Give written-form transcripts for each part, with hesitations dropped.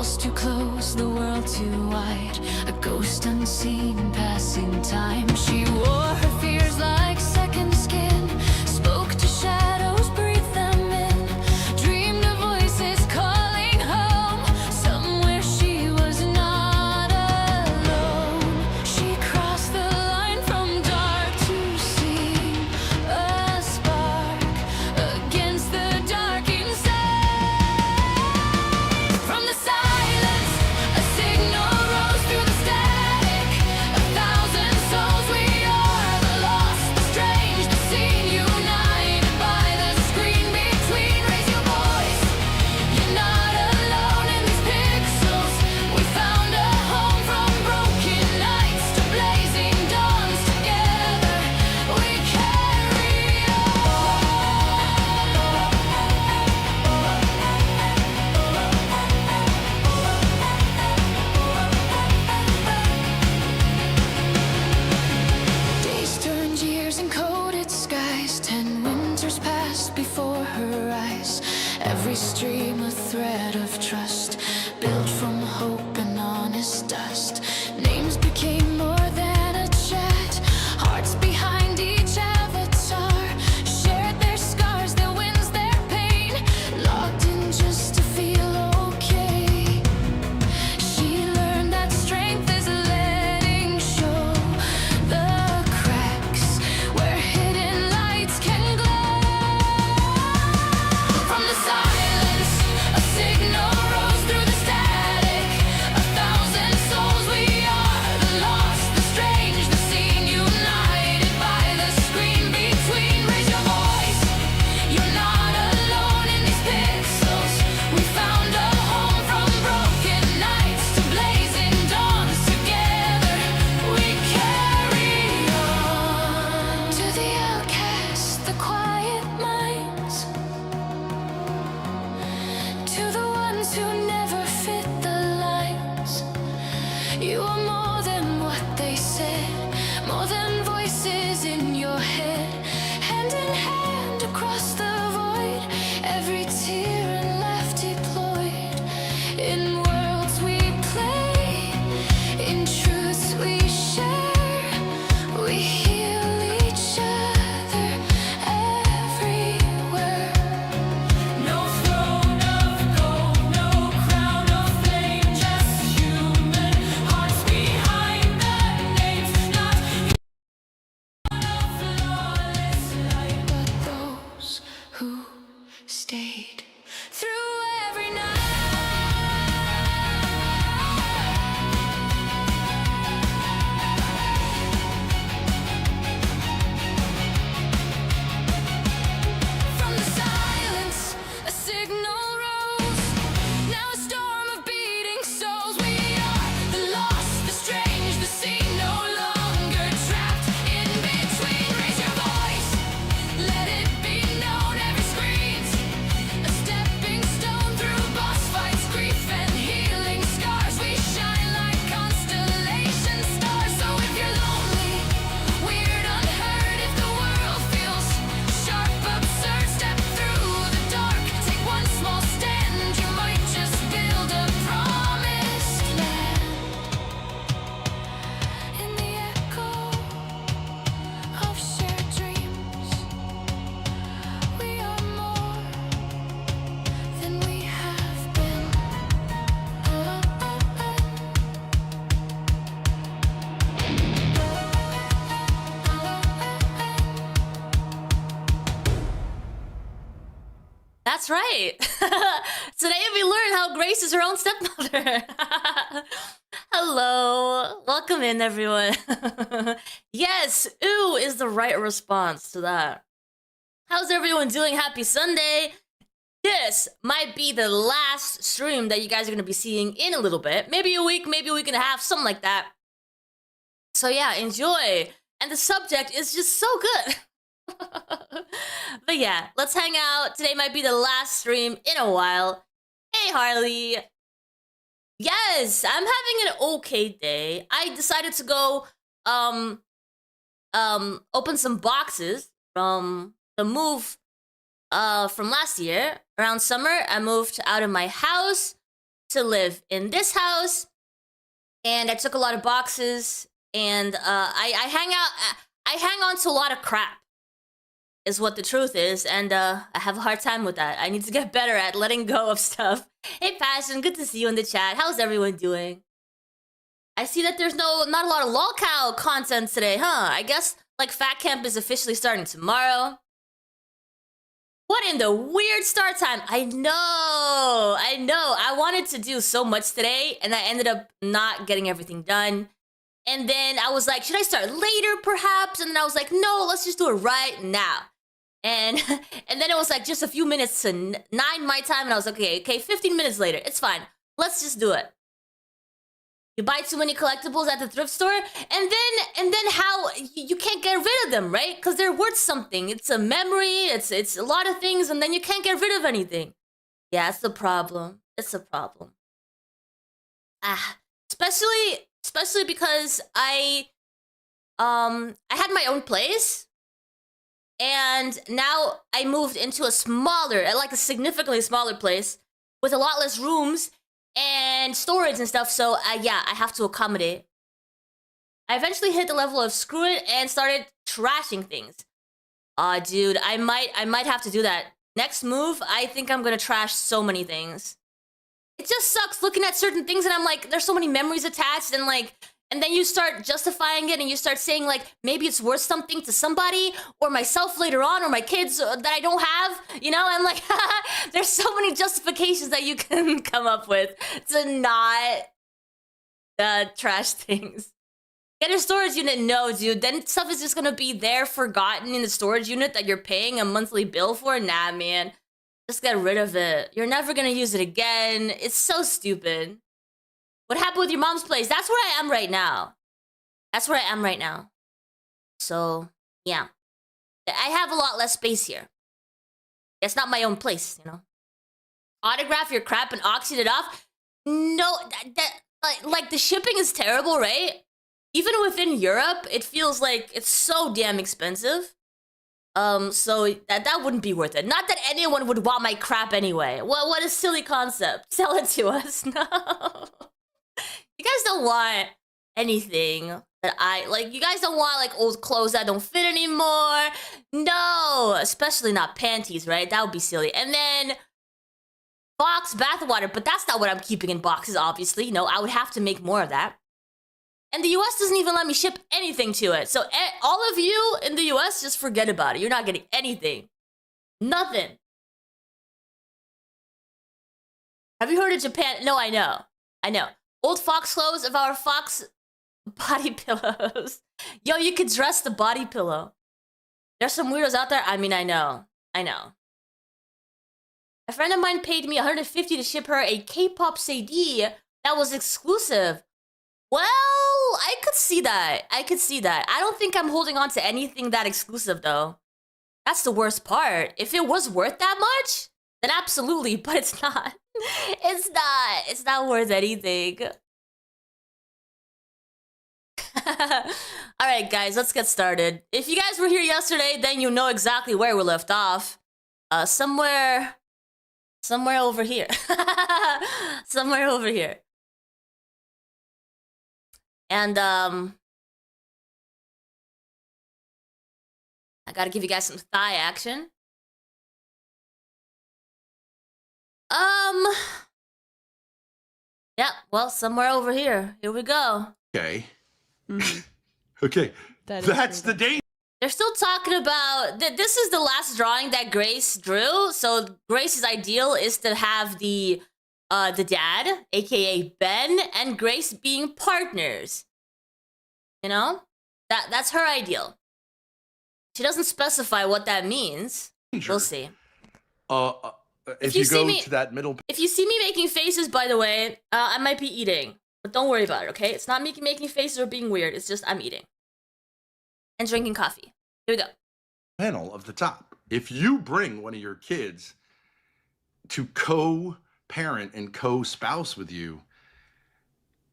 walls too close, the world too wide, a ghost unseen passing time. She wore her fears like second skin, spoke to shadows, breathed them in, dreamed of voices calling home, somewhere she was not alone. She crossed the line from dark to seen, a spark against the dark inside. From the silence, a signal rose through the static. A thousand souls, we are the lost, the strange, the seen, united by the screen between. Raise your voice, you're not alone in these pixels. We found a home from broken nights to blazing dawns. Together we carry on. Days turned years, encoded skies. 10 winters passed before her eyes. Every stream a thread of trust, built from hope and honest dust. Names became more than a chat. Hearts behind each avatar shared their scars, their wins, their pain. Locked in just to feel okay. She learned that strength is letting show the cracks where hidden lights can glow. From the silence, a signal rose through the static. A thousand souls, we are the lost, the strange, the seen, united by the screen between. Raise your voice, you're not alone in these pixels. We found a home from broken nights to blazing dawns. Together we carry on. To the outcast, the quiet minds, to the ones who never fit the lines. You are more than what they said, more than voices in your head. Hand in hand across the void, every tear and laugh deployed. In worlds we play, in truths we share, we heal each other everywhere. No throne of gold, no crown of flame, just human hearts behind the names. Not flawless light, but those who stayed through every night. From the silence, a signal rose. Now a storm of beating souls. We are the lost, the strange, the seen, no longer trapped in between. Raise your voice, let it be known. Every screen's a stepping stone through boss fights, grief and healing scars. We shine like constellation stars. So if you're lonely, weird, unheard, if the world feels sharp, absurd, step through the dark. Take one small stand, you might just build a promised land. In the echo of shared dreams, we are more than we have been. That's right. Today we learn how Grace is her own stepmother. Hello. Welcome in, everyone. Yes, ooh is the right response to that. How's everyone doing? Happy Sunday. This might be the last stream that you guys are going to be seeing in a little bit. Maybe a week, maybe a week and a half, something like that. So yeah, enjoy. And the subject is just so good. But yeah, let's hang out. Today might be the last stream in a while. Hey, Harley. Yes, I'm having an okay day. I decided to go open some boxes from the move from last year. Around summer, I moved out of my house. to live in this house, and I took a lot of boxes, and I hang on to a lot of crap, is what the truth is, and I have a hard time with that. I need to get better at letting go of stuff. Hey, Passion, good to see you in the chat. How's everyone doing? I see that there's not a lot of lolcow content today, huh? I guess, like, Fat Camp is officially starting tomorrow. What in the weird start time? I know. I wanted to do so much today, and I ended up not getting everything done. And then I was like, should I start later, perhaps? And then I was like, no, let's just do it right now. And and then it was like just a few minutes to 9 my time, and I was like, okay, 15 minutes later, it's fine. Let's just do it. You buy too many collectibles at the thrift store, and then how you can't get rid of them, right? Because they're worth something. It's a memory. It's a lot of things, and then you can't get rid of anything. Yeah, it's the problem. It's a problem. Especially because I had my own place, and now I moved into a significantly smaller place with a lot less rooms and storage and stuff, so yeah, I have to accommodate. I eventually hit the level of screw it and started trashing things. Dude, I might have to do that. Next move, I think I'm gonna trash so many things. It just sucks looking at certain things, and I'm like, there's so many memories attached, and then you start justifying it, and you start saying, like, maybe it's worth something to somebody, or myself later on, or my kids that I don't have, you know? I'm like, there's so many justifications that you can come up with to not trash things. Get a storage unit? No, dude. Then stuff is just gonna be there forgotten in the storage unit that you're paying a monthly bill for? Nah, man. Just get rid of it. You're never gonna use it again. It's so stupid. What happened with your mom's place? That's where I am right now. So, yeah. I have a lot less space here. It's not my own place, you know? Autograph your crap and auction it off? No, like the shipping is terrible, right? Even within Europe, it feels like it's so damn expensive. So that wouldn't be worth it. Not that anyone would want my crap anyway. What a silly concept. Sell it to us. No. You guys don't want anything that you guys don't want, like, old clothes that don't fit anymore. No, especially not panties, right? That would be silly. And then box bathwater, but that's not what I'm keeping in boxes, obviously. You know, I would have to make more of that. And the US doesn't even let me ship anything to it. So all of you in the US, just forget about it. You're not getting anything. Nothing. Have you heard of Japan? No, I know. Old fox clothes of our fox body pillows. Yo, you could dress the body pillow. There's some weirdos out there. I mean, I know. A friend of mine paid me $150 to ship her a K-pop CD that was exclusive. Well, I could see that. I don't think I'm holding on to anything that exclusive, though. That's the worst part. If it was worth that much, then absolutely, but it's not. It's not worth anything. Alright, guys, let's get started. If you guys were here yesterday, then you know exactly where we left off. Somewhere over here. Somewhere over here. And, I gotta give you guys some thigh action. Yeah, well, somewhere over here. Here we go. Okay. Mm-hmm. Okay. That's the date. They're still talking about this is the last drawing that Grace drew. So Grace's ideal is to have the dad, aka Ben, and Grace being partners. You know? That's her ideal. She doesn't specify what that means. We'll see. If you go to that middle... If you see me making faces, by the way, I might be eating. But don't worry about it, okay? It's not me making faces or being weird. It's just I'm eating. And drinking coffee. Here we go. Panel of the top. If you bring one of your kids to co-parent and co-spouse with you,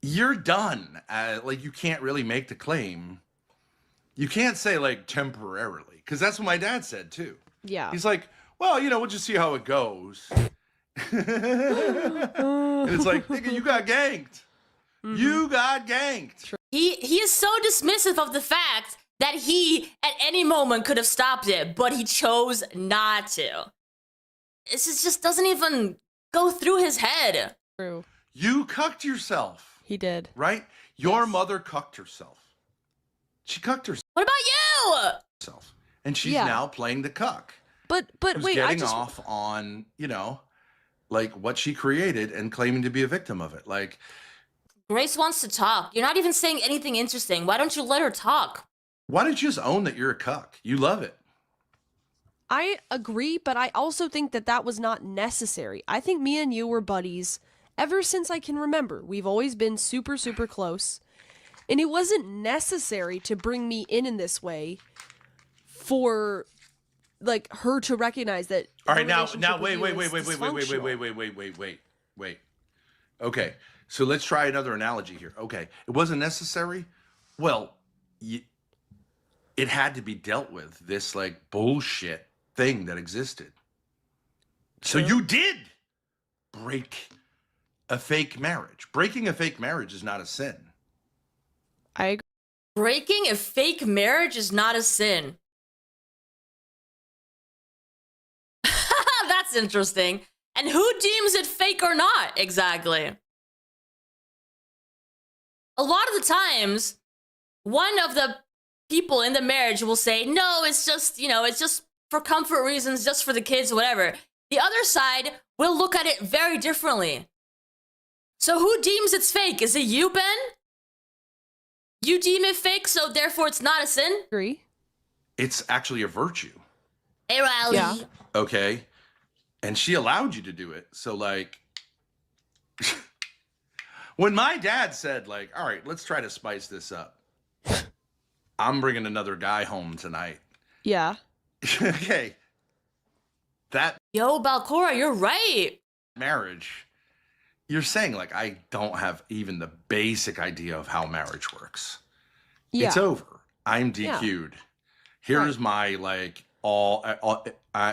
you're done. Like, you can't really make the claim. You can't say, like, temporarily. Because that's what my dad said, too. Yeah. He's like, well, you know, we'll just see how it goes. And it's like, nigga, you got ganked. You got ganked. He is so dismissive of the fact that he at any moment could have stopped it, but he chose not to. Just doesn't even go through his head. True. You cucked yourself. He did. Right? Your mother cucked herself. She cucked What about herself. And she's Yeah. now playing the cuck. But Who's wait, getting off on, like what she created and claiming to be a victim of it. Like, Grace wants to talk. You're not even saying anything interesting. Why don't you let her talk? why don't you just own that you're a cuck? You love it. I agree, but I also think that was not necessary. I think me and you were buddies ever since I can remember. We've always been super, super close. And it wasn't necessary to bring me in this way for, like, her to recognize that. All right, her now, relationship with wait. you is dysfunctional. Wait. Okay, so let's try another analogy here. Okay, it wasn't necessary. Well, it had to be dealt with, this like bullshit thing that existed. So you did break a fake marriage. Breaking a fake marriage is not a sin. I agree. Breaking a fake marriage is not a sin. That's interesting. And who deems it fake or not, exactly? A lot of the times, one of the people in the marriage will say, no, it's just, it's just for comfort reasons, just for the kids, whatever. The other side will look at it very differently. So who deems it's fake? Is it you, Ben? You deem it fake, so therefore it's not a sin? Agree. It's actually a virtue. Hey, Riley. Yeah. Okay. And she allowed you to do it. So like, when my dad said like, all right, let's try to spice this up. I'm bringing another guy home tonight. Yeah. Okay. That Yo, Balcora, you're right. marriage, you're saying like, I don't have even the basic idea of how marriage works. Yeah. It's over. I'm DQ'd. Here's my like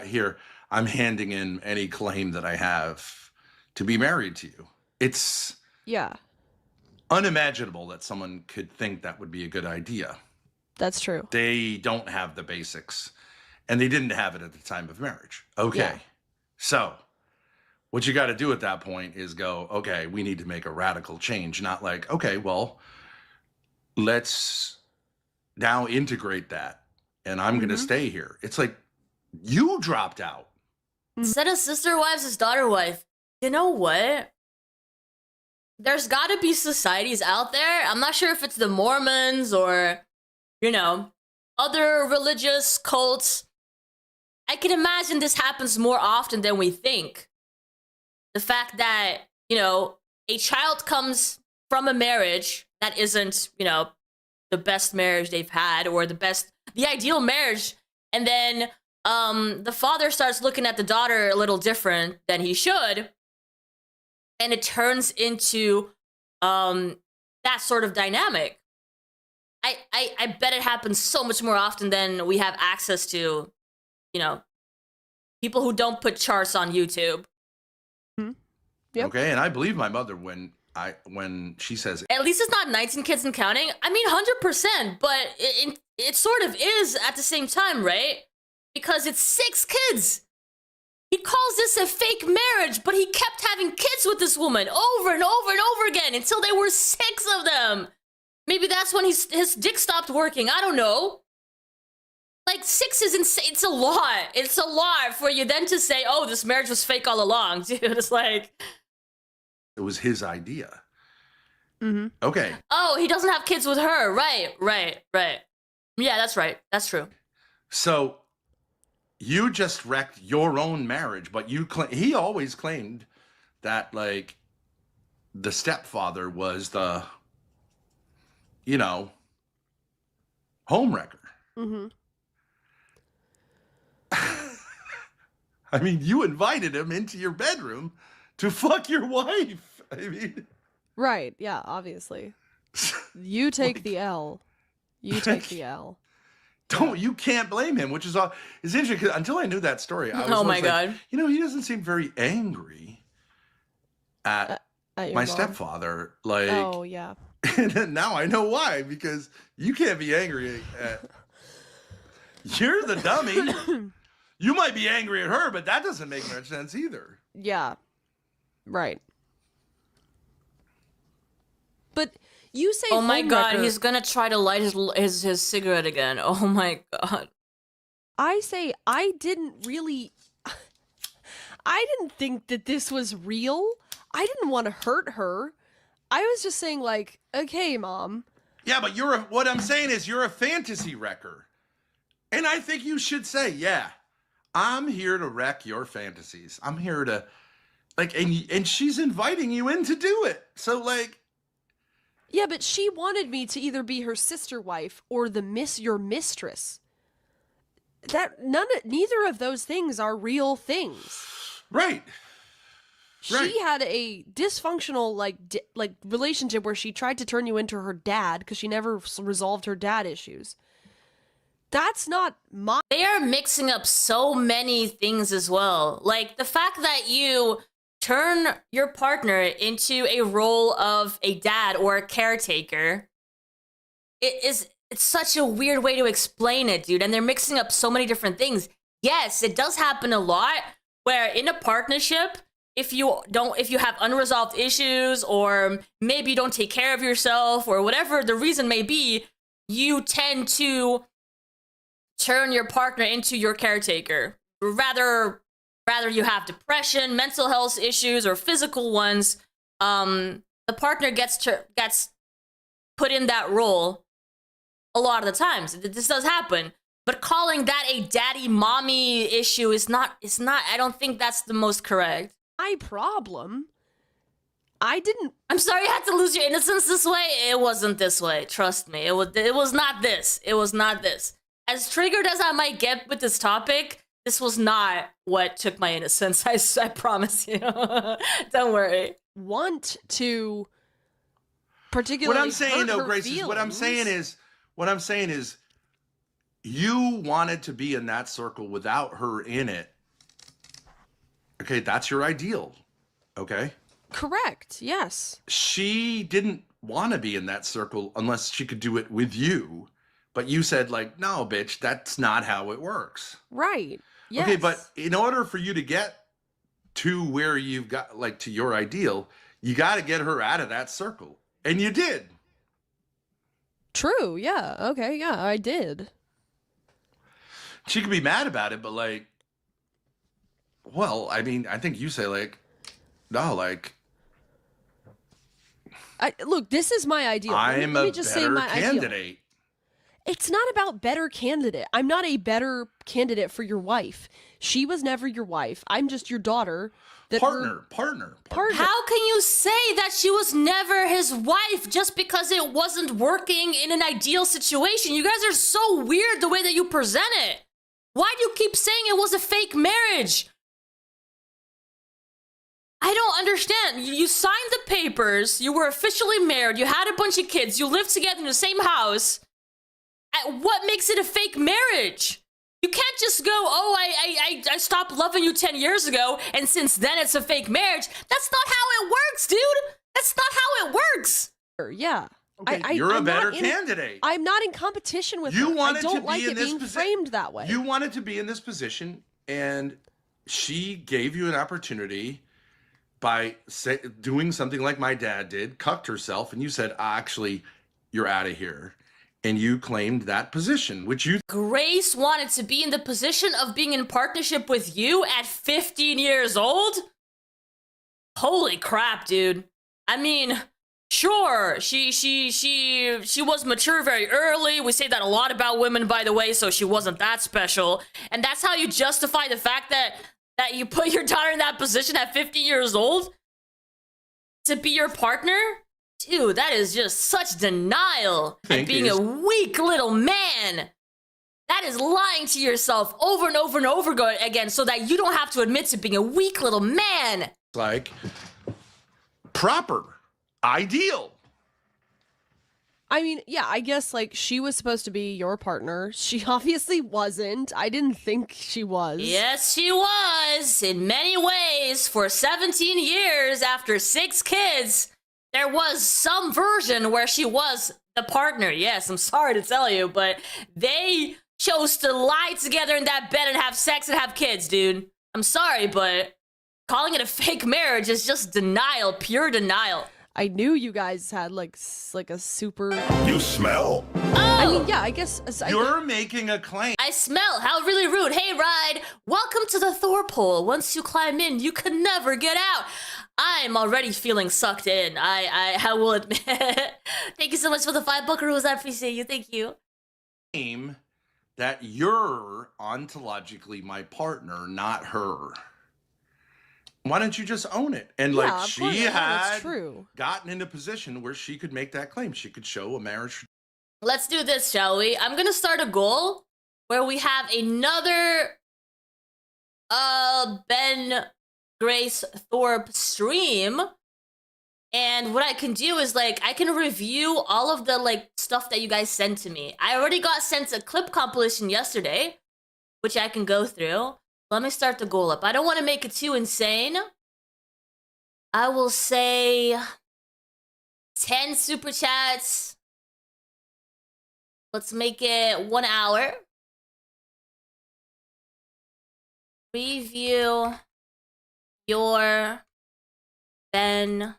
here, I'm handing in any claim that I have to be married to you. It's Yeah. unimaginable that someone could think that would be a good idea. That's true. They don't have the basics, and they didn't have it at the time of marriage. Okay. Yeah. So what you got to do at that point is go, okay, we need to make a radical change. Not like, okay, well, let's now integrate that, and I'm going to stay here. It's like, you dropped out. Instead of sister wives as daughter wife, you know what? There's got to be societies out there. I'm not sure if it's the Mormons or, other religious cults. I can imagine this happens more often than we think. The fact that, a child comes from a marriage that isn't, the best marriage they've had or the ideal marriage. And then the father starts looking at the daughter a little different than he should. And it turns into that sort of dynamic. I bet it happens so much more often than we have access to, people who don't put charts on YouTube. Yep. Okay. And I believe my mother when she says, At least it's not 19 kids and counting. I mean, 100%, but it sort of is at the same time, right? Because it's 6 kids. He calls this a fake marriage, but he kept having kids with this woman over and over and over again until there were 6 of them. Maybe that's when his dick stopped working. I don't know. Like, 6 is insane. It's a lot. It's a lot for you then to say, oh, this marriage was fake all along. Dude, it's like... it was his idea. Mm-hmm. Okay. Oh, he doesn't have kids with her. Right. Yeah, that's right. That's true. So you just wrecked your own marriage, but he always claimed that like the stepfather was the, home wrecker. Mm-hmm. I mean, you invited him into your bedroom to fuck your wife. I mean, Right. Yeah. Obviously. You take the L. You take the L. You can't blame him, which is interesting, 'cause until I knew that story, I was Oh my always like, God. he doesn't seem very angry at At your my mom. stepfather. Like, Oh yeah. and then now I know why, because you can't be angry at. You're the dummy. You might be angry at her, but that doesn't make much sense either. Yeah. Right. But you say Oh my God, homewrecker. he's gonna try to light his cigarette again. Oh my God. I say I didn't think that this was real. I didn't want to hurt her. I was just saying like, okay, mom. Yeah, but what I'm saying is you're a fantasy wrecker. And I think you should say, yeah, I'm here to wreck your fantasies. I'm here to, like, and she's inviting you in to do it. So, like. Yeah, but she wanted me to either be her sister wife or your mistress. Neither of those things are real things. Right. She had a dysfunctional like relationship where she tried to turn you into her dad because she never resolved her dad issues. That's not my. They are mixing up so many things as well. Like the fact that you turn your partner into a role of a dad or a caretaker. It's such a weird way to explain it, dude. And they're mixing up so many different things. Yes, it does happen a lot where in a partnership, if you have unresolved issues or maybe you don't take care of yourself or whatever the reason may be, you tend to turn your partner into your caretaker. Rather you have depression, mental health issues, or physical ones, the partner gets put in that role a lot of the times. This does happen. But calling that a daddy mommy issue is not, I don't think that's the most correct. My problem. I'm sorry you had to lose your innocence this way. It wasn't this way. Trust me. It was not this. It was not this. As triggered as I might get with this topic, this was not what took my innocence. I promise you. Don't worry. Want to particularly What I'm saying, hurt though, her Grace, is what I'm saying is you wanted to be in that circle without her in it. Okay, that's your ideal. Okay? Correct. Yes. She didn't want to be in that circle unless she could do it with you. But you said, like, no, bitch, that's not how it works. Right. Yes. Okay, but in order for you to get to where you've got, like, to your ideal, you got to get her out of that circle. And you did. True. Yeah. Okay. Yeah, I did. She could be mad about it, but, like, well, I mean, I think you say, like, no, like, Look, this is my ideal. I'm Let me a just say better my ideal. candidate. It's not about better candidate. I'm not a better candidate for your wife. She was never your wife. I'm just your daughter. Partner. How can you say that she was never his wife just because it wasn't working in an ideal situation? You guys are so weird the way that you present it. Why do you keep saying it was a fake marriage? I don't understand. You signed the papers. You were officially married. You had a bunch of kids. You lived together in the same house. What makes it a fake marriage? You can't just go, oh, I stopped loving you 10 years ago, and since then it's a fake marriage. That's not how it works, dude. That's not how it works. Yeah. Okay, you're a better candidate. I'm not in competition with You her. wanted I don't to like be in it this being posi- framed that way. You wanted to be in this position, and she gave you an opportunity by doing something like my dad did, cucked herself, and you said, actually, you're out of here. And you claimed that position, which you... Grace wanted to be in the position of being in partnership with you at 15 years old? Holy crap, dude. I mean, sure, she was mature very early. We say that a lot about women, by the way, so she wasn't that special. And that's how you justify the fact that you put your daughter in that position at 50 years old? To be your partner? Dude, that is just such denial and being a weak little man. That is lying to yourself over and over and over again so that you don't have to admit to being a weak little man. Like, proper, ideal. I mean, yeah, I guess like she was supposed to be your partner. She obviously wasn't. I didn't think she was. Yes, she was. In many ways, for 17 years after 6 kids, there was some version where she was the partner. Yes, I'm sorry to tell you, but they chose to lie together in that bed and have sex and have kids, dude. I'm sorry, but calling it a fake marriage is just denial, pure denial. I knew you guys had like a super. You smell. I mean, yeah, I guess. You're making a claim. I smell. How really rude. Hey, Ride. Welcome to the Thorp hole. Once you climb in, you can never get out. I'm already feeling sucked in. I will admit. Thank you so much for the $5 buckaroos. I appreciate you. Thank you. Claim that you're ontologically my partner, not her. Why don't you just own it? And Yeah, like of course, she yeah, that's had true. gotten in a position where she could make that claim. She could show a marriage. Let's do this, shall we? I'm gonna start a goal where we have another Ben Grace Thorpe stream. And what I can do is like I can review all of the like stuff that you guys sent to me. I already got sent a clip compilation yesterday, which I can go through. Let me start the goal up. I don't want to make it too insane. I will say 10 super chats. Let's make it 1 hour. Review your Ben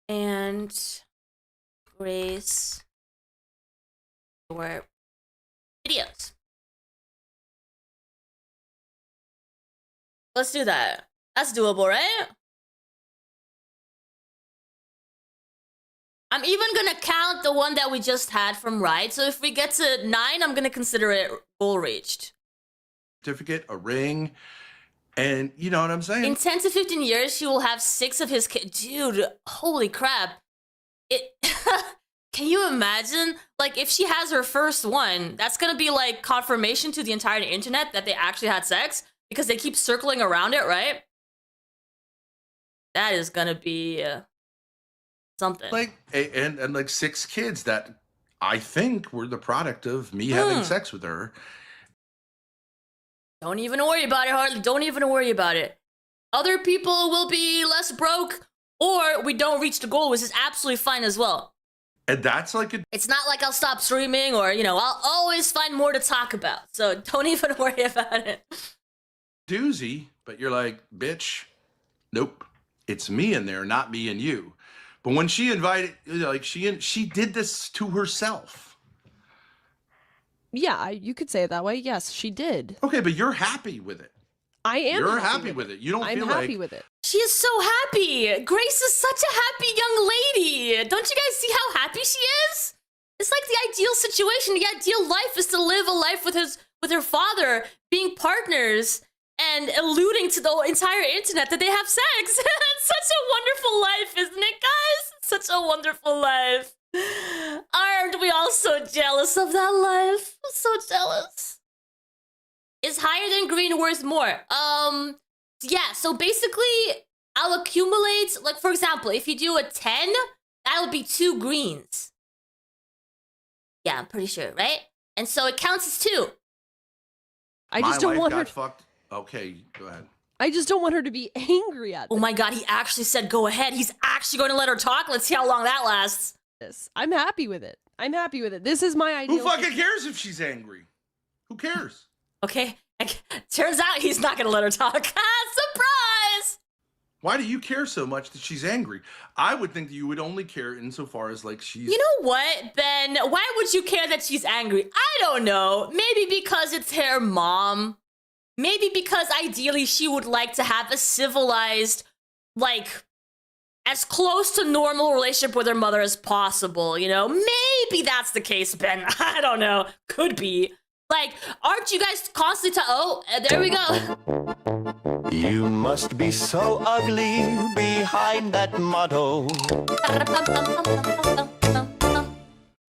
and Grace your videos. Let's do that. That's doable, right? I'm even gonna count the one that we just had from Ride. So if we get to 9, I'm gonna consider it goal reached. Certificate, a ring, and you know what I'm saying? In 10 to 15 years, she will have 6 of his kids. Dude, holy crap. It. Can you imagine? Like, if she has her first one, that's gonna be like confirmation to the entire internet that they actually had sex because they keep circling around it, right? That is gonna be something. Like and like 6 kids that I think were the product of me having sex with her. Don't even worry about it, Harley. Don't even worry about it. Other people will be less broke, or we don't reach the goal, which is absolutely fine as well. And that's like a It's not like I'll stop streaming or, you know, I'll always find more to talk about. So don't even worry about it. doozy, but you're like, bitch, nope. It's me in there, not me and you. But when she invited, like she did this to herself. Yeah, you could say it that way. Yes, she did. Okay, but you're happy with it. I am. You're happy with it. You don't I'm feel happy like with it. She is so happy. Grace is such a happy young lady. Don't you guys see how happy she is? It's like the ideal situation. The ideal life is to live a life with her father, being partners, and alluding to the entire internet that they have sex. It's such a wonderful life, isn't it, guys? It's such a wonderful life. Aren't we all so jealous of that life? I'm so jealous. Is higher than green worth more? Yeah, so basically, I'll accumulate, like, for example, if you do a 10, that'll be 2 greens. Yeah, I'm pretty sure, right? And so it counts as 2. I just don't want her. fucked. Okay, go ahead. I just don't want her to be angry at Oh my god, he actually said go ahead. He's actually going to let her talk. Let's see how long that lasts. this. I'm happy with it. I'm happy with it. This is my ideal. Who fucking cares if she's angry? Who cares? Okay, turns out he's not going to let her talk. Surprise! Why do you care so much that she's angry? I would think that you would only care insofar as like she's. You know what, Ben? Why would you care that she's angry? I don't know. Maybe because it's her mom. Maybe because ideally she would like to have a civilized, like, as close to normal relationship with her mother as possible, you know? Maybe that's the case, Ben. I don't know. Could be. Like, aren't you guys constantly oh, there we go. You must be so ugly behind that motto.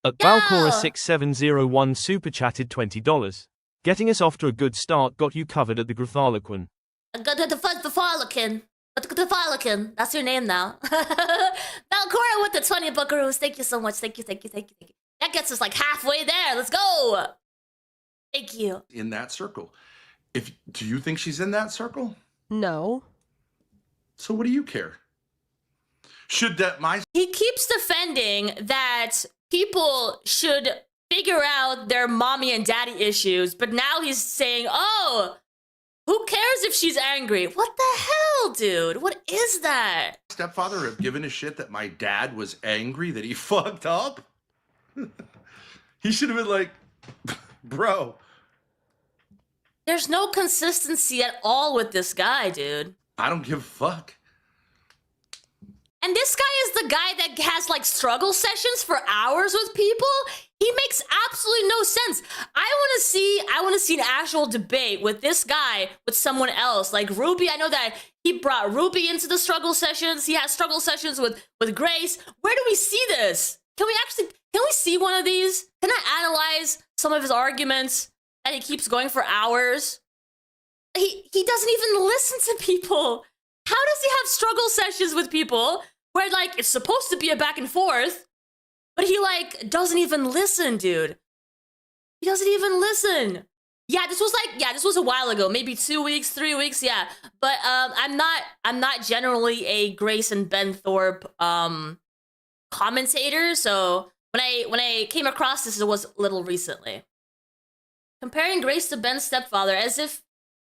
At Valcora6701 super chatted $20. Getting us off to a good start got you covered at the Grafharlequin. The Farlequin. The Folican. That's your name now. Valcora with the 20 buckaroos. Thank you so much. Thank you. That gets us like halfway there. Let's go. Thank you. In that circle. Do you think she's in that circle? No. So what do you care? Should that He keeps defending that people should figure out their mommy and daddy issues, but now he's saying, oh, who cares if she's angry? What the hell, dude? What is that? stepfather have given a shit that my dad was angry that he fucked up? He should have been like, bro. There's no consistency at all with this guy, dude. I don't give a fuck. And this guy is the guy that has like struggle sessions for hours with people. He makes absolutely no sense. I want to see an actual debate with this guy with someone else. Like Ruby, I know that he brought Ruby into the struggle sessions. He has struggle sessions with Grace. Where do we see this? Can we see one of these? Can I analyze some of his arguments that he keeps going for hours? He doesn't even listen to people. How does he have struggle sessions with people where like it's supposed to be a back and forth, but he like doesn't even listen, dude? He doesn't even listen. Yeah, this was a while ago, maybe 2 weeks, 3 weeks, yeah. But I'm not generally a Grace and Ben Thorpe commentator, so when I came across this, it was a little recently. Comparing Grace to Ben's stepfather as if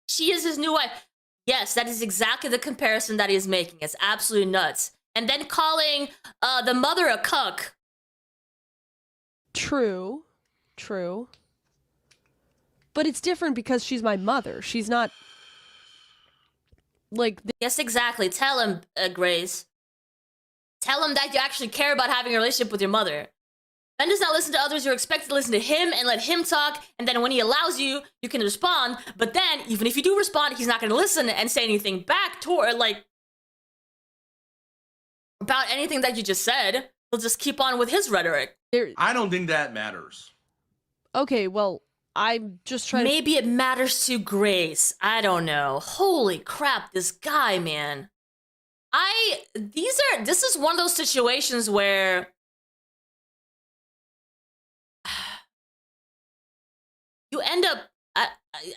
she is his new wife. Yes, that is exactly the comparison that he is making. It's absolutely nuts. And then calling the mother a cuck. True. But it's different because she's my mother. She's not like... Yes, exactly. Tell him, Grace. Tell him that you actually care about having a relationship with your mother. Ben does not listen to others. You're expected to listen to him and let him talk. And then when he allows you, you can respond. But then, even if you do respond, he's not going to listen and say anything back toward, like, about anything that you just said. He'll just keep on with his rhetoric. I don't think that matters. Okay, well, I'm just trying Maybe it matters to Grace. I don't know. Holy crap, this guy, man. This is one of those situations where you end up,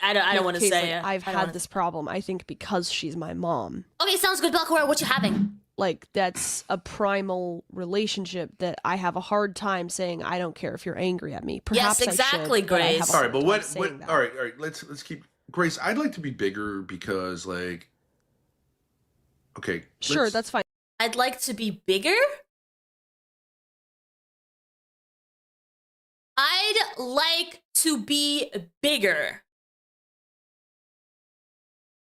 I don't want to say it. I've had this problem, I think, because she's my mom. Okay, sounds good, Belcora. What you having? Like, that's a primal relationship that I have a hard time saying, I don't care if you're angry at me. Perhaps Yes, exactly, I should, but I have Grace. a All right, hard but time what saying that. all right, let's keep Grace, I'd like to be bigger because like okay. Sure, that's fine. I'd like to be bigger? I'd like to be bigger.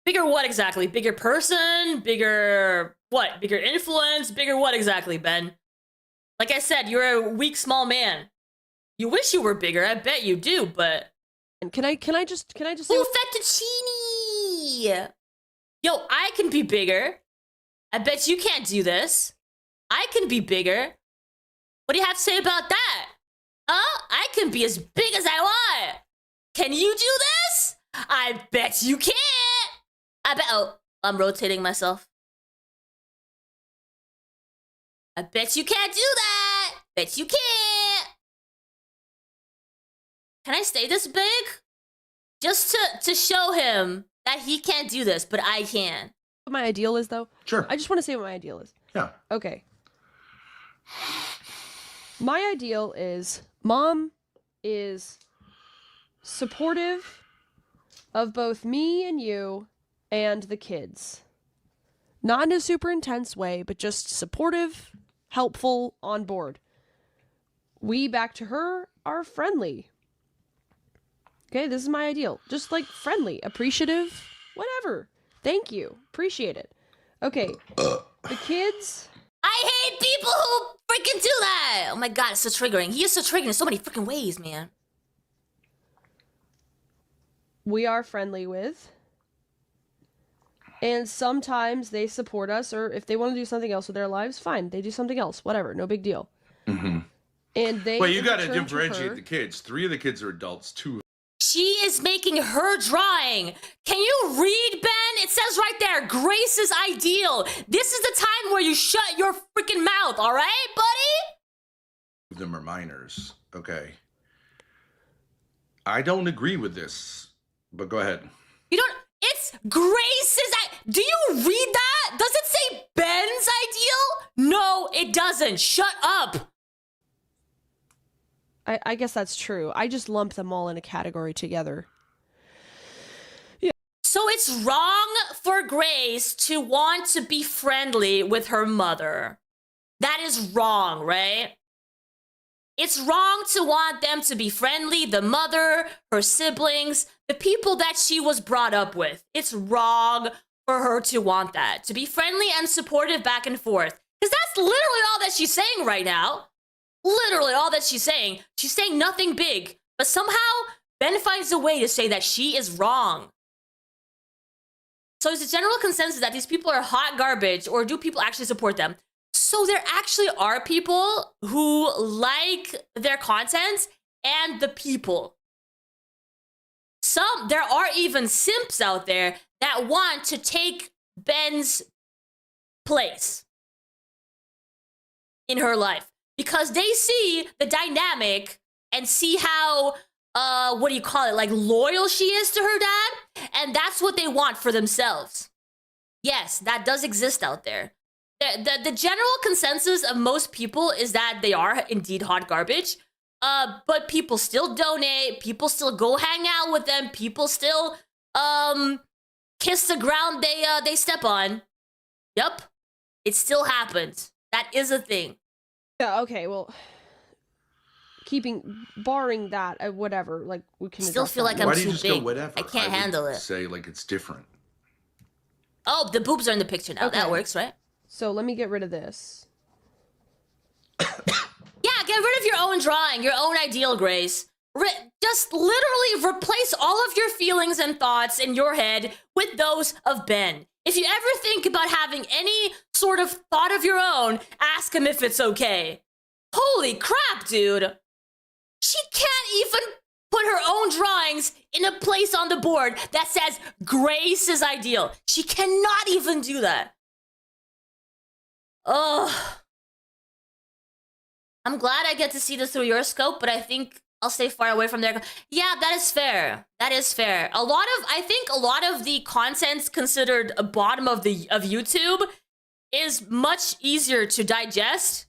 Bigger what exactly? Bigger person? Bigger what? Bigger influence? Bigger what exactly, Ben? Like I said, you're a weak, small man. You wish you were bigger. I bet you do, but... And can I just say... Ooh, fettuccine! Yo, I can be bigger. I bet you can't do this. I can be bigger. What do you have to say about that? Huh? I can be as big as I want. Can you do this? I bet you can't. Oh, I'm rotating myself. I bet you can't do that. Bet you can't. Can I stay this big? Just to show him that he can't do this, but I can. What my ideal is, though? Sure. I just want to say what my ideal is. Yeah. Okay. My ideal is mom is supportive of both me and you and the kids. Not in a super intense way, but just supportive, helpful, on board. We, back to her, are friendly. Okay, this is my ideal. Just like friendly, appreciative, whatever. Thank you. Appreciate it. Okay, the kids... I hate people who freaking do that! Oh my god, it's so triggering. He is so triggering in so many freaking ways, man. We are friendly with. And sometimes they support us, or if they want to do something else with their lives, fine. They do something else. Whatever. No big deal. Mm-hmm. And they... Well, you got to return differentiate her- the kids. 3 of the kids are adults. 2. She is making her drawing. Can you read, Ben? It says right there, Grace's ideal. This is the time where you shut your freaking mouth, all right, buddy? Them are minors. Okay. I don't agree with this, but go ahead. You don't, it's Grace's, do you read that? Does it say Ben's ideal? No, it doesn't. Shut up. I guess that's true. I just lump them all in a category together. So it's wrong for Grace to want to be friendly with her mother. That is wrong, right? It's wrong to want them to be friendly, the mother, her siblings, the people that she was brought up with. It's wrong for her to want that, to be friendly and supportive back and forth. Because that's literally all that she's saying right now. Literally all that she's saying. She's saying nothing big. But somehow, Ben finds a way to say that she is wrong. So it's a general consensus that these people are hot garbage, or do people actually support them? So there actually are people who like their content and the people. There are even simps out there that want to take Ben's place in her life because they see the dynamic and see how, what do you call it, like loyal she is to her dad, and that's what they want for themselves. Yes, that does exist out there. The general consensus of most people is that they are indeed hot garbage, but people still donate, people still go hang out with them, people still kiss the ground they step on. Yup, it still happens. That is a thing. Yeah, okay, well, barring that, whatever, like, we can Still address feel that. like I'm Why do you too just big. go whatever? I can't would handle it. Say like it's different. Oh, the boobs are in the picture now. That Okay. works, right? So let me get rid of this. Yeah, get rid of your own drawing, your own ideal, Grace. Just literally replace all of your feelings and thoughts in your head with those of Ben. If you ever think about having any sort of thought of your own, ask him if it's okay. Holy crap, dude. She can't even put her own drawings in a place on the board that says Grace is ideal. She cannot even do that. Ugh. I'm glad I get to see this through your scope, but I think I'll stay far away from there. Yeah, that is fair. That is fair. I think a lot of the content considered a bottom of YouTube is much easier to digest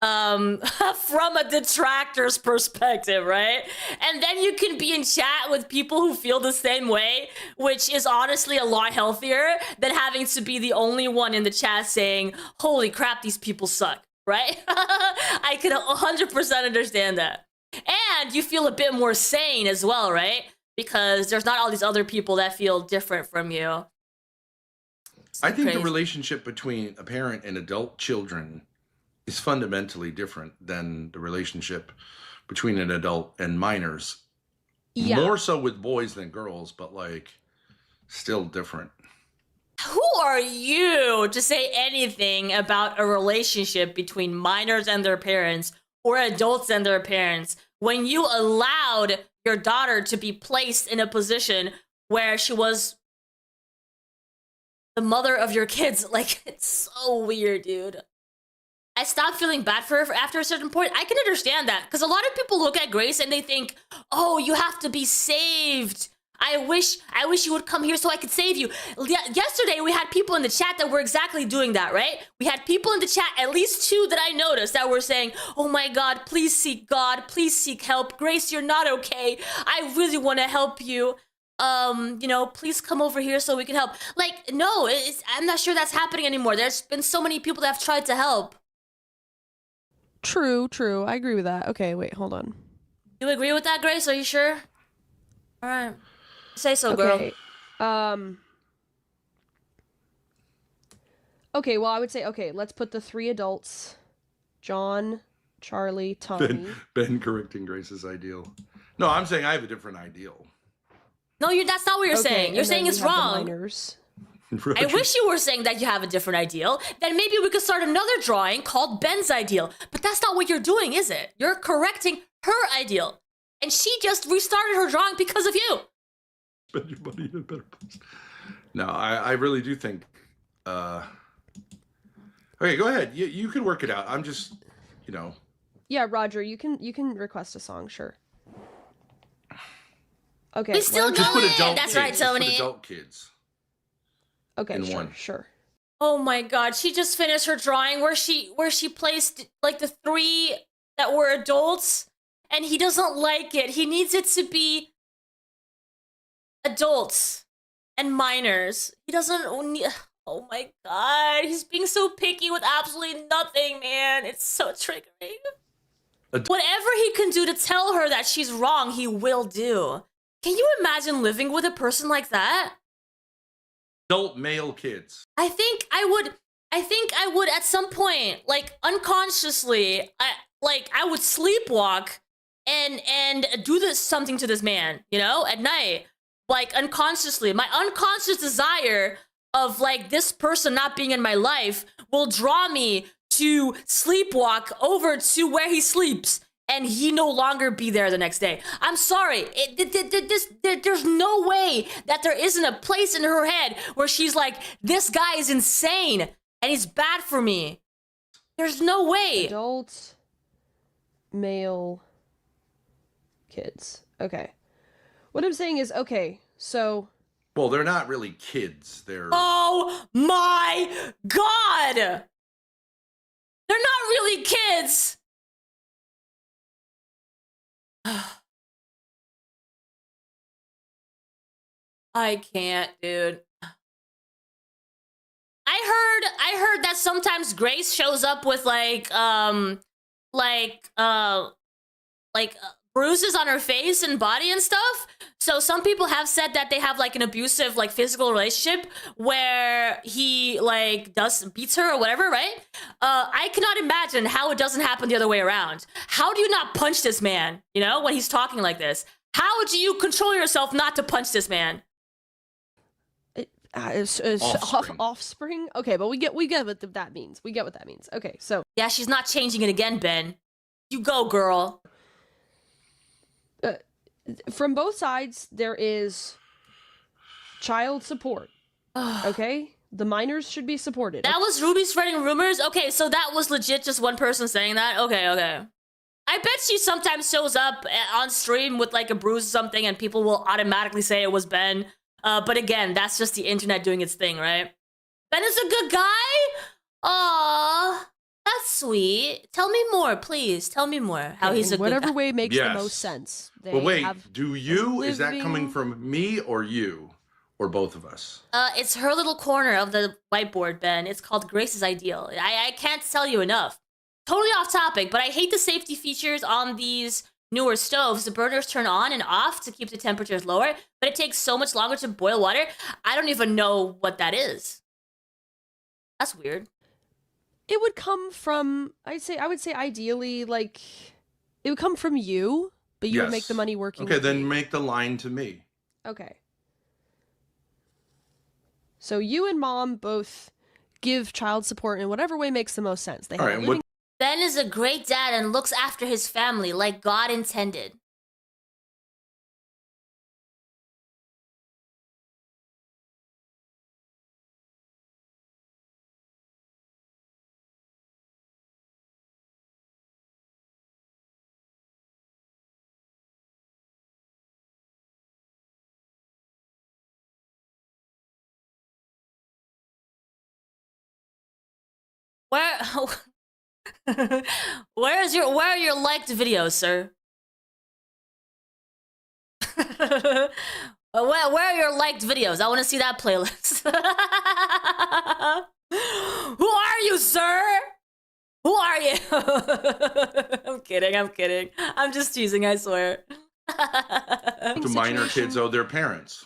from a detractor's perspective, right? And then you can be in chat with people who feel the same way, which is honestly a lot healthier than having to be the only one in the chat saying, holy crap, these people suck, right? I can 100% understand that. And you feel a bit more sane as well, right? Because there's not all these other people that feel different from you. I think crazy. the relationship between a parent and adult children is fundamentally different than the relationship between an adult and minors. Yeah. More so with boys than girls, but like still different. Who are you to say anything about a relationship between minors and their parents or adults and their parents when you allowed your daughter to be placed in a position where she was the mother of your kids? Like, it's so weird, dude. I stopped feeling bad for her after a certain point. I can understand that because a lot of people look at Grace and they think, oh, you have to be saved. I wish you would come here so I could save you. Yesterday, we had people in the chat that were exactly doing that, right? We had people in the chat, at least 2 that I noticed, that were saying, oh my God, please seek God. Please seek help. Grace, you're not okay. I really want to help you. Please come over here so we can help. Like, no, I'm not sure that's happening anymore. There's been so many people that have tried to help. True. I agree with that. Okay, wait, hold on. You agree with that, Grace? Are you sure? All right. Say so, girl. Okay. Okay, well, I would say, okay, let's put the 3 adults. John, Charlie, Tommy. Ben correcting Grace's ideal. No, I'm saying I have a different ideal. No, that's not what you're Okay, saying. You're and saying then it's we have the wrong. minors. I wish you were saying that you have a different ideal. Then maybe we could start another drawing called Ben's ideal. But that's not what you're doing, is it? You're correcting her ideal. and she just restarted her drawing because of you. Spend your money in a better place. No, I really do think. Okay, go ahead. You can work it out. I'm just, you know. Yeah, Roger, you can request a song, sure. Okay. We still why don't Just going. put adult That's kids. right, Just put Tony. adult kids. Okay, in sure, one. sure. Oh my god, she just finished her drawing where she placed like the 3 that were adults, and he doesn't like it. He needs it to be adults and minors. He doesn't. Oh my god, he's being so picky with absolutely nothing, man. It's so triggering. Whatever he can do to tell her that she's wrong, he will do. Can you imagine living with a person like that? Adult male kids. I think I would at some point, like unconsciously, I would sleepwalk and do something to this man, you know, at night. Like unconsciously. My unconscious desire of like this person not being in my life will draw me to sleepwalk over to where he sleeps and he no longer be there the next day. I'm sorry. There's no way that there isn't a place in her head where she's like, this guy is insane and he's bad for me. There's no way. Adult male kids. Okay. What I'm saying is, okay, so... Well, they're not really kids. They're... Oh my god! They're not really kids! I can't, dude. I heard that sometimes Grace shows up with bruises on her face and body and stuff. So some people have said that they have like an abusive, like physical relationship where he like beats her or whatever, right? I cannot imagine how it doesn't happen the other way around. How do you not punch this man, you know, when he's talking like this? How do you control yourself not to punch this man? Offspring? Okay, but we get what that means. We get what that means. Okay, so... Yeah, she's not changing it again, Ben. You go, girl. From both sides, there is child support. Okay? The minors should be supported. That was Ruby spreading rumors? Okay, so that was legit just one person saying that? Okay. I bet she sometimes shows up on stream with like a bruise or something and people will automatically say it was Ben. But again, that's just the internet doing its thing, right? Ben is a good guy? Aww. That's sweet. Tell me more, please. Tell me more. How he's a good guy. Whatever way makes the Yes. most sense. They But wait, have do you? Is that living- coming from me or you? Or both of us? It's her little corner of the whiteboard, Ben. It's called Grace's Ideal. I can't tell you enough. Totally off topic, but I hate the safety features on these newer stoves. The burners turn on and off to keep the temperatures lower, but it takes so much longer to boil water. I don't even know what that is. That's weird. It would come from, I would say ideally, like, it would come from you, but you would make the money working. Okay, with then me. make the line to me. Okay. So you and mom both give child support in whatever way makes the most sense. They have All a right, and living what, Ben is a great dad and looks after his family like God intended. Where where are your liked videos, sir? Where are your liked videos? I want to see that playlist. Who are you, sir? Who are you? I'm kidding. I'm just teasing, I swear. do minor kids owe their parents?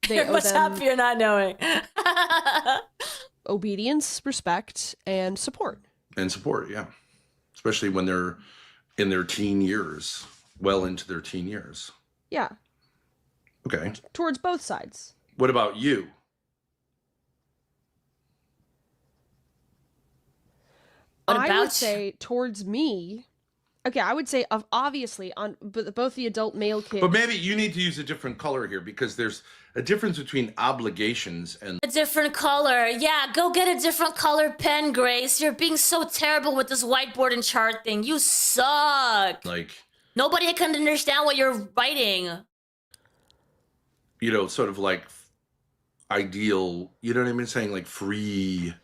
They You're owe much them happier not knowing. obedience, respect, and support. And support, yeah. Especially when they're in their teen years, well into their teen years. Yeah, Okay. towards both sides. What about you? What I about would say towards me, Okay, I would say obviously on both the adult male kids. But maybe you need to use a different color here because there's a difference between obligations and A different color. Yeah, go get a different color pen, Grace. You're being so terrible with this whiteboard and chart thing. You suck. like, Nobody can understand what you're writing. you know, sort of like ideal, you know what I mean? Saying like free.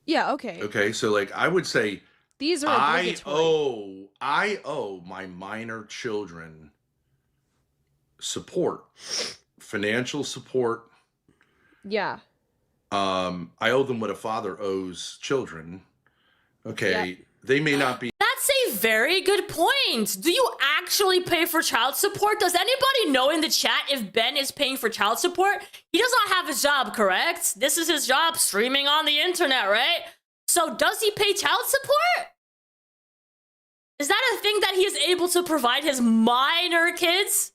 Yeah, okay. Okay, so like I would say These are obligatory. I owe my minor children support, financial support. Yeah. I owe them what a father owes children. Okay, Yep. they may not be. That's a very good point. Do you actually pay for child support? Does anybody know in the chat if Ben is paying for child support? He does not have a job, correct? This is his job, streaming on the internet, right? So does he pay child support? Is that a thing that he is able to provide his minor kids?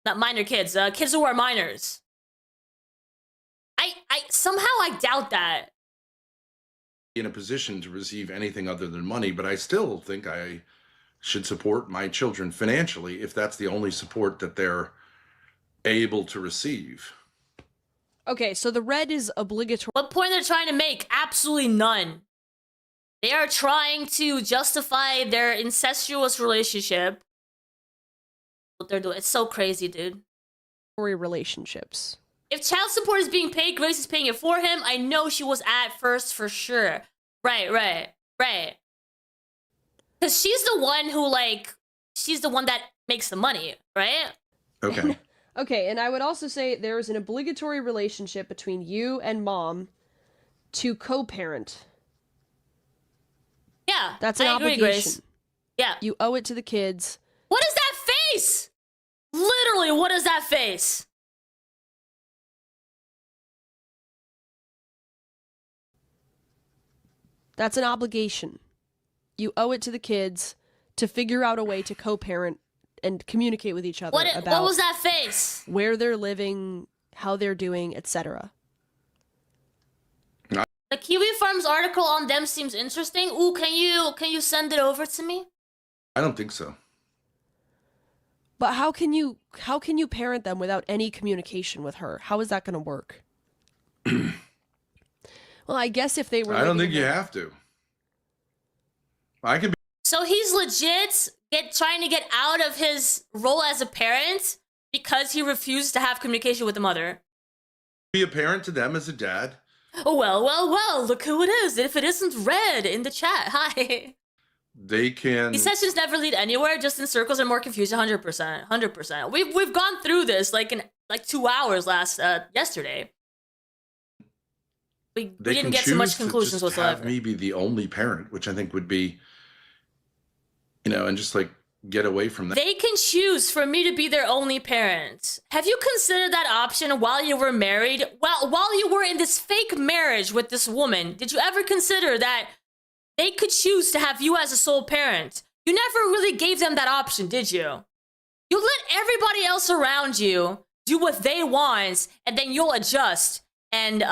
Not minor kids, kids who are minors. I somehow I doubt that. In a position to receive anything other than money, but I still think I should support my children financially if that's the only support that they're able to receive. Okay, so the red is obligatory. What point they're trying to make? Absolutely none. They are trying to justify their incestuous relationship. What they're doing, it's so crazy, dude. Relationships. If child support is being paid, Grace is paying it for him. I know she was at first for sure. Right. Because she's the one who, like, she's the one that makes the money, right? Okay. Okay, and I would also say there is an obligatory relationship between you and mom to co-parent. Yeah, That's an I agree, obligation. Grace. Yeah. You owe it to the kids. What is that face? Literally, what is that face? That's an obligation. You owe it to the kids to figure out a way to co-parent and communicate with each other What about was that face? where they're living, how they're doing, etc. The Kiwi Farms article on them seems interesting. Ooh, can you send it over to me? I don't think so. But how can you parent them without any communication with her? How is that going to work? Well, I guess if they were I don't living think you in- have to. I can So he's legit trying to get out of his role as a parent because he refused to have communication with the mother. be a parent to them as a dad. Oh, well, look who it is. If it isn't Red in the chat, hi. They can. These sessions never lead anywhere, just in circles and more confusion, 100%, 100%. We've gone through this in 2 hours yesterday. We didn't get to much conclusions just whatsoever. have me be the only parent, which I think would be, and just like get away from that. They can choose for me to be their only parent. Have you considered that option while you were married? While you were in this fake marriage with this woman, did you ever consider that they could choose to have you as a sole parent? You never really gave them that option, did you? You let everybody else around you do what they want, and then you'll adjust and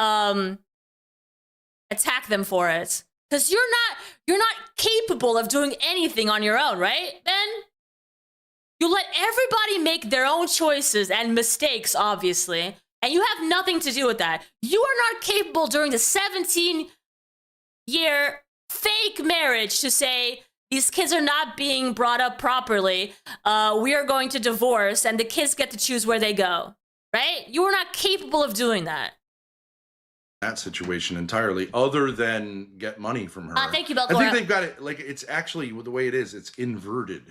attack them for it. Because you're not capable of doing anything on your own, right, Ben? You let everybody make their own choices and mistakes, obviously, and you have nothing to do with that. You are not capable during the 17-year fake marriage to say, these kids are not being brought up properly. We are going to divorce, and the kids get to choose where they go, right? You are not capable of doing that. That situation entirely, other than get money from her. Thank you, I Belcora. think they've got it. Like it's actually the way it is. It's inverted.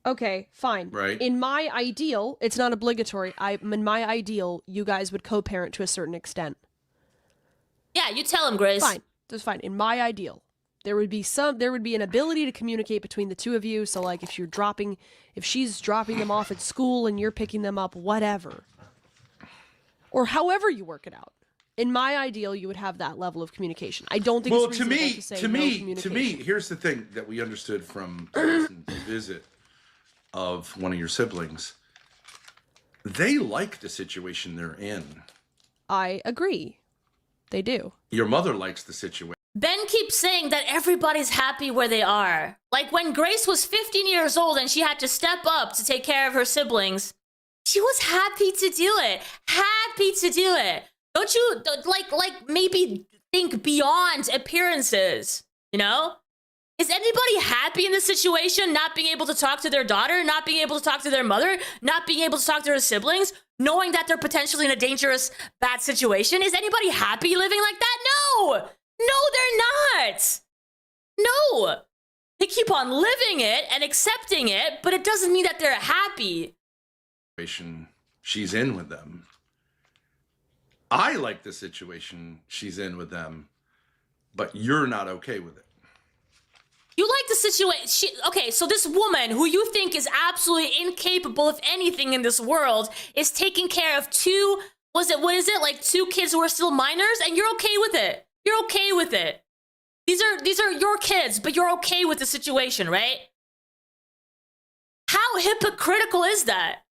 Okay, fine. Right. In my ideal, it's not obligatory. In my ideal, you guys would co-parent to a certain extent. Yeah, you tell him, Grace. Fine. That's fine. In my ideal, there would be an ability to communicate between the two of you. So like if she's dropping them off at school and you're picking them up, whatever. Or however you work it out. In my ideal, you would have that level of communication. I don't think Well, it's to reasonable me, to say to no me, communication. here's the thing that we understood from the recent visit of one of your siblings. They like the situation they're in. I agree. They do. Your mother likes the situation. Ben keeps saying that everybody's happy where they are. Like when Grace was 15 years old and she had to step up to take care of her siblings, she was happy to do it. Happy to do it. Don't you like maybe think beyond appearances, you know? Is anybody happy in this situation, not being able to talk to their daughter, not being able to talk to their mother, not being able to talk to their siblings, knowing that they're potentially in a dangerous, bad situation? Is anybody happy living like that? No! No, they're not! No! They keep on living it and accepting it, but it doesn't mean that they're happy. She's in with them. I like the situation she's in with them, but you're not okay with it. You like the situation. Okay, so this woman who you think is absolutely incapable of anything in this world is taking care of two, what is it, like two kids who are still minors, and you're okay with it. You're okay with it. These are your kids, but you're okay with the situation, right? How hypocritical is that?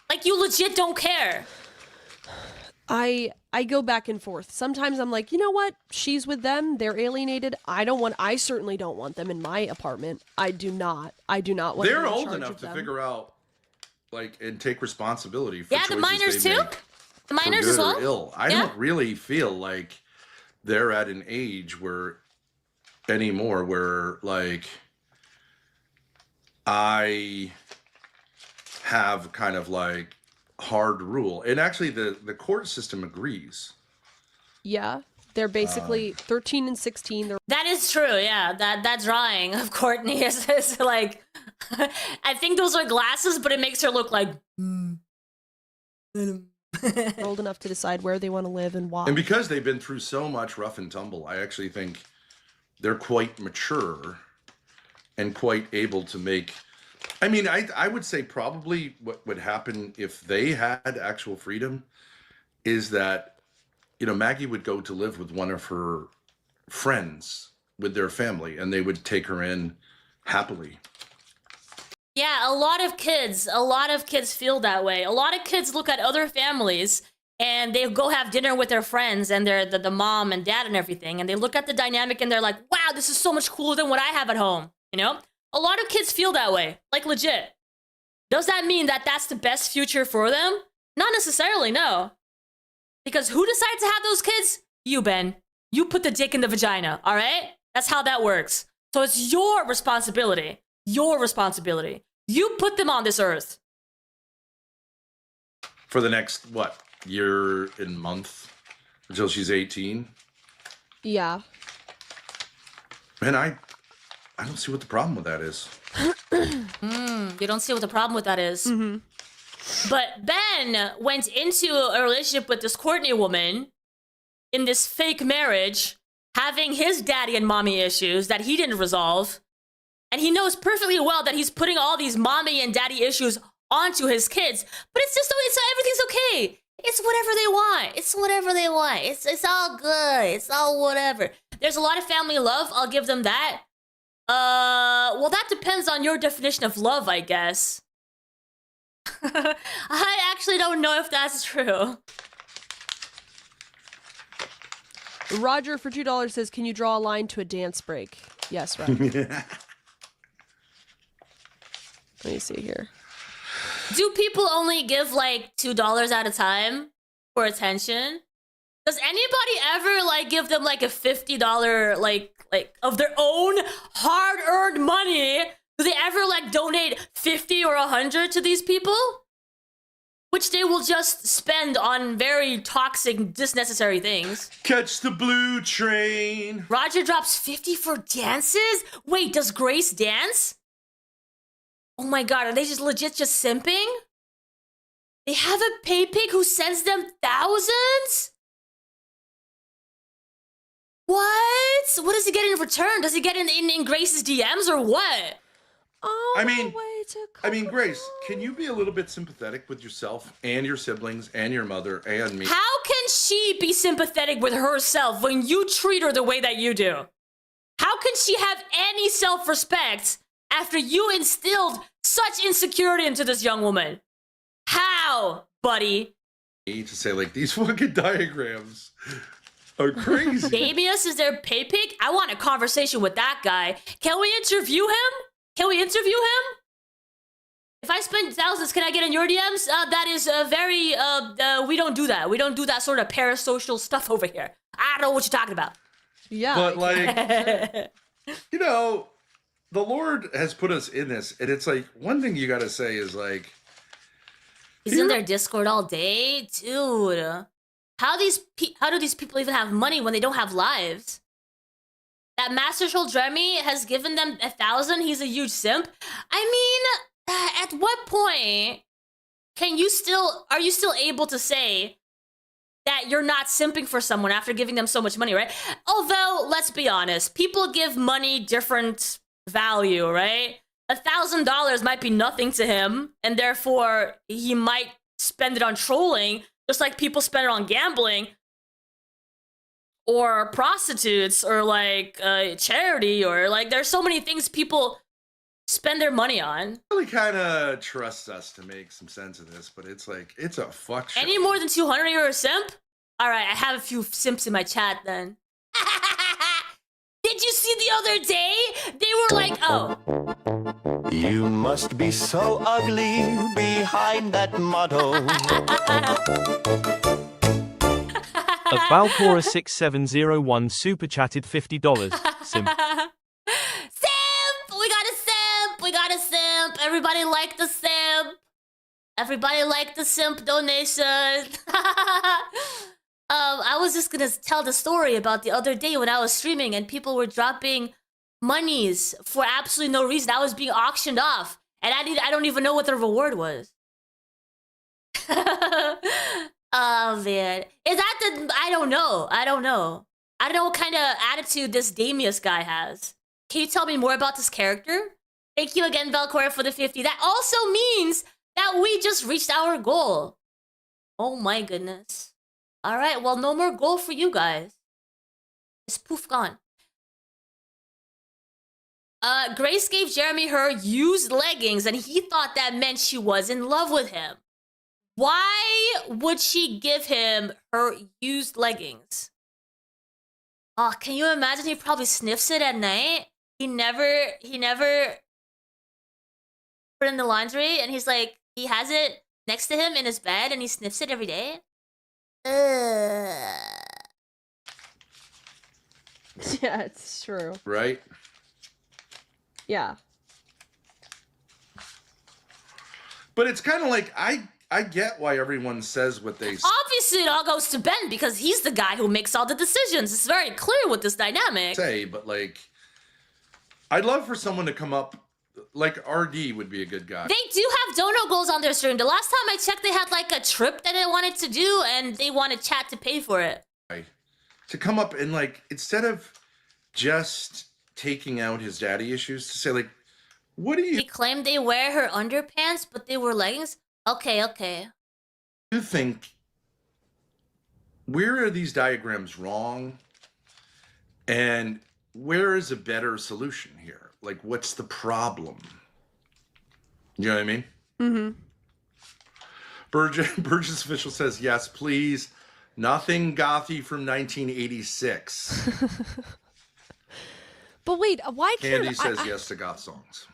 Like, you legit don't care. I go back and forth. Sometimes I'm like, you know what? She's with them. They're alienated. I certainly don't want them in my apartment. I do not want them They're in old charge enough of to them. figure out, like, and take responsibility for Yeah, the choices minors they too? make, The minors for as good well? or ill. I Yeah. don't really feel like they're at an age where anymore where, like, I have kind of like hard rule. And actually the court system agrees. Yeah, they're basically 13 and 16. They're That is true, yeah. That drawing of Courtney is like, I think those are glasses, but it makes her look like. old enough to decide where they want to live and why. And because they've been through so much rough and tumble, I actually think they're quite mature and quite able to make. I mean, I would say probably what would happen if they had actual freedom is that, you know, Maggie would go to live with one of her friends with their family, and they would take her in happily. Yeah, a lot of kids feel that way. A lot of kids look at other families and they go have dinner with their friends and they're the mom and dad and everything, and they look at the dynamic and they're like, wow, this is so much cooler than what I have at home, you know? A lot of kids feel that way, like legit. Does that mean that that's the best future for them? Not necessarily, no. Because who decides to have those kids? You, Ben. You put the dick in the vagina, all right? That's how that works. So it's your responsibility. Your responsibility. You put them on this earth. For the next, what, year and month until she's 18? Yeah. Man, I don't see what the problem with that is. You don't see what the problem with that is. But Ben went into a relationship with this Courtney woman in this fake marriage, having his daddy and mommy issues that he didn't resolve. And he knows perfectly well that he's putting all these mommy and daddy issues onto his kids. But it's just, everything's okay. It's whatever they want. It's whatever they want. It's all good. It's all whatever. There's a lot of family love. I'll give them that. Well, that depends on your definition of love, I guess. I actually don't know if that's true. Roger for $2 says, "Can you draw a line to a dance break?" Yes, right. Let me see here. Do people only give like $2 at a time for attention? Does anybody ever like give them like a $50 like of their own hard-earned money? Do they ever like donate 50 or 100 to these people? Which they will just spend on very toxic, unnecessary things. Catch the blue train. Roger drops 50 for dances? Wait, does Grace dance? Oh my god, are they just legit just simping? They have a pay pig who sends them thousands? What? What does he get in return? Does he get in Grace's DMs or what? Oh, I mean, way to Grace, can you be a little bit sympathetic with yourself and your siblings and your mother and me? How can she be sympathetic with herself when you treat her the way that you do? How can she have any self-respect after you instilled such insecurity into this young woman? How, buddy? to say like these fucking diagrams are crazy. Damius is their pay pig? I want a conversation with that guy. Can we interview him? If I spend thousands, can I get in your DMs? That is very, we don't do that. We don't do that sort of parasocial stuff over here. I don't know what you're talking about. Yeah. But like, you know, the Lord has put us in this, and it's like one thing you got to say is like, He's in their Discord all day, dude. How do these people even have money when they don't have lives? That Master Troll Jeremy has given them 1,000. He's a huge simp. I mean, at what point are you still able to say that you're not simping for someone after giving them so much money, right? Although, let's be honest, people give money different value, right? $1,000 might be nothing to him, and therefore he might spend it on trolling, just like people spend it on gambling or prostitutes or like charity, or like there's so many things people spend their money on. really kind of trust us to make some sense of this, but it's like it's a fuck show. Any more than 200, you're a simp? All right, I have a few simps in my chat then. Did you see the other day? They were like, oh. You must be so ugly behind that model. Valcora6701 super chatted $50. Simp. Simp! We got a simp! Everybody like the simp! Everybody like the simp donation! I was just gonna tell the story about the other day when I was streaming and people were dropping monies for absolutely no reason. I was being auctioned off, and I don't even know what the reward was. Oh man, is that the? I don't know what kind of attitude this Damius guy has. Can you tell me more about this character? Thank you again, Valcora, for the 50. That also means that we just reached our goal. Oh my goodness. All right, well, no more goal for you guys. It's poof gone. Grace gave Jeremy her used leggings, and he thought that meant she was in love with him. Why would she give him her used leggings? Oh, can you imagine? He probably sniffs it at night. He never put in the laundry, and he's like, he has it next to him in his bed, and he sniffs it every day. Yeah, it's true. Right? Yeah. But it's kind of like I get why everyone says what they say. Obviously, it all goes to Ben because he's the guy who makes all the decisions. It's very clear with this dynamic. But like, I'd love for someone to come up, like RD would be a good guy. They do have dono goals on their stream. The last time I checked, they had like a trip that they wanted to do, and they wanted chat to pay for it. To come up and like, instead of just taking out his daddy issues, to say like, what do He claimed they wear her underpants, but they were leggings. Okay. you think? Where are these diagrams wrong? And where is a better solution here? Like, what's the problem? You know what I mean? Mm-hmm. Burgess Official says, yes, please. Nothing gothy from 1986. But wait, why can't Candy says yes to goth songs.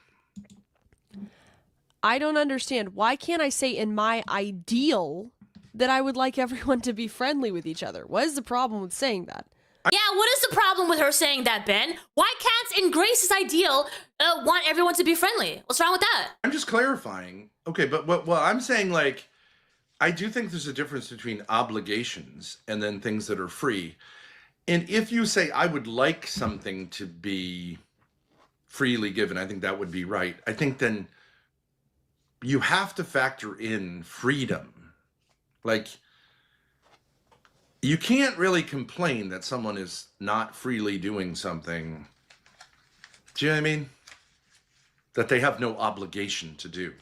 I don't understand. Why can't I say in my ideal that I would like everyone to be friendly with each other? What is the problem with saying that? Yeah, what is the problem with her saying that, Ben? Why can't, in Grace's ideal, want everyone to be friendly? What's wrong with that? I'm just clarifying. Okay, but what I'm saying, like, I do think there's a difference between obligations and then things that are free. And if you say, I would like something to be freely given, I think that would be right. I think then you have to factor in freedom. Like, you can't really complain that someone is not freely doing something. Do you know what I mean? That they have no obligation to do.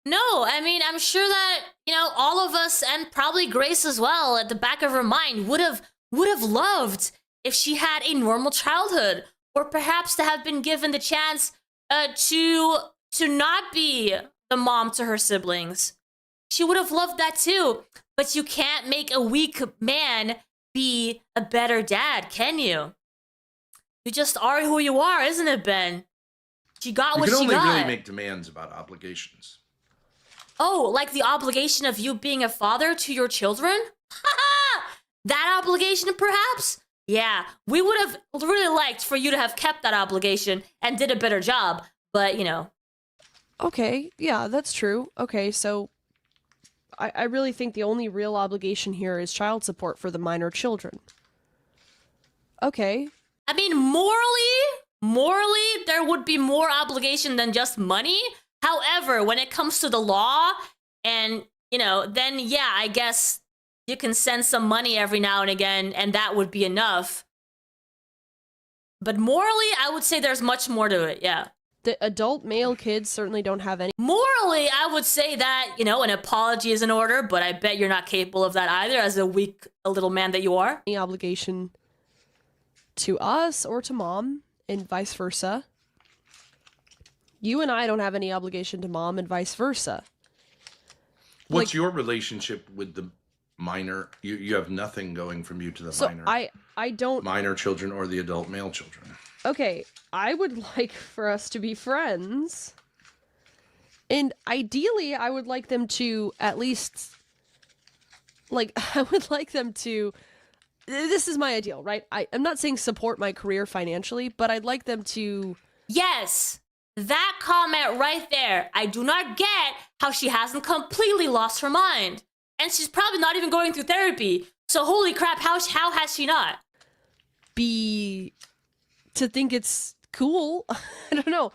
No, I mean, I'm sure that, all of us, and probably Grace as well, at the back of her mind, would have loved if she had a normal childhood, or perhaps to have been given the chance to not be the mom to her siblings. she would have loved that too. But you can't make a weak man be a better dad, can you? You just are who you are, isn't it, Ben? She got what she got. You can only really make demands about obligations. Oh, like the obligation of you being a father to your children? That obligation, perhaps? Yeah, we would have really liked for you to have kept that obligation and did a better job, but, you know. Okay, yeah, that's true. Okay, so I really think the only real obligation here is child support for the minor children. Okay. I mean, morally, there would be more obligation than just money. However, when it comes to the law and, you know, then, yeah, I guess you can send some money every now and again, and that would be enough. But morally, I would say there's much more to it, yeah. The adult male kids certainly don't have any Morally, I would say that, you know, an apology is in order, but I bet you're not capable of that either as a weak little man that you are. obligation to us or to mom, and vice versa. You and I don't have any obligation to mom, and vice versa. What's your relationship with the minor? You have nothing going from you to the minor. I don't... Minor children or the adult male children. Okay, I would like for us to be friends. And ideally, I would like them to at least... Like, I would like them to... This is my ideal, right? I'm not saying support my career financially, but I'd like them to... Yes, that comment right there. I do not get how she hasn't completely lost her mind. And she's probably not even going through therapy. So holy crap, how has she not? To think it's cool. I don't know.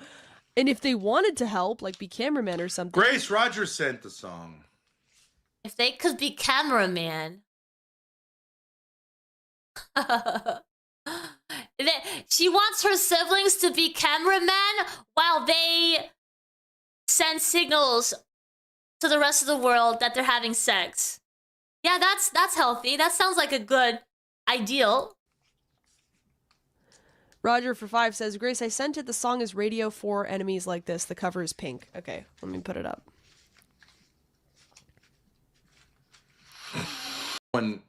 And if they wanted to help, like be cameramen or something. Grace Rogers sent the song. If they could be cameraman. She wants her siblings to be cameramen while they send signals to the rest of the world that they're having sex. Yeah, that's healthy. That sounds like a good ideal. Roger for 5 says, Grace, I sent it. The song is Radio for Enemies Like This. The cover is pink. Okay, let me put it up. One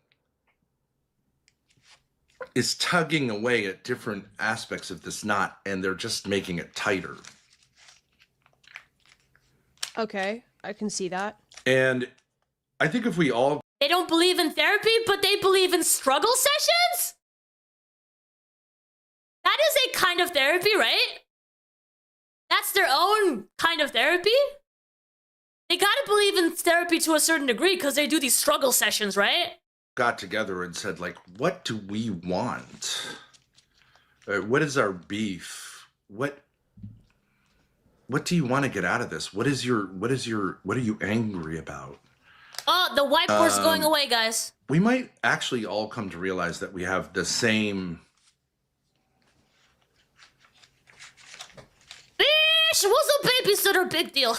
is tugging away at different aspects of this knot, and they're just making it tighter. Okay, I can see that. And I think if we all... They don't believe in therapy, but they believe in struggle sessions? That is a kind of therapy, right? That's their own kind of therapy? They gotta believe in therapy to a certain degree because they do these struggle sessions, right? got together and said, like, what do we want? What is our beef? What do you want to get out of this? What are you angry about? Oh, the whiteboard's going away, guys. We might actually all come to realize that we have the same... Bitch, what's a babysitter big deal?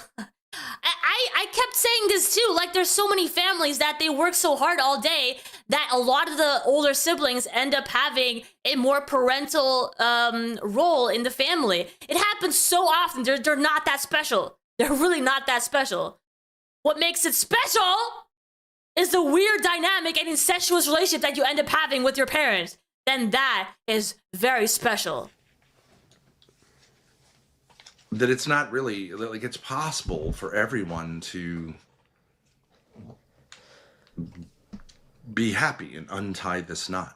I kept saying this too, like there's so many families that they work so hard all day that a lot of the older siblings end up having a more parental role in the family. It happens so often. They're not that special. They're really not that special. What makes it special is the weird dynamic and incestuous relationship that you end up having with your parents. Then that is very special. That it's not really, like, it's possible for everyone to be happy and untie this knot.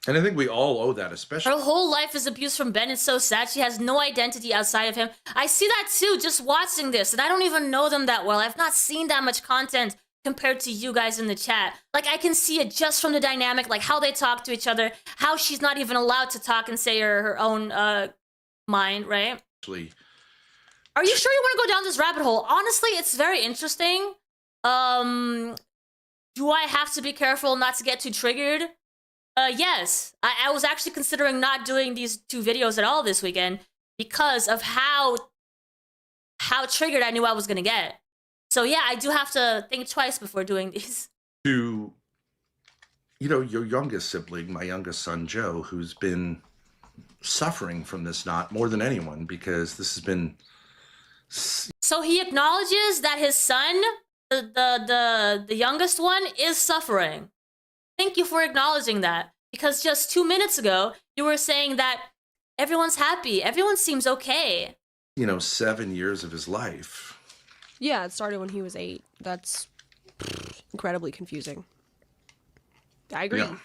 And I think we all owe that, especially. Her whole life is abused from Ben. It's so sad. She has no identity outside of him. I see that too, just watching this. And I don't even know them that well. I've not seen that much content compared to you guys in the chat. Like, I can see it just from the dynamic, like how they talk to each other, how she's not even allowed to talk and say her own mind, right? Are you sure you want to go down this rabbit hole? Honestly, it's very interesting. Do I have to be careful not to get too triggered? Yes. I was actually considering not doing these two videos at all this weekend because of how triggered I knew I was going to get. So yeah, I do have to think twice before doing these. To, you know, your youngest sibling, my youngest son, Joe, who's been suffering from this knot more than anyone because this has been... So he acknowledges that his son the youngest one is suffering. Thank you for acknowledging that. Because just 2 minutes ago, you were saying that everyone's happy. Everyone seems okay. 7 years of his life. Yeah, it started when he was 8. That's incredibly confusing. I agree. Yeah.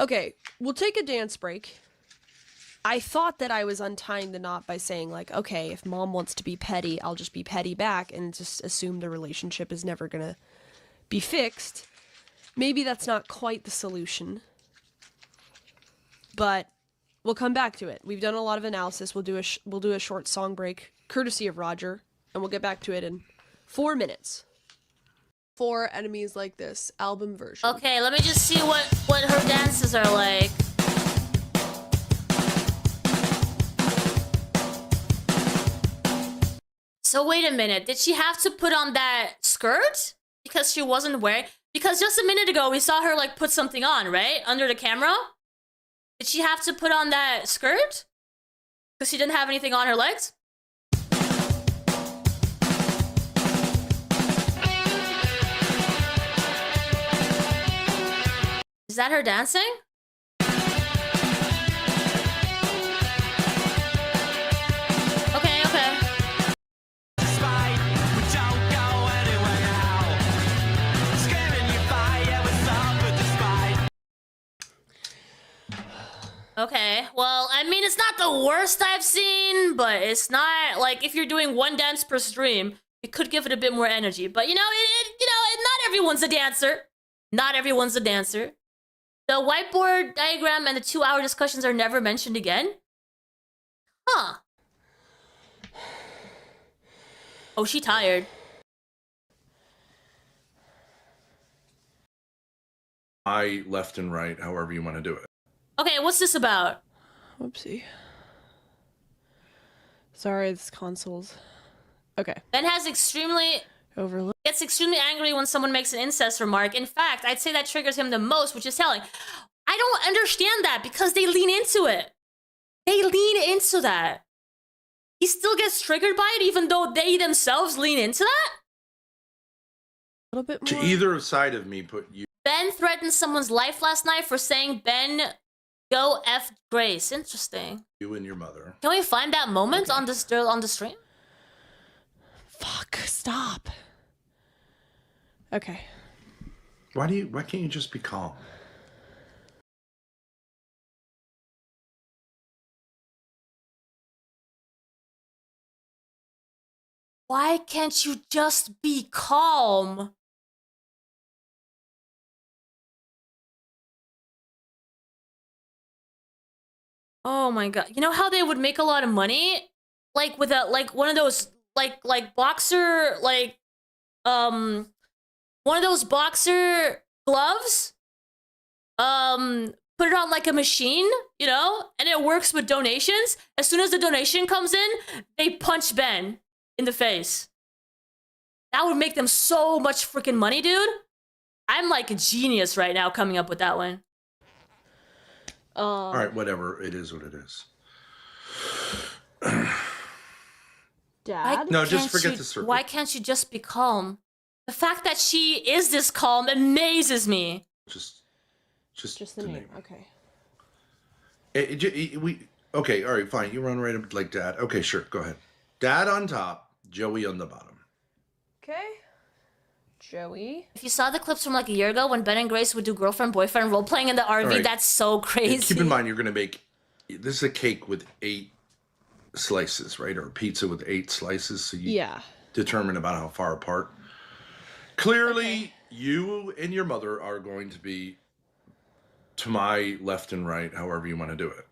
Okay, we'll take a dance break. I thought that I was untying the knot by saying, like, okay, if mom wants to be petty, I'll just be petty back and just assume the relationship is never gonna be fixed. Maybe that's not quite the solution. But we'll come back to it. We've done a lot of analysis. We'll do a short song break, courtesy of Roger, and we'll get back to it in 4 minutes. 4 Enemies Like This album version. Okay, let me just see what her dances are like. So wait a minute, did she have to put on that skirt? Because she wasn't wearing... Because just a minute ago, we saw her, like, put something on, right? Under the camera? Did she have to put on that skirt? Because she didn't have anything on her legs? Is that her dancing? Okay, okay. Okay, well, I mean, it's not the worst I've seen, but it's not, like, if you're doing one dance per stream, it could give it a bit more energy. But, not everyone's a dancer. Not everyone's a dancer. The whiteboard diagram and the 2-hour discussions are never mentioned again? Huh. Oh, she tired. I left and right, however you want to do it. Okay, what's this about? Whoopsie. Sorry, it's consoles. Okay. Ben has gets extremely angry when someone makes an incest remark. In fact, I'd say that triggers him the most, which is telling. I don't understand that because they lean into it. They lean into that. He still gets triggered by it even though they themselves lean into that? A little bit more. To either side of me, put you. Ben threatened someone's life last night for saying Ben go F Grace. Interesting. You and your mother. Can we find that moment on the stream? Fuck, stop. Okay. Why can't you just be calm? Why can't you just be calm? Oh my god. You know how they would make a lot of money? Like with one of those boxer one of those boxer gloves? Put it on like a machine, and it works with donations. As soon as the donation comes in, they punch Ben in the face. That would make them so much freaking money, dude. I'm like a genius right now coming up with that one. All right, whatever. It is what it is. Dad? No, just forget the circle. Why can't you just be calm? The fact that she is this calm amazes me. Just the name. Okay. Okay, all right, fine. You run right up like Dad. Okay, sure, go ahead. Dad on top, Joey on the bottom. Okay. Joey. If you saw the clips from like a year ago when Ben and Grace would do girlfriend-boyfriend role-playing in the RV, right. that's so crazy. And keep in mind, you're going to make... This is a cake with 8 slices, right? Or a pizza with 8 slices, so you determine about how far apart. Clearly, you and your mother are going to be to my left and right, however you want to do it.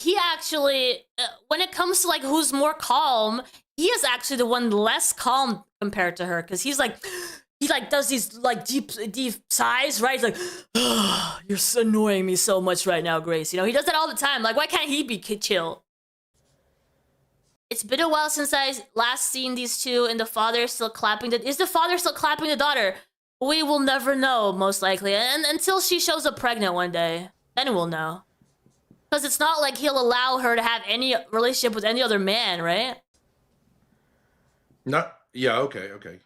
He actually, when it comes to like who's more calm, he is actually the one less calm compared to her, because he does these like deep sighs, right? He's like, oh, you're so annoying me so much right now, Grace. He does that all the time. Like, why can't he be chill? It's been a while since I last seen these two, and the father is still clapping. Is the father still clapping the daughter? We will never know, most likely, and until she shows up pregnant one day, then we'll know. Because it's not like he'll allow her to have any relationship with any other man, right? Not. Yeah. Okay. Okay.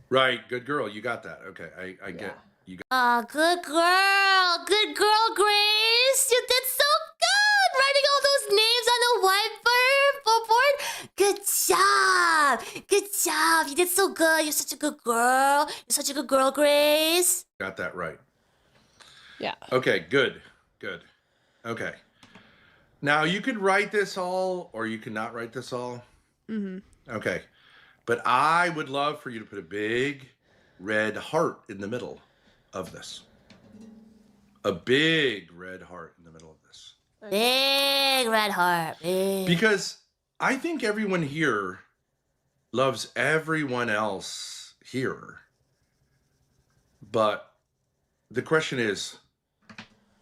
Right. Good girl. You got that. Okay. I get. You got. Ah, good girl. Good girl, Grace. You did so good. Writing all those names on the whiteboard. Good job. Good job. You did so good. You're such a good girl. You're such a good girl, Grace. Got that right. Yeah. Okay. Good. Good. Okay. Now you could write this all, or you could not write this all. Okay. But I would love for you to put a big red heart in the middle of this. A big red heart in the middle of this. Big red heart. Big. Because I think everyone here loves everyone else here. But the question is,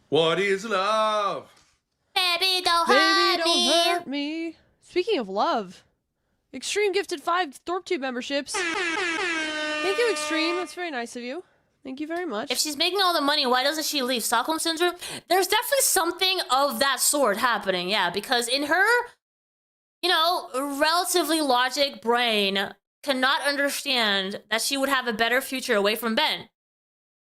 what is love? Baby, don't Baby, hurt don't me. hurt me. Speaking of love, Extreme gifted 5 ThorpTube memberships. Thank you, Extreme. That's very nice of you. Thank you very much. If she's making all the money, why doesn't she leave? Stockholm Syndrome? There's definitely something of that sort happening, yeah, because in her, you know, relatively logic brain cannot understand that she would have a better future away from Ben.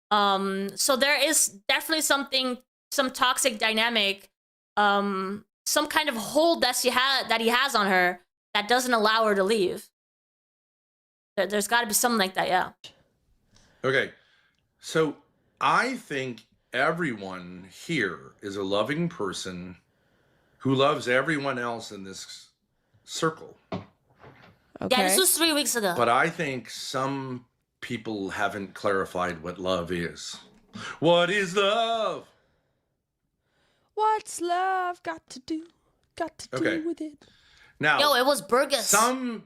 So there is definitely something, some toxic dynamic, some kind of hold that he has on her that doesn't allow her to leave. There's got to be something like that, yeah. Okay. So I think everyone here is a loving person who loves everyone else in this circle. Okay. Yeah, this was 3 weeks ago. But I think some people haven't clarified what love is. What is love? What's love got to do? Got to Okay. do with it. Now, Yo, it was Burgess. some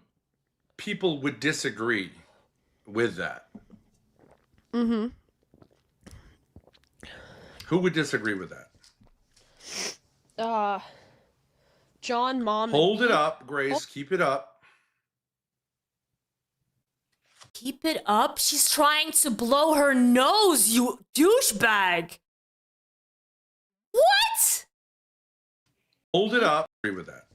people would disagree with that. Mm-hmm. Who would disagree with that? John, Mom. Hold it up, Grace. Keep it up. Keep it up. She's trying to blow her nose, you douchebag. What? Hold it up. Agree with that.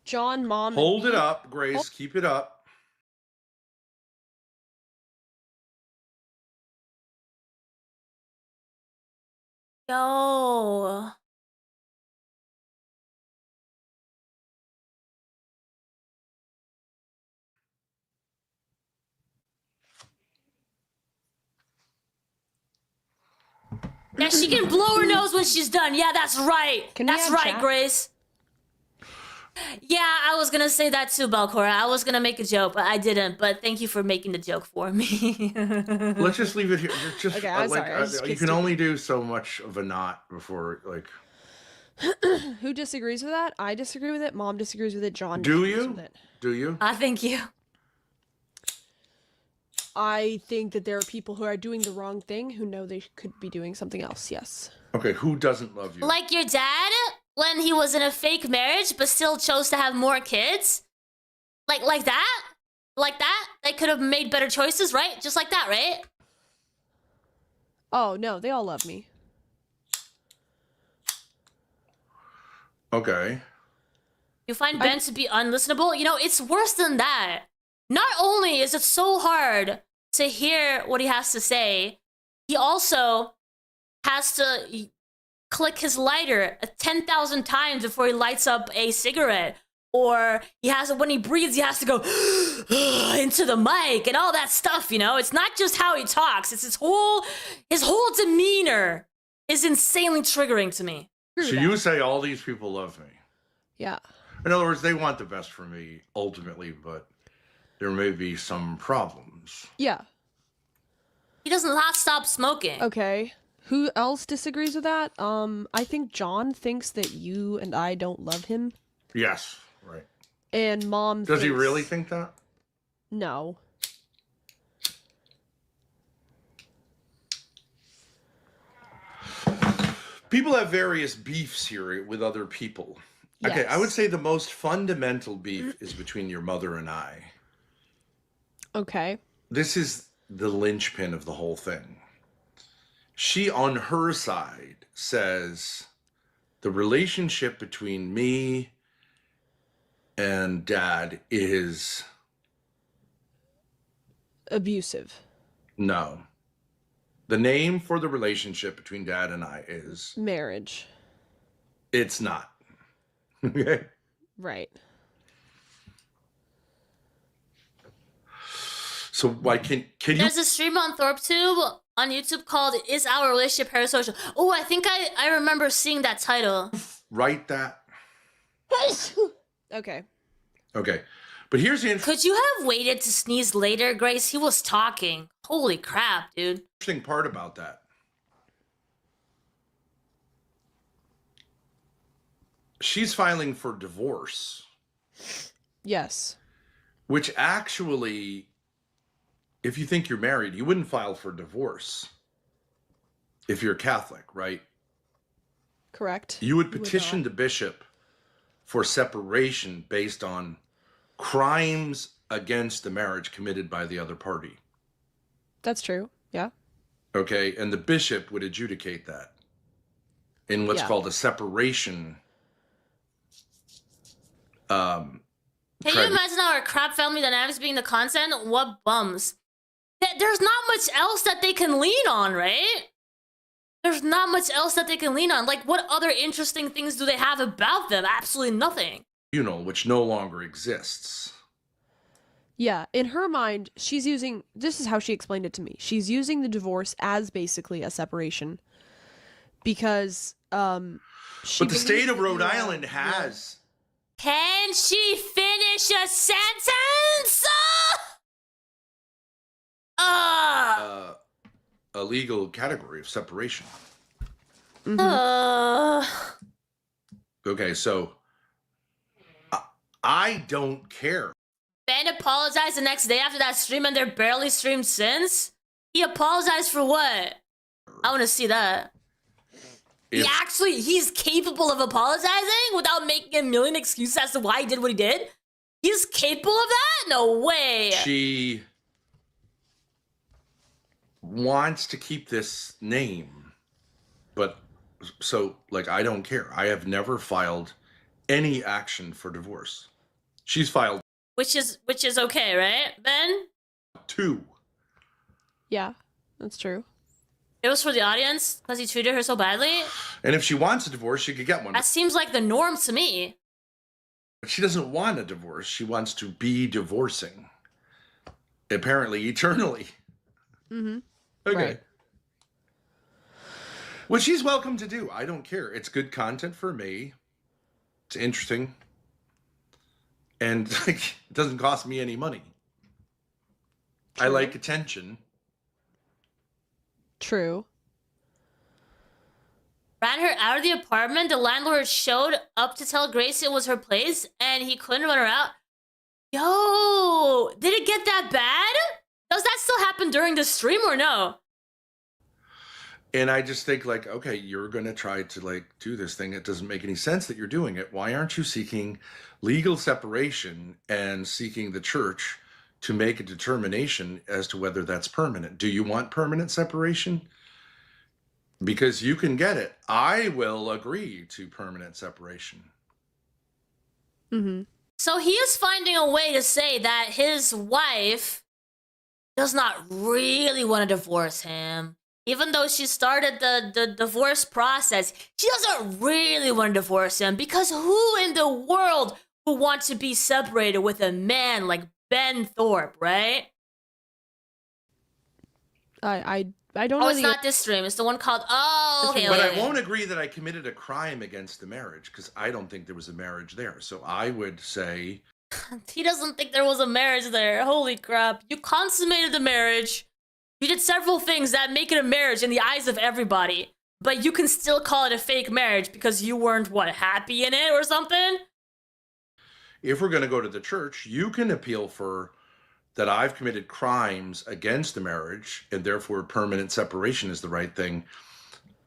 John, Mom. Hold it up, Grace. Keep it up. Yo. Yeah, she can blow her nose when she's done. Yeah, that's right. Can we That's have right, chat? Grace. Yeah, I was gonna say that too, Belcora. I was gonna make a joke, but I didn't. But thank you for making the joke for me. Let's just leave it here. Just Okay, I'm sorry, I just you get can stupid. only do so much of a knot before, like. Who disagrees with that? I disagree with it. Mom disagrees with it. John Do disagrees you? with it. Do you? Thank you. I think that there are people who are doing the wrong thing who know they could be doing something else. Yes. Okay, who doesn't love you? Like your dad when he was in a fake marriage but still chose to have more kids? Like that? Like that? They could have made better choices, right? Just like that, right? Oh no, they all love me. Okay. You find Ben to be unlistenable? You know, it's worse than that. Not only is it so hard to hear what he has to say, he also has to click his lighter 10,000 times before he lights up a cigarette. Or he has to, when he breathes, he has to go into the mic and all that stuff, you know? It's not just how he talks, it's his whole demeanor is insanely triggering to me. So you say all these people love me. Yeah. In other words, they want the best for me ultimately, but there may be some problems. Yeah. He does not stop smoking. Okay. Who else disagrees with that? I think John thinks that you and I don't love him. Yes, right. And Mom Does he thinks- really think that? No. People have various beefs here with other people. Okay, I would Yes. say the most fundamental beef is between your mother and I. Okay. This is the linchpin of the whole thing. She, on her side, says the relationship between me and dad is Abusive. no. The name for the relationship between dad and I is Marriage. it's not. Okay. Right. So why can you There's a stream on ThorpTube on YouTube called "Is Our Relationship Parasocial?" Oh, I think I remember seeing that title. write that? Okay. Okay. But here's the Could you have waited to sneeze later, Grace? He was talking. Holy crap, dude. interesting part about that. She's filing for divorce, Yes. which actually, if you think you're married, you wouldn't file for divorce if you're Catholic, right? Correct. You would would petition not. the bishop for separation based on crimes against the marriage committed by the other party. That's true. Yeah. Okay, and the bishop would adjudicate that in what's Yeah. called a separation. Can you Tribe- imagine our crap family dynamics being the content? What bums. There's not much else that they can lean on, right? There's not much else that they can lean on. Like, what other interesting things do they have about them? Absolutely nothing. Tribunal, which no longer exists. Yeah. In her mind, she's using, this is how she explained it to me. She's using the divorce as basically a separation because, she But the state of believes Rhode that- Island has Can she finish a sentence? a legal category of separation. Okay, so I don't care. Ben apologized the next day after that stream and they're barely streamed since? He apologized for what? I want to see that. He's capable of apologizing without making a million excuses as to why he did what he did? He's capable of that? No way. She wants to keep this name, but so like I don't care. I have never filed any action for divorce. She's filed Which is okay, right, Ben? 2. Yeah, that's true. It was for the audience because he treated her so badly. And if she wants a divorce, she could get one. That seems like the norm to me. But she doesn't want a divorce. She wants to be divorcing. Apparently, eternally. Mm-hmm. Okay. Right. Which she's welcome to do. I don't care. It's good content for me. It's interesting. And like, it doesn't cost me any money. I True. like attention. True. Ran her out of the apartment. The landlord showed up to tell Grace it was her place, and he couldn't run her out. Yo, did it get that bad? Does that still happen during the stream or no? And I just think like, okay, you're going to try to like do this thing. It doesn't make any sense that you're doing it. Why aren't you seeking legal separation and seeking the church to make a determination as to whether that's permanent? Do you want permanent separation? Because you can get it. I will agree to permanent separation. Mm-hmm. So he is finding a way to say that his wife does not really want to divorce him. Even though she started the divorce process, she doesn't really want to divorce him because who in the world would want to be separated with a man like Ben Thorpe, right? I don't Oh, know it's the not this stream. It's the one called... Oh, okay. But okay, I okay. won't agree that I committed a crime against the marriage because I don't think there was a marriage there. So I would say He doesn't think there was a marriage there. Holy crap. You consummated the marriage. You did several things that make it a marriage in the eyes of everybody. But you can still call it a fake marriage because you weren't, what, happy in it or something? if we're going to go to the church, you can appeal for that I've committed crimes against the marriage and therefore permanent separation is the right thing.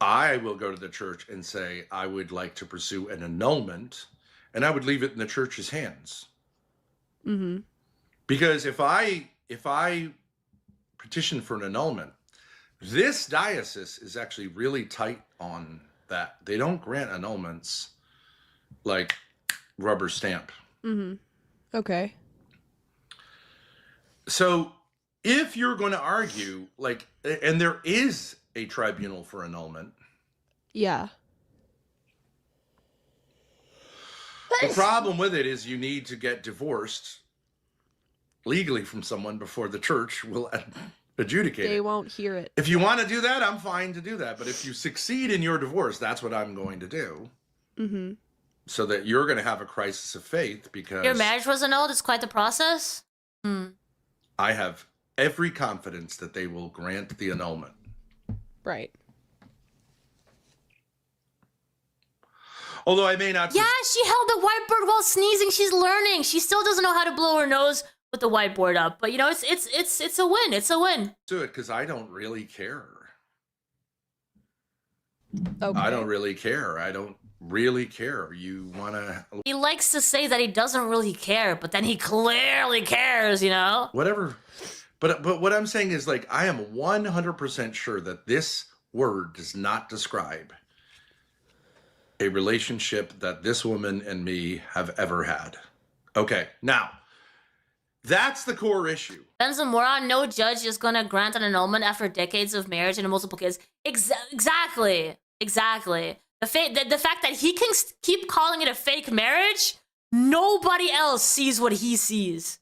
I will go to the church and say I would like to pursue an annulment and I would leave it in the church's hands. Mm-hmm. Because if I petition for an annulment, this diocese is actually really tight on that. They don't grant annulments like rubber stamp. Mm-hmm. Okay. So if you're going to argue, like, and there is a tribunal for annulment, Yeah. the problem with it is you need to get divorced legally from someone before the church will adjudicate They it. won't hear it. If you want to do that, I'm fine to do that. But if you succeed in your divorce, that's what I'm going to do. Mm-hmm. So that you're going to have a crisis of faith because Your marriage was annulled. It's quite the process. I have every confidence that they will grant the annulment. Right. Although I may not. Yeah, she held the whiteboard while sneezing. She's learning. She still doesn't know how to blow her nose with the whiteboard up. But you know, it's a win. It's a win. Do it because I don't really care. Okay. I don't really care. I don't really care. You want to. He likes to say that he doesn't really care, but then he clearly cares, you know? Whatever. But what I'm saying is, like, I am 100% sure that this word does not describe a relationship that this woman and me have ever had. Okay, now, that's the core issue. Ben's a moron. No judge is gonna grant an annulment after decades of marriage and multiple kids. Exactly. The fact that he can keep calling it a fake marriage, nobody else sees what he sees.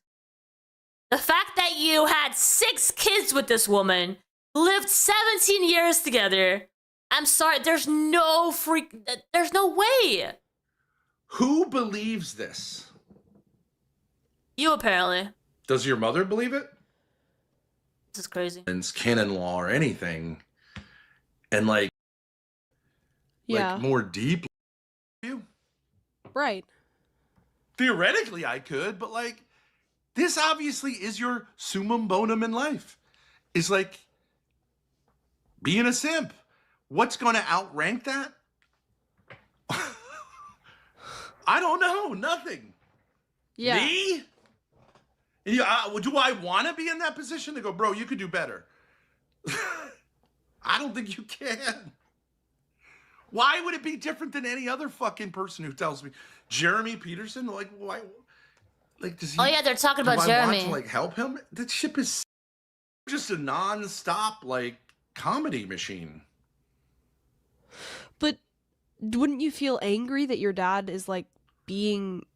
The fact that you had 6 kids with this woman, lived 17 years together. I'm sorry, there's no way. Who believes this? You apparently. Does your mother believe it? This is crazy. It's canon law or anything. And like Yeah. more deeply. Right. Theoretically, I could, but like, this obviously is your summum bonum in life. Is like being a simp. What's going to outrank that? I don't know. Nothing. Yeah. Me? Do I want to be in that position to go, bro, you could do better? I don't think you can. Why would it be different than any other fucking person who tells me? Jeremy Peterson? Like, why? Like, does he? Oh yeah, they're talking do about I Jeremy. want to, like, help him? That ship is just a non-stop, like, comedy machine. But wouldn't you feel angry that your dad is like being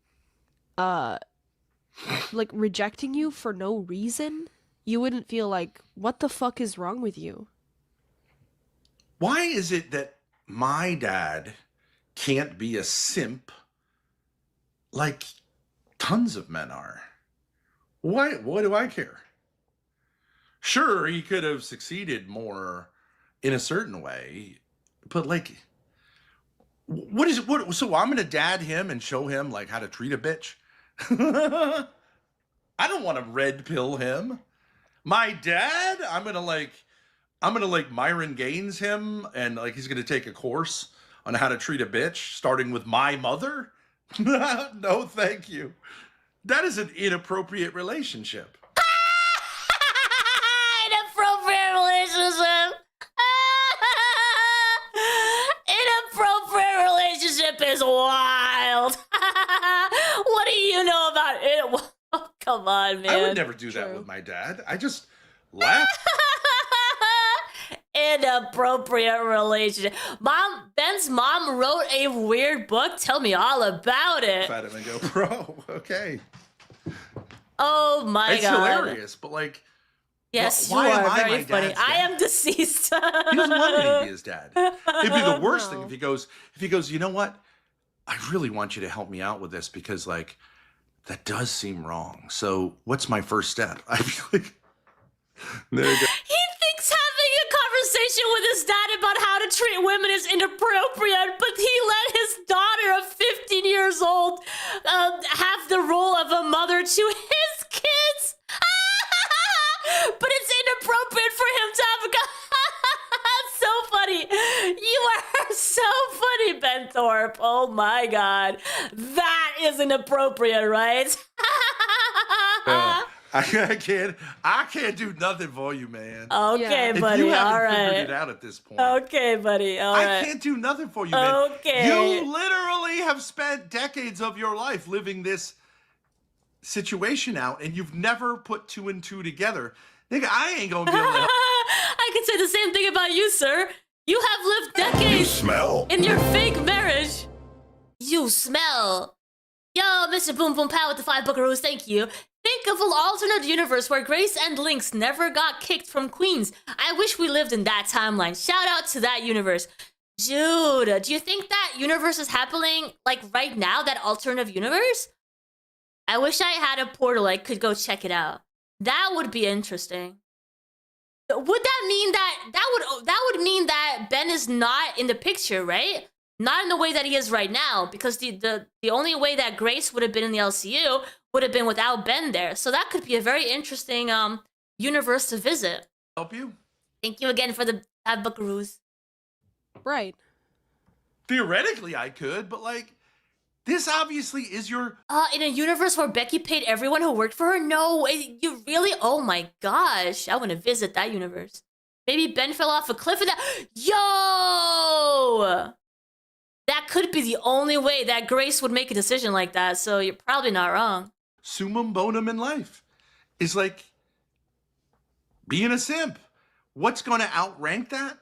like rejecting you for no reason? You wouldn't feel like, what the fuck is wrong with you? Why is it that my dad can't be a simp like tons of men are? Why? What do I care? Sure, he could have succeeded more in a certain way, but like, what is what? So I'm gonna dad him and show him like how to treat a bitch. I don't want to red pill him. My dad, I'm gonna like Myron Gaines him, and like he's gonna take a course on how to treat a bitch, starting with my mother. No, thank you. That is an inappropriate relationship. Inappropriate relationship. Inappropriate relationship is wild. What do you know about it? Oh, come on, man. I would never do that True. with my dad. I just laugh. Inappropriate relationship. Ben's mom wrote a weird book. Tell me all about it. At him and go, bro. Okay, Oh my it's god. hilarious, but like, Yes, why you am are I very my funny. dad's I dad? am deceased. he doesn't want me to be his dad. It'd be the worst thing No. if he goes, you know what? I really want you to help me out with this because like that does seem wrong. So what's my first step? I'd be like, there you go. He thinks having a conversation with his dad about how to treat women is inappropriate, but he let his daughter of 15 years old have the role of a mother to his kids. But it's inappropriate for him to have a so funny. You are so funny, Ben Thorpe. Oh my god. That is inappropriate, right? I can't do nothing for you, man. Okay, Yeah. If buddy. you All haven't figured right. it out at this point, Okay, buddy. All I right. can't do nothing for you, man. Okay. You literally have spent decades of your life living this situation out, and you've never put two and two together. Nigga, I ain't gonna be able to help. I can say the same thing about you, sir. You have lived decades Smell. in your fake marriage. You smell. Yo, Mr. Boom Boom Pow with the 5 buckaroos, thank you. Think of an alternate universe where Grace and Lynx never got kicked from Queens. I wish we lived in that timeline. Shout out to that universe. Dude, do you think that universe is happening, like, right now, that alternative universe? I wish I had a portal I could go check it out. That would be interesting. Would that mean that would mean that Ben is not in the picture, right? Not in the way that he is right now, because the only way that Grace would have been in the LCU would have been without Ben there. So that could be a very interesting universe to visit. Help you? Thank you again for the 5 buckaroos. Right. Theoretically, I could, but like, this obviously is your. In a universe where Becky paid everyone who worked for her? No, you really? Oh my gosh, I want to visit that universe. Maybe Ben fell off a cliff and that. Yo! That could be the only way that Grace would make a decision like that, so you're probably not wrong. Summum bonum in life is like being a simp. What's going to outrank that?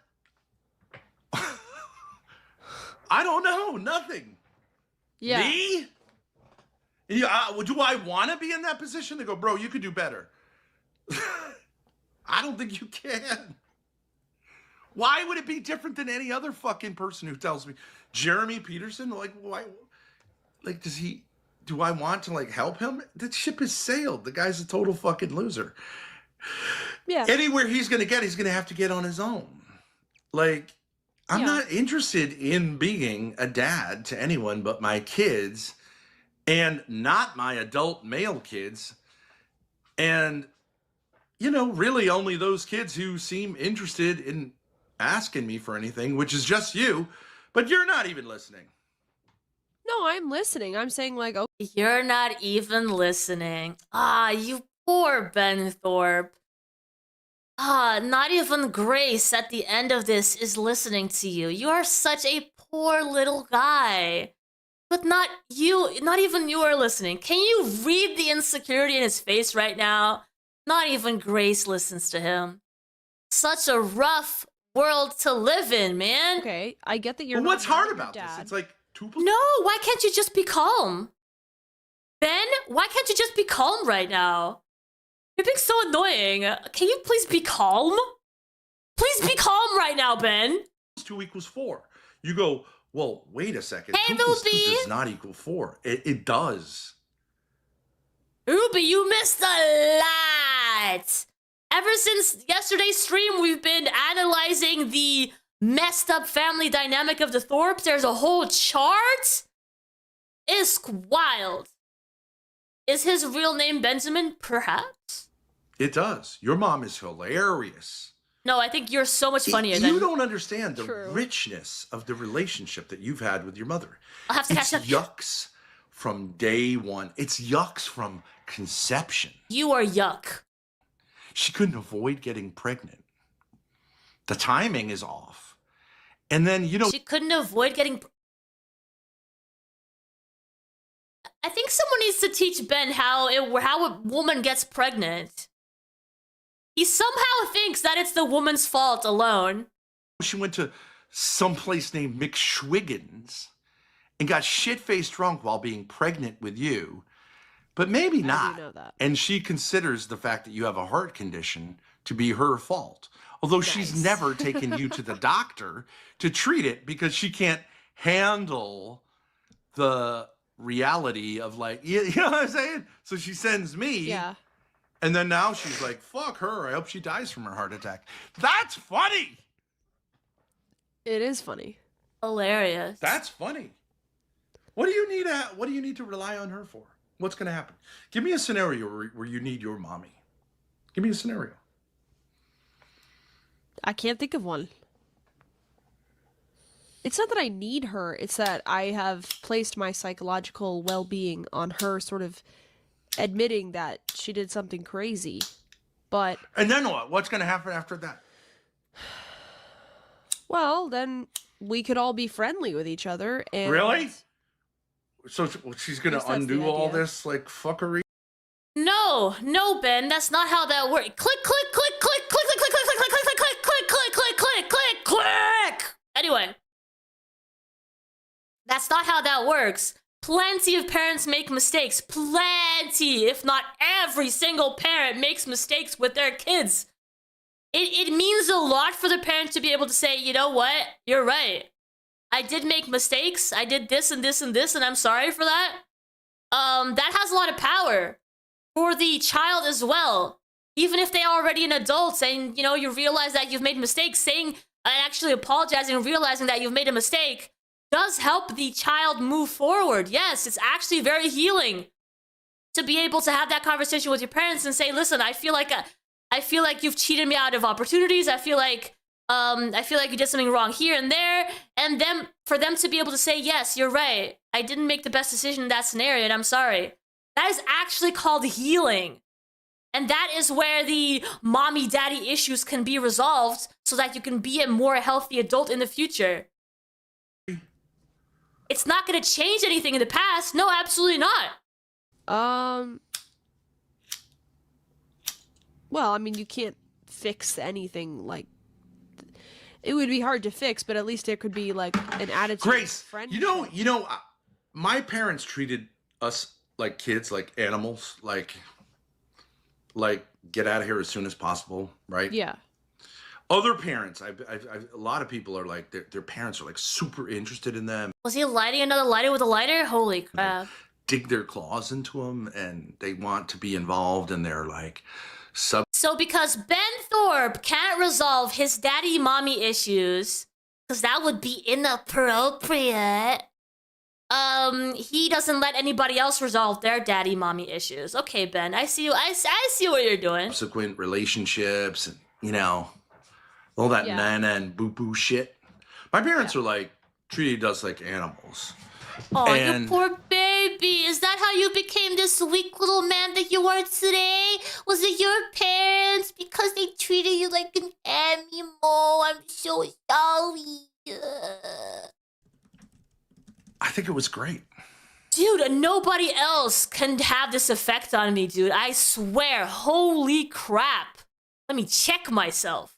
I don't know. Nothing. Yeah. Me? Yeah, do I want to be in that position to go, bro, you could do better? I don't think you can. Why would it be different than any other fucking person who tells me? Jeremy Peterson? Like, why? Like, do I want to, like, help him? The ship has sailed. The guy's a total fucking loser. Yeah. Anywhere he's going to have to get on his own. Like, I'm Yeah. not interested in being a dad to anyone but my kids and not my adult male kids. And, you know, really only those kids who seem interested in asking me for anything, which is just you, but you're not even listening. No, I'm listening. I'm saying like, oh, You're not even listening. Ah, you poor Ben Thorpe. Ah, not even Grace at the end of this is listening to you. You are such a poor little guy. But not even you are listening. Can you read the insecurity in his face right now? Not even Grace listens to him. Such a rough world to live in, man. okay, I get that you're. Well, not what's mad hard at your about this? dad. It's like 2 plus. No, why can't you just be calm? Ben, why can't you just be calm right now? You're being so annoying. Can you please be calm? Plus be calm right now, Ben. 2 equals 4. You go, well, wait a second. Hey, 2 plus 2 Ruby. does not equal 4. It does. Ruby, you missed a lot. Ever since yesterday's stream, we've been analyzing the messed up family dynamic of the Thorps. There's a whole chart. It's wild. Is his real name Benjamin? Perhaps. It does. Your mom is hilarious. No, I think you're so much funnier You than. don't understand the True. richness of the relationship that you've had with your mother. I'll have to It's catch up. yucks from day one. It's yucks from conception. You are yuck. She couldn't avoid getting pregnant. The timing is off. And then, you know, She couldn't avoid getting. I think someone needs to teach Ben how a woman gets pregnant. He somehow thinks that it's the woman's fault alone. she went to someplace named McSwiggins and got shit-faced drunk while being pregnant with you. But maybe I not. do know that. And she considers the fact that you have a heart condition to be her fault. Although she's Nice. never taken you to the doctor to treat it because she can't handle the reality of, like, you know what I'm saying? So she sends me. Yeah. And then now she's like, fuck her. I hope she dies from her heart attack. That's funny. It is funny. Hilarious. That's funny. What do you need to rely on her for? What's going to happen? Give me a scenario where you need your mommy. Give me a scenario. I can't think of one. It's not that I need her. It's that I have placed my psychological well-being on her sort of admitting that she did something crazy. But And then what? What's going to happen after that? well, then we could all be friendly with each other and Really? So she's going Yes, to that's undo the all idea. this like fuckery? No, Ben, that's not how that works. Click, click, click, click, click, click, click, click, click, click, click, click, click, click, click, click, click. Anyway, that's not how that works. Plenty of parents make mistakes. Plenty, if not every single parent makes mistakes with their kids. It means a lot for the parent to be able to say, you know what, you're right. I did make mistakes. I did this and this and this, and I'm sorry for that. That has a lot of power for the child as well. Even if they're already an adult and, you know, you realize that you've made mistakes, saying and actually apologizing and realizing that you've made a mistake does help the child move forward. Yes, it's actually very healing to be able to have that conversation with your parents and say, listen, I feel like you've cheated me out of opportunities. I feel like you did something wrong here and there. And then for them to be able to say, yes, you're right. I didn't make the best decision in that scenario and I'm sorry. That is actually called healing. And that is where the mommy daddy issues can be resolved so that you can be a more healthy adult in the future. It's not going to change anything in the past. No, absolutely not. Well, I mean, you can't fix anything. Like, it would be hard to fix, but at least there could be like an attitude. Grace, of friendship. you know, my parents treated us like kids, like animals, like get out of here as soon as possible, right? Yeah. Other parents, a lot of people are like, their parents are like super interested in them, Was he lighting another lighter with a lighter? Holy crap. dig their claws into them, and they want to be involved, and they're like So because Ben Thorpe can't resolve his daddy mommy issues, because that would be inappropriate, he doesn't let anybody else resolve their daddy mommy issues. Okay, Ben, I see you. I see what you're doing. subsequent relationships, and you know, all that Yeah. nana and boo boo shit. My parents are like treated us like animals. Oh, And- you poor baby. Is that how you became this weak little man that you are today? Was it your parents because they treated you like an animal? I'm so sorry. I think it was great. Dude, nobody else can have this effect on me, dude. I swear. Holy crap. Let me check myself.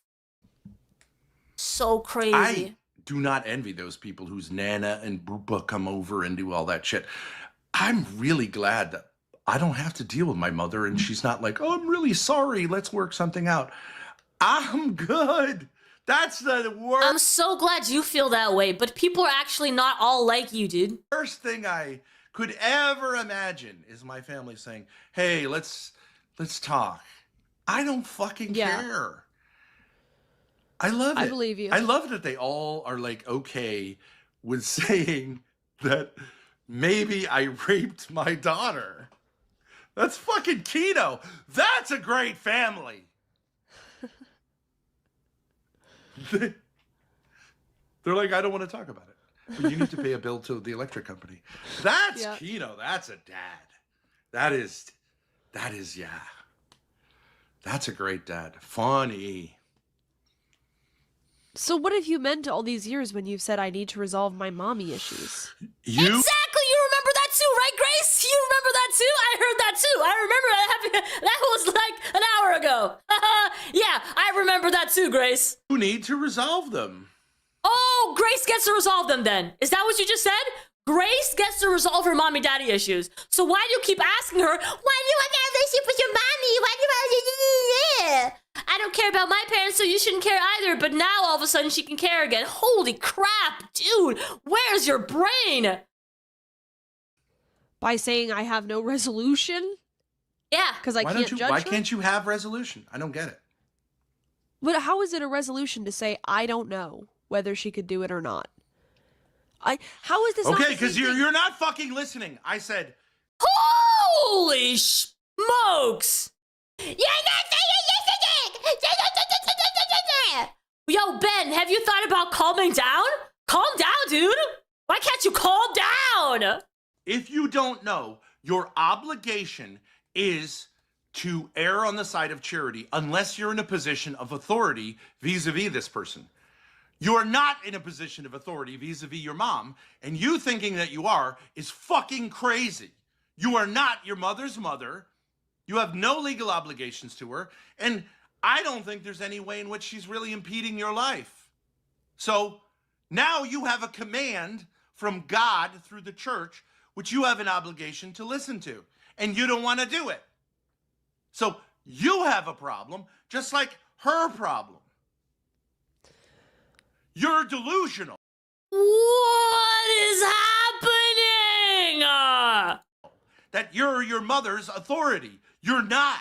So crazy. I do not envy those people whose Nana and Boopa come over and do all that shit. I'm really glad that I don't have to deal with my mother and she's not like, oh, I'm really sorry. Let's work something out. I'm good. That's the I'm so glad you feel that way, but people are actually not all like you, dude. worst thing I could ever imagine is my family saying, hey, let's talk. I don't fucking Yeah. care. I love it. I believe you. I love that they all are like okay with saying that maybe I raped my daughter. That's fucking keto. That's a great family. They're like, I don't want to talk about it. But you need to pay a bill to the electric company. That's Yeah. keto. That's a dad. That is, yeah. That's a great dad. Funny. So what have you meant all these years when you've said I need to resolve my mommy issues? You Exactly, you remember that too, right, Grace? You remember that too? I heard that too. I remember that happening. That was like an hour ago. Yeah, I remember that too, Grace. need to resolve them. Oh, Grace gets to resolve them then. Is that what you just said? Grace gets to resolve her mommy daddy issues. So why do you keep asking her, why do you want to have a relationship with your mommy? Why do you want to... I don't care about my parents, so you shouldn't care either. But now all of a sudden she can care again. Holy crap, dude. Where's your brain? By saying I have no resolution? Yeah. Because I can't judge Why her? can't you have resolution? I don't get it. But how is it a resolution to say I don't know whether she could do it or not? How is this not Okay, the because same thing? you're not fucking listening. I said, Holy smokes! Yo, Ben, have you thought about calming down? Calm down, down. If you don't know, your obligation is to err on the side of charity unless you're in a position of authority vis-a-vis this person. You are not in a position of authority vis-a-vis your mom, and you thinking that you are is fucking crazy. You are not your mother's mother. You have no legal obligations to her, and I don't think there's any way in which she's really impeding your life. So now you have a command from God through the church, which you have an obligation to listen to, and you don't want to do it. So you have a problem, just like her problem. You're delusional. What is happening? That you're your mother's authority. You're not.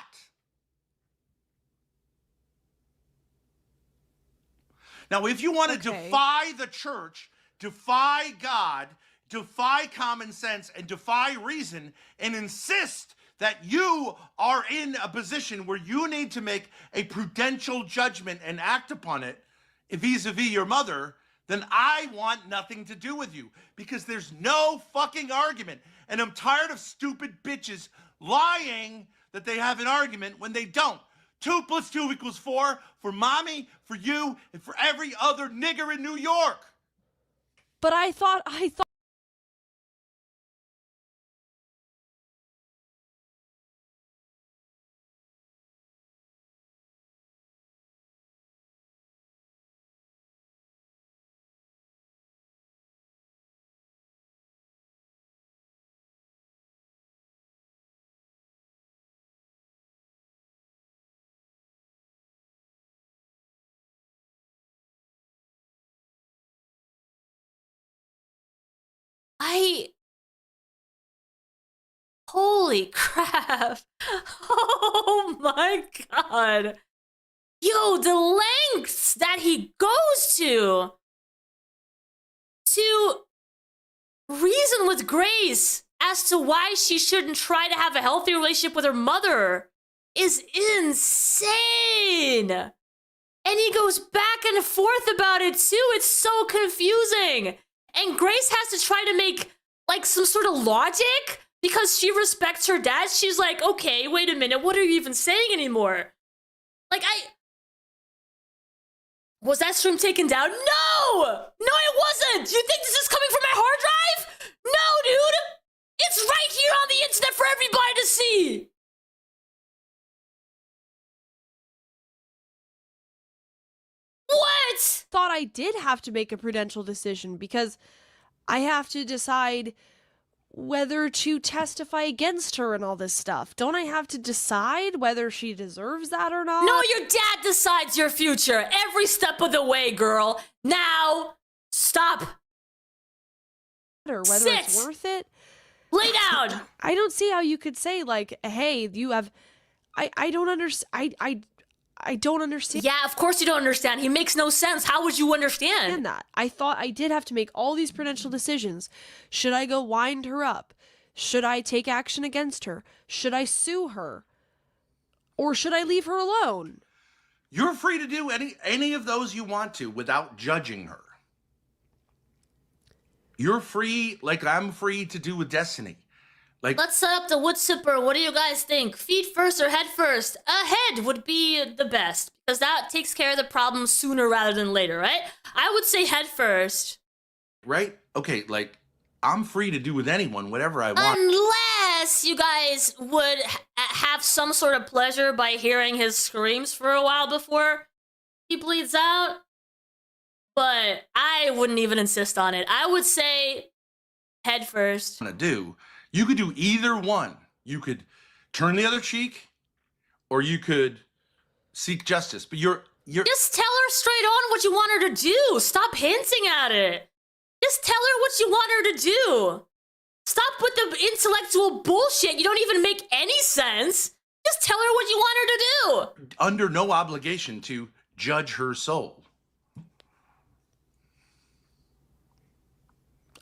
Now, if you want to defy the church, defy God, defy common sense, and defy reason, and insist that you are in a position where you need to make a prudential judgment and act upon it vis-a-vis your mother, then I want nothing to do with you, because there's no fucking argument. And I'm tired of stupid bitches lying that they have an argument when they don't. 2 + 2 = 4 for mommy, for you, and for every other nigger in New York. But I thought Holy crap. Oh my god. Yo, the lengths that he goes to reason with Grace as to why she shouldn't try to have a healthy relationship with her mother is insane. And he goes back and forth about it too. It's so confusing. And Grace has to try to make like some sort of logic because she respects her dad. She's like, okay, wait a minute. What are you even saying anymore? Like, was that stream taken down? No! No, it wasn't! You think this is coming from my hard drive? No, dude! It's right here on the internet for everybody to see! What? thought I did have to make a prudential decision because I have to decide whether to testify against her and all this stuff. Don't I have to decide whether she deserves that or not? No, your dad decides your future every step of the way, girl. Now, stop. Or whether Sit. it's worth it. Lay down. I don't see how you could say like, hey, you have I don't understand. I don't understand Yeah, of course you don't understand. He makes no sense. How would you understand? that. I thought I did have to make all these prudential decisions. Should I go wind her up? Should I take action against her? Should I sue her? Or should I leave her alone? You're free to do any of those you want to without judging her. You're free, like I'm free to do with Destiny. Like, Let's set up the wood chipper. What do you guys think? Feet first or head first? Head would be the best because that takes care of the problem sooner rather than later, right? I would say head first. right? Okay, like, I'm free to do with anyone whatever I want. Unless you guys would have some sort of pleasure by hearing his screams for a while before he bleeds out. But I wouldn't even insist on it. I would say head first. To do. You could do either one. You could turn the other cheek, or you could seek justice. But you're Just tell her straight on what you want her to do. Stop hinting at it. Just tell her what you want her to do. Stop with the intellectual bullshit. You don't even make any sense. Just tell her what you want her to do. under no obligation to judge her soul.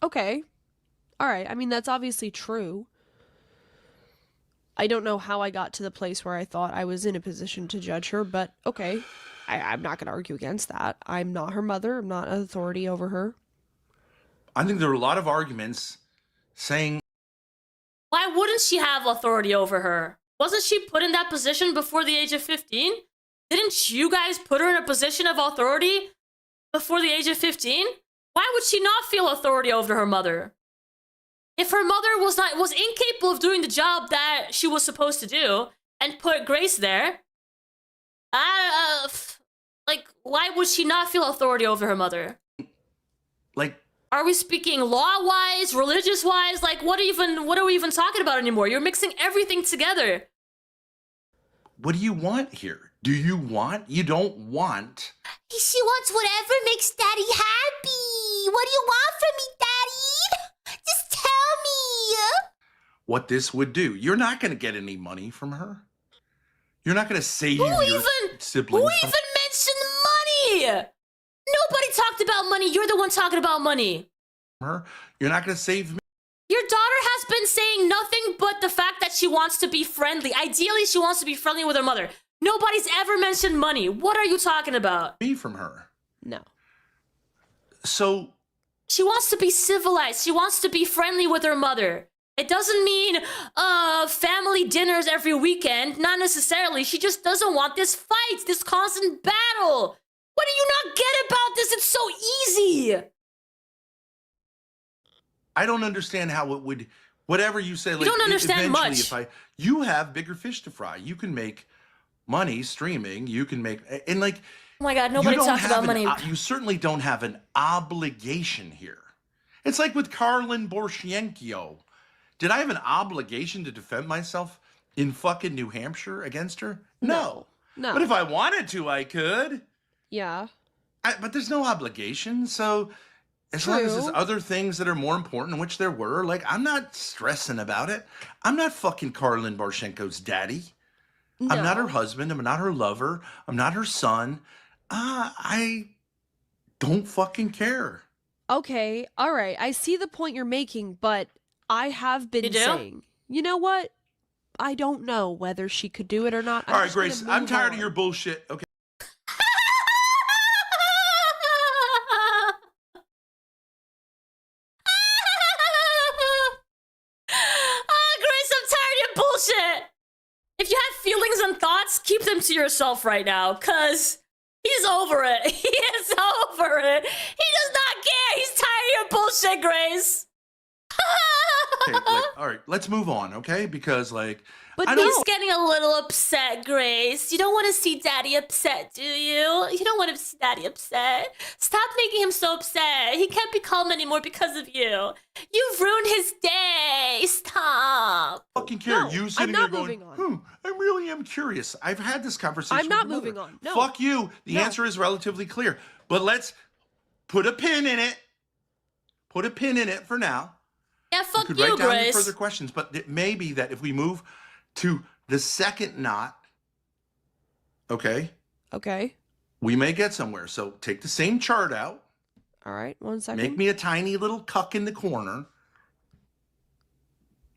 Okay. All right. I mean, that's obviously true. I don't know how I got to the place where I thought I was in a position to judge her, but okay. I'm not going to argue against that. I'm not her mother. I'm not an authority over her. I think there are a lot of arguments saying, Why wouldn't she have authority over her? Wasn't she put in that position before the age of 15? Didn't you guys put her in a position of authority before the age of 15? Why would she not feel authority over her mother? If her mother was incapable of doing the job that she was supposed to do and put Grace there, like, why would she not feel authority over her mother? like, Are we speaking law-wise, religious-wise? Like, what are we even talking about anymore? You're mixing everything together. what do you want here? Do you want? You don't want. She wants whatever makes Daddy happy. What do you want from me, Daddy? Just tell me. What this would do. You're not going to get any money from her. You're not going to save your siblings. Who even mentioned money? Nobody talked about money. You're the one talking about money. From her. You're not going to save me. Your daughter has been saying nothing but the fact that she wants to be friendly. Ideally, she wants to be friendly with her mother. Nobody's ever mentioned money. What are you talking about? Me from her. No. So She wants to be civilized. She wants to be friendly with her mother. It doesn't mean family dinners every weekend. Not necessarily. She just doesn't want this fight, this constant battle. What do you not get about this? It's so easy. I don't understand how it would. Whatever you say, like, don't understand eventually, much. You have bigger fish to fry. You can make money streaming. You can make, and like, Oh my God, nobody you don't talks have about money. You certainly don't have an obligation here. It's like with Karlin Borshenko. Did I have an obligation to defend myself in fucking New Hampshire against her? No. No. But if I wanted to, I could. Yeah. But there's no obligation. So as long as there's True. other things that are more important, which there were, like, I'm not stressing about it. I'm not fucking Karlin Borshenko's daddy. I'm not her husband. I'm not her lover. I'm not her son. I don't fucking care. Okay, all right. I see the point you're making, but I have been You do? saying, you know what? I don't know whether she could do it or not. All right, just gonna Grace, I'm move tired on. of your bullshit. Okay. Grace, I'm tired of your bullshit. If you have feelings and thoughts, keep them to yourself right now, cause he's over it. He is over it. He does not care. He's tired of your bullshit, Grace. Okay, like, all right, let's move on, okay? Because, like, But I no. don't. He's getting a little upset, Grace. You don't want to see Daddy upset, do you? You don't want to see Daddy upset. Stop making him so upset. He can't be calm anymore because of you. You've ruined his day. Stop. Fucking care. No, You I'm sitting not there going, moving on. I really am curious. I've had this conversation. I'm not with your moving mother. on. No. Fuck you. The No. answer is relatively clear. But let's put a pin in it. Put a pin in it for now. Yeah, You fuck could you, write down your Grace. further questions, but it may be that if we move to the second knot, okay, Okay. we may get somewhere. So take the same chart out. All right. 1 second. Make me a tiny little cuck in the corner.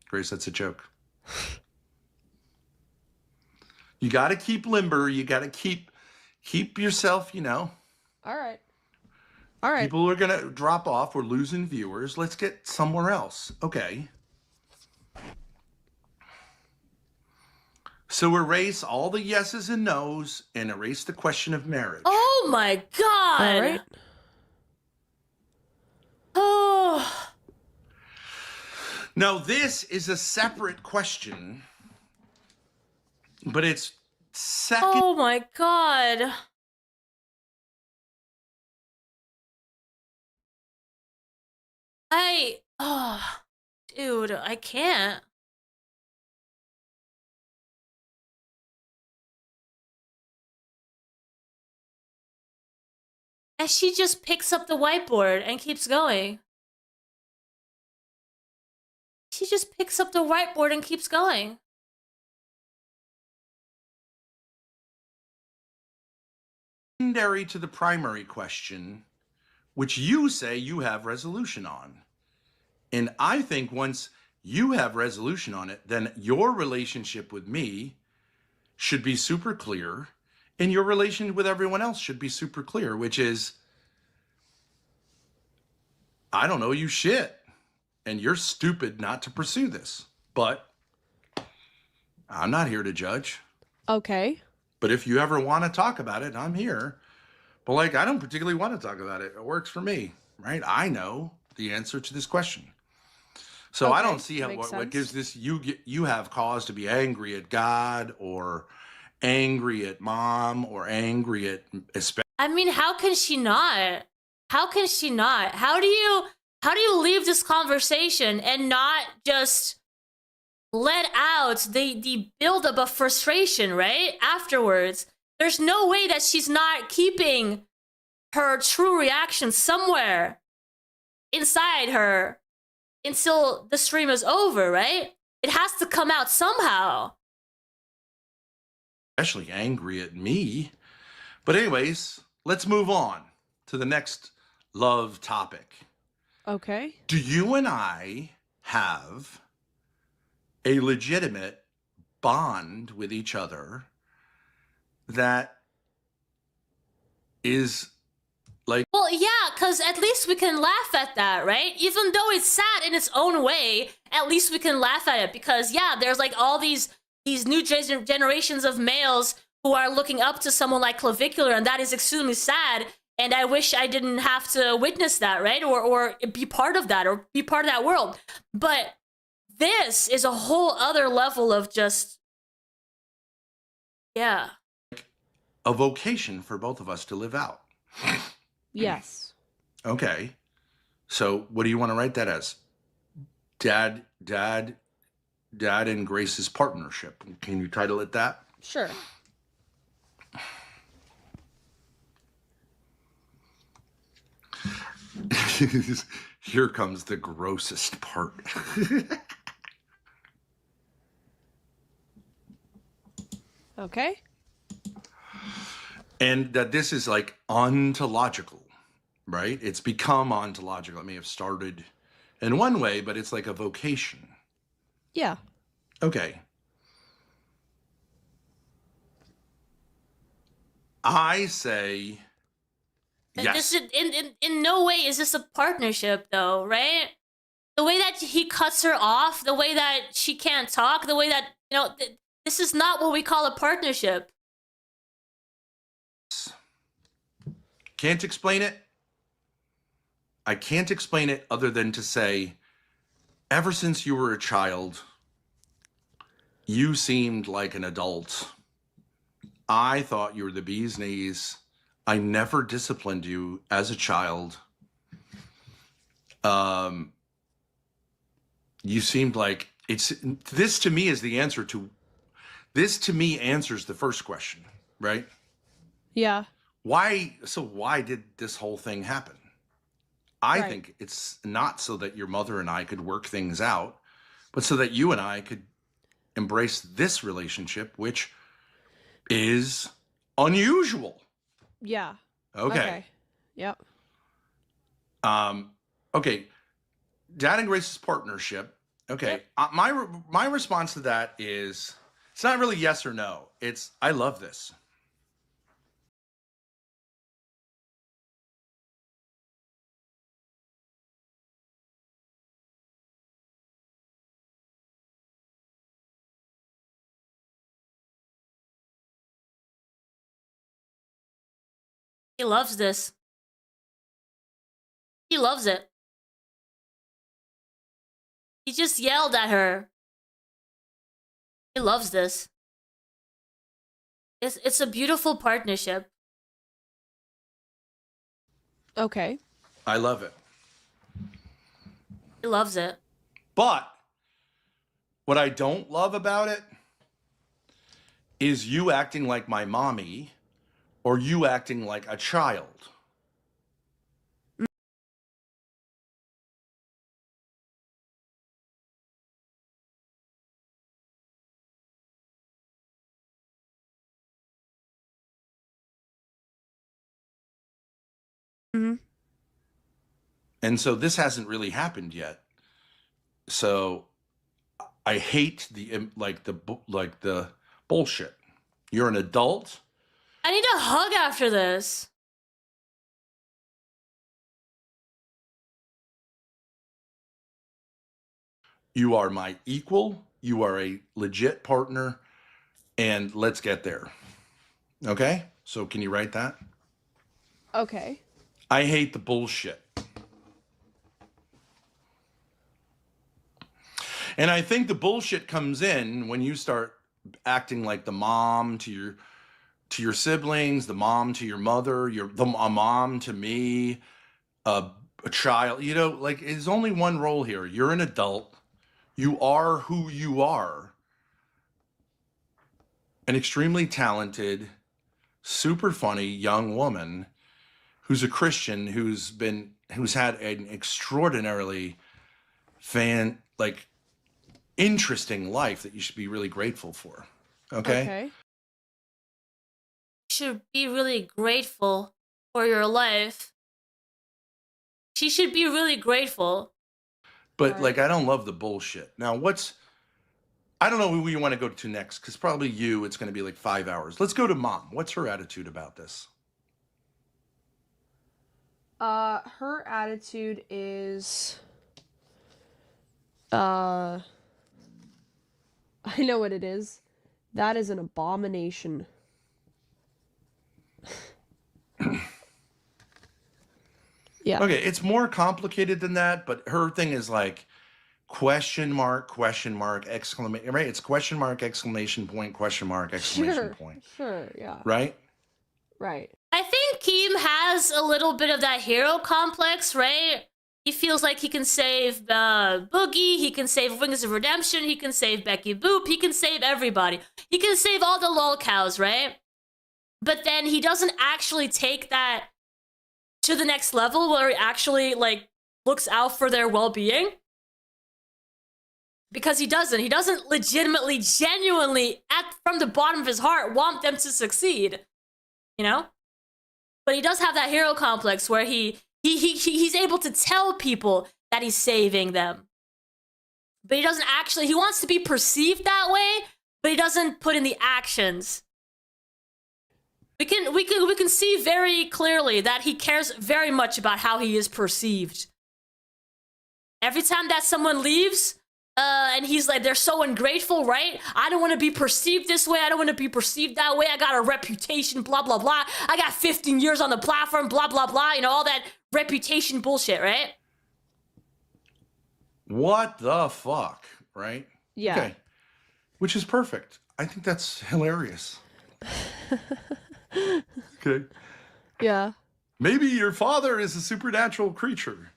Grace, that's a joke. You got to keep limber. You got to keep yourself, you know. All right. All right. People are going to drop off. We're losing viewers. Let's get somewhere else. Okay. So erase all the yeses and nos and erase the question of marriage. Oh my God. All right. Oh. Now, this is a separate question, but it's second. Oh my God. Oh, dude, I can't. And she just picks up the whiteboard and keeps going. She just picks up the whiteboard and keeps going. Secondary to the primary question, which you say you have resolution on. And I think once you have resolution on it, then your relationship with me should be super clear, and your relation with everyone else should be super clear, which is, I don't know you shit. and you're stupid not to pursue this. But I'm not here to judge. Okay. But if you ever want to talk about it, I'm here. But like, I don't particularly want to talk about it. It works for me, right? I know the answer to this question. So I Okay, don't see how makes what gives sense. this you have cause to be angry at God or angry at mom or angry at especially. I mean, how can she not? How can she not? How do you leave this conversation and not just let out the buildup of frustration, right? Afterwards. There's no way that she's not keeping her true reaction somewhere inside her until the stream is over, right? It has to come out somehow. Especially angry at me. But anyways, let's move on to the next love topic. Okay. Do you and I have a legitimate bond with each other that is like, Well, yeah, because at least we can laugh at that, right? Even though it's sad in its own way, at least we can laugh at it because, yeah, there's like all these new generations of males who are looking up to someone like Clavicular, and that is extremely sad. And I wish I didn't have to witness that, right? Or be part of that, or be part of that world. But this is a whole other level of just, yeah. a vocation for both of us to live out. Yes. Okay. So what do you want to write that as? Dad and Grace's partnership. Can you title it that? Sure. Here comes the grossest part. Okay. And that this is like ontological, right? It's become ontological. It may have started in one way, but it's like a vocation. Yeah. Okay. I say yes. This is, in no way is this a partnership, though, right? The way that he cuts her off, the way that she can't talk, the way that, this is not what we call a partnership. Can't explain it. I can't explain it other than to say, ever since you were a child, you seemed like an adult. I thought you were the bee's knees. I never disciplined you as a child. You seemed like this to me is the answer to this to me answers the first question, right? Yeah. Why did this whole thing happen? I Right. think it's not so that your mother and I could work things out, but so that you and I could embrace this relationship, which is unusual. Yeah. Okay. Yep. Okay. Dad and Grace's partnership. Okay. Yep. My response to that is it's not really yes or no. It's I love this. He loves this. He loves it. He just yelled at her. He loves this. It's a beautiful partnership. Okay. I love it. He loves it. But what I don't love about it is you acting like my mommy or you acting like a child. Mm-hmm. And so this hasn't really happened yet. So I hate the bullshit. You're an adult. I need a hug after this. You are my equal. You are a legit partner. And let's get there. Okay? So can you write that? Okay. I hate the bullshit. And I think the bullshit comes in when you start acting like the mom to your siblings, the mom to your mother, a mom to me, a child. You know, like there's only one role here. You're an adult. You are who you are. An extremely talented, super funny young woman who's a Christian, who's had an extraordinarily interesting life that you should be really grateful for. Okay? Okay. You should be really grateful for your life. She should be really grateful. But Right. like, I don't love the bullshit. Now, I don't know who you want to go to next, because probably it's going to be like 5 hours. Let's go to mom. What's her attitude about this? Her attitude is I know what it is. That is an abomination. Yeah. Okay, it's more complicated than that, but her thing is like question mark, exclamation, right? It's question mark, exclamation point, exclamation point, Sure, yeah. right? Right. I think Keem has a little bit of that hero complex, right? He feels like he can save Boogie, he can save Wings of Redemption, he can save Becky Boop, he can save everybody. He can save all the lol cows, right? But then he doesn't actually take that to the next level where he actually, like, looks out for their well-being. Because he doesn't legitimately, genuinely, from the bottom of his heart, want them to succeed. You know? But he does have that hero complex where he's able to tell people that he's saving them. But he doesn't actually, he wants to be perceived that way, but he doesn't put in the actions. We can see very clearly that he cares very much about how he is perceived. Every time that someone leaves, and he's like, they're so ungrateful, right? I don't want to be perceived this way. I don't want to be perceived that way. I got a reputation, blah, blah, blah. I got 15 years on the platform, blah, blah, blah. You know, all that reputation bullshit, right? What the fuck, right? Yeah. Okay. Which is perfect. I think that's hilarious. Okay. Yeah. Maybe your father is a supernatural creature.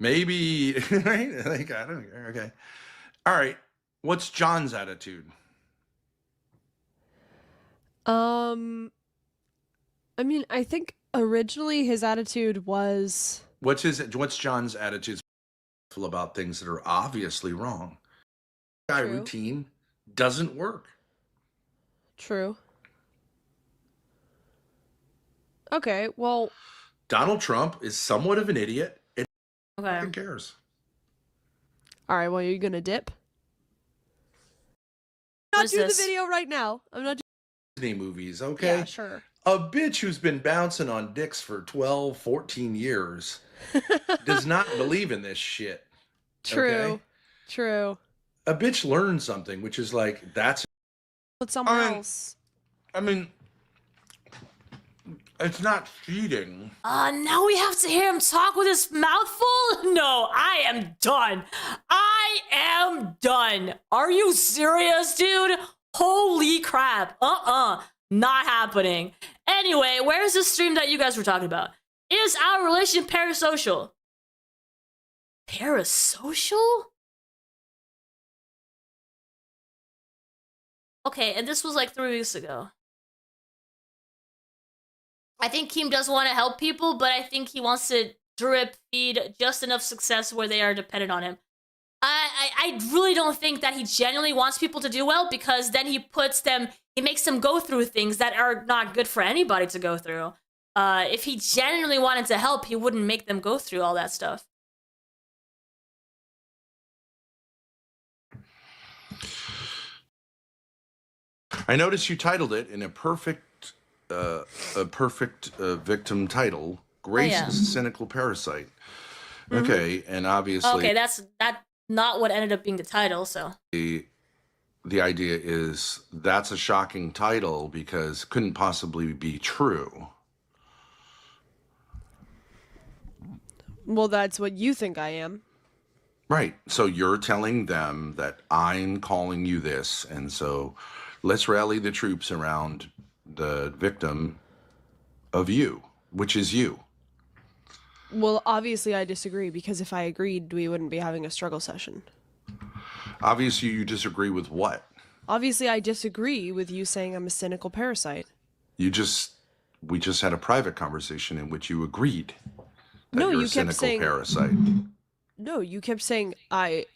Maybe, right? Like, I don't care. Okay. All right. What's John's attitude? I mean, I think originally his attitude was What's John's attitude about things that are obviously wrong? Guy True. routine doesn't work. true. Okay, well, Donald Trump is somewhat of an idiot. And Okay. who cares? all right, well, you're gonna dip? What Not is do the this? video right now. I'm not Disney movies, okay? Yeah, sure. A bitch who's been bouncing on dicks for 12, 14 years does not believe in this shit. True. Okay? True. A bitch learns something, which is like, that's, But someone I mean- else. I mean, it's not cheating. Now we have to hear him talk with his mouth full? No, I am done. I am done. Are you serious, dude? Holy crap. Not happening. Anyway, where's the stream that you guys were talking about? Is our relation parasocial? Parasocial? Okay, and this was like 3 weeks ago. I think Keem does want to help people, but I think he wants to drip feed just enough success where they are dependent on him. I really don't think that he genuinely wants people to do well, because then he makes them go through things that are not good for anybody to go through. If he genuinely wanted to help, he wouldn't make them go through all that stuff. I noticed you titled it in a perfect victim title. Grace yeah. is a cynical parasite. Okay, and obviously, Okay, that not what ended up being the title, so. The idea is that's a shocking title because it couldn't possibly be true. Well, that's what you think I am. Right. So you're telling them that I'm calling you this, and so let's rally the troops around the victim of you, which is you. Well, obviously I disagree, because if I agreed, we wouldn't be having a struggle session. Obviously, you disagree with what? Obviously, I disagree with you saying I'm a cynical parasite. We just had a private conversation in which you agreed that No, you're you a kept cynical saying- parasite. No, you kept saying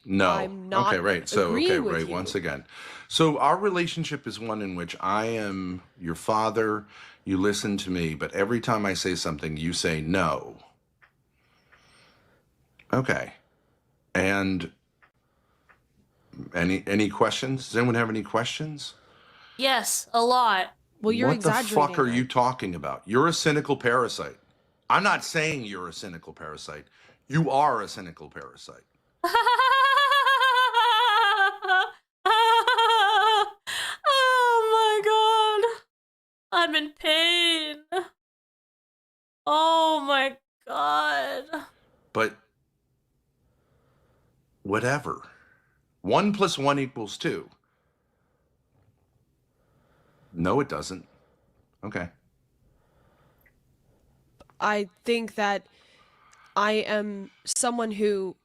No. I'm not okay, right. So, agreeing with you. Once again. So our relationship is one in which I am your father, you listen to me, but every time I say something, you say no. Okay. And any questions? Does anyone have any questions? Yes, a lot. Well, you're What the exaggerating. fuck are that. you talking about? You're a cynical parasite. I'm not saying you're a cynical parasite. You are a cynical parasite. Oh my god. I'm in pain. Oh my god. But whatever. 1 + 1 = 2. No, it doesn't. Okay. I think that I am someone who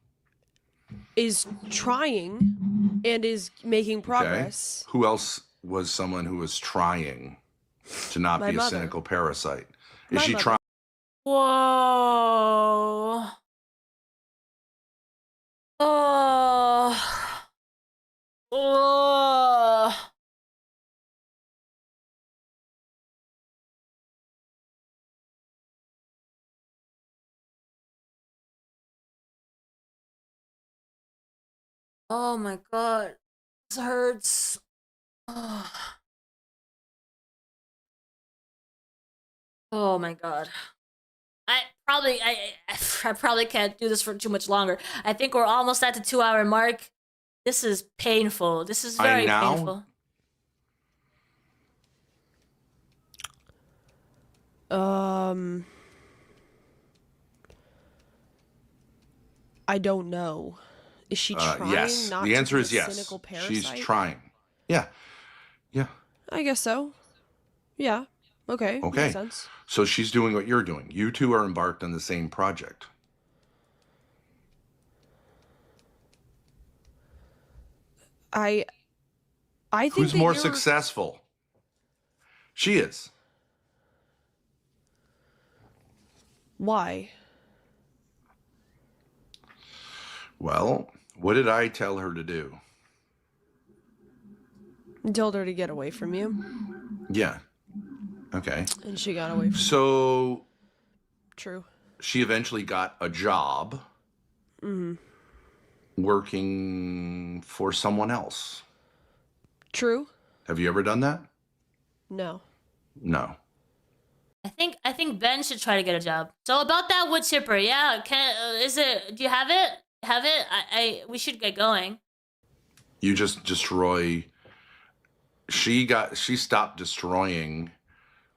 is trying and is making progress. Okay. Who else was someone who was trying to not My be a mother. cynical parasite? Is My she mother. trying? Whoa. Oh. Oh. Oh my god. This hurts. Oh, oh my god. I probably can't do this for too much longer. I think we're almost at the 2-hour mark. This is painful. This is very now? painful. I don't know. Is she trying Yes. not The answer to be is a yes. cynical parasite? She's trying. Yeah. Yeah. I guess so. Yeah. Okay. Okay. Makes sense. So she's doing what you're doing. You two are embarked on the same project. I think Who's that more you're- successful? She is. Why? Well, what did I tell her to do? I told her to get away from you, Yeah. Okay. and she got away from you. So True. she eventually got a job working for someone else. True? Have you ever done that? No. No. I think Ben should try to get a job. So about that wood chipper, yeah, is it? Do you have it? Have it? We should get going. You just destroy. She stopped destroying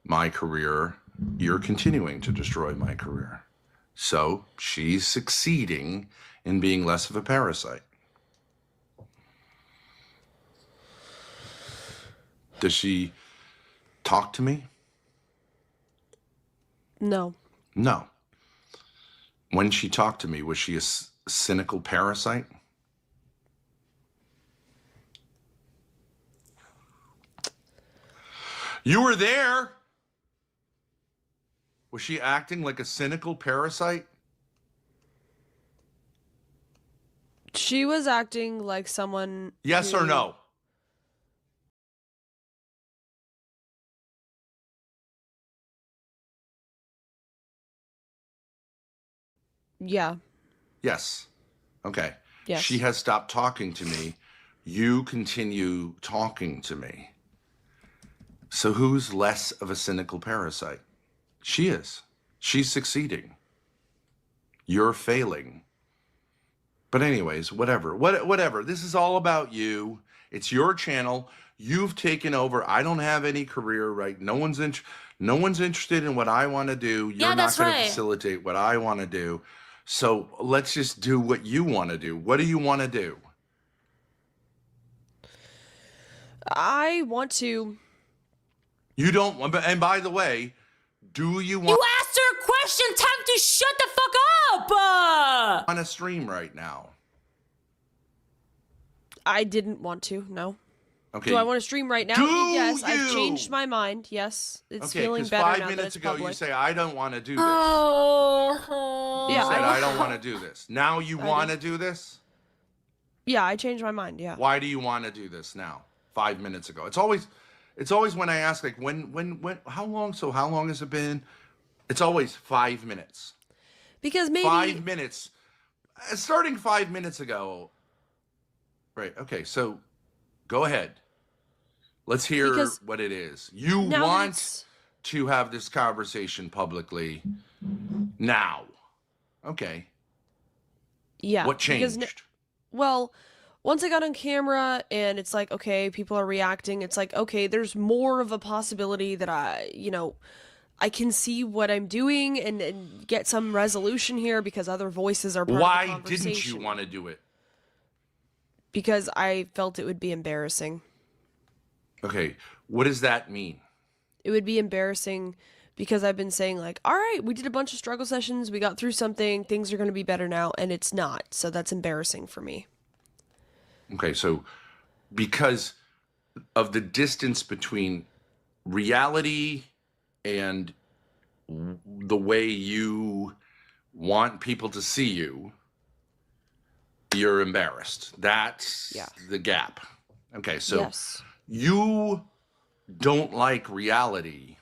my career. You're continuing to destroy my career. So she's succeeding in being less of a parasite. Does she talk to me? No. No. When she talked to me, was she a cynical parasite? You were there. Was she acting like a cynical parasite? She was acting like someone. Yes or who- no? Yeah. Yes. Okay. Yes. She has stopped talking to me. You continue talking to me. So who's less of a cynical parasite? She is. She's succeeding. You're failing. But anyways, whatever. Whatever. This is all about you. It's your channel. You've taken over. I don't have any career, right? No one's interested in what I want to do. You're Yeah, not that's going to right. facilitate what I want to do. So let's just do what you want to do. What do you want to do? I want to. You don't. And by the way, do you You want asked her a question. Time to shut the fuck up. on a stream right now? I didn't want to. No. Okay. Do I want to stream right now? Do Yes, I've you? changed my mind. Yes, it's Okay, feeling because better 5 now that minutes it's ago public. you say I don't want to do this. Oh. You Yeah, said I- I don't want to do this. Now you I want to did. do this? Yeah, I changed my mind. Yeah. Why do you want to do this now? 5 minutes ago. It's always when I ask like when how long? So how long has it been? It's always 5 minutes. Because maybe 5 minutes. Starting 5 minutes ago. Right. Okay. So go ahead. Let's hear Because what it is. You now that want it's- to have this conversation publicly now. Okay. Yeah. What because changed? well, once I got on camera and it's like, okay, people are reacting, it's like, okay, there's more of a possibility that I can see what I'm doing and get some resolution here because other voices are part of the Why conversation. didn't you want to do it? Because I felt it would be embarrassing. Okay. What does that mean? It would be embarrassing because I've been saying like, all right, we did a bunch of struggle sessions, we got through something, things are going to be better now, and it's not. So that's embarrassing for me. Okay, so because of the distance between reality and the way you want people to see you, you're embarrassed. That's Yeah. the gap. Okay, so Yes. you don't like reality,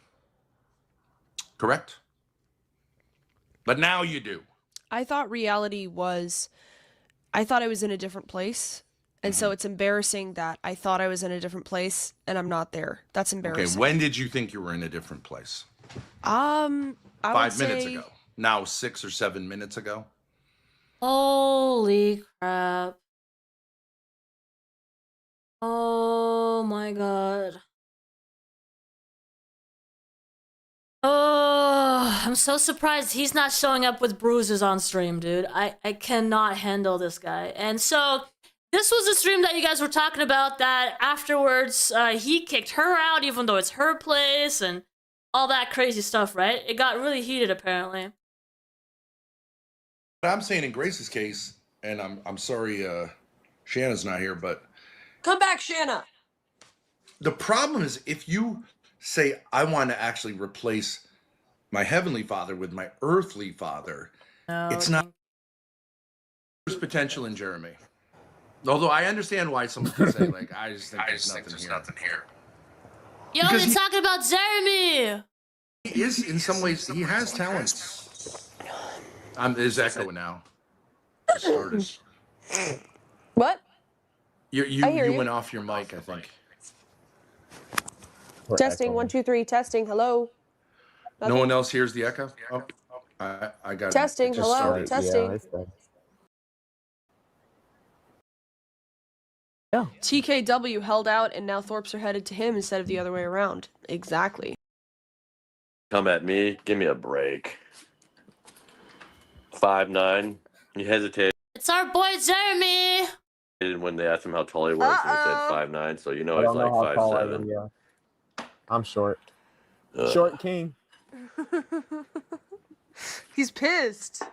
correct? But now you do. I thought I thought I was in a different place. And so it's embarrassing that I thought I was in a different place and I'm not there. That's Okay, embarrassing. when did you think you were in a different place? I would 5 minutes say- ago. Now 6 or 7 minutes ago? Holy crap. Oh my god. Oh, I'm so surprised he's not showing up with bruises on stream, dude. I cannot handle this guy. And so, this was a stream that you guys were talking about that afterwards, he kicked her out even though it's her place and all that crazy stuff, right? It got really heated apparently. But I'm saying in Grace's case, and I'm sorry Shanna's not here, but Come back, Shanna. the problem is if you say I want to actually replace my heavenly father with my earthly father, No, it's not. There's potential in Jeremy. Although I understand why someone could say like I just think there's nothing here. Yo, because they're he- talking about Jeremy! He is in some ways he has talents. There's echo now. It started. What? You I hear you. went off your mic, I think. Testing. 1, 2, 3. Testing. Hello. No one else hears the echo? Oh, I got it. Testing. It just Hello. started. Testing. TKW held out and now Thorps are headed to him instead of the other way around. Exactly. Come at me. Give me a break. 5'9". He hesitated It's our boy Jeremy! when they asked him how tall he was, and he said Uh-oh. 5'9", so you know I he's don't know like how tall I am, 5'7". yeah. I'm short. Ugh. Short king. He's pissed.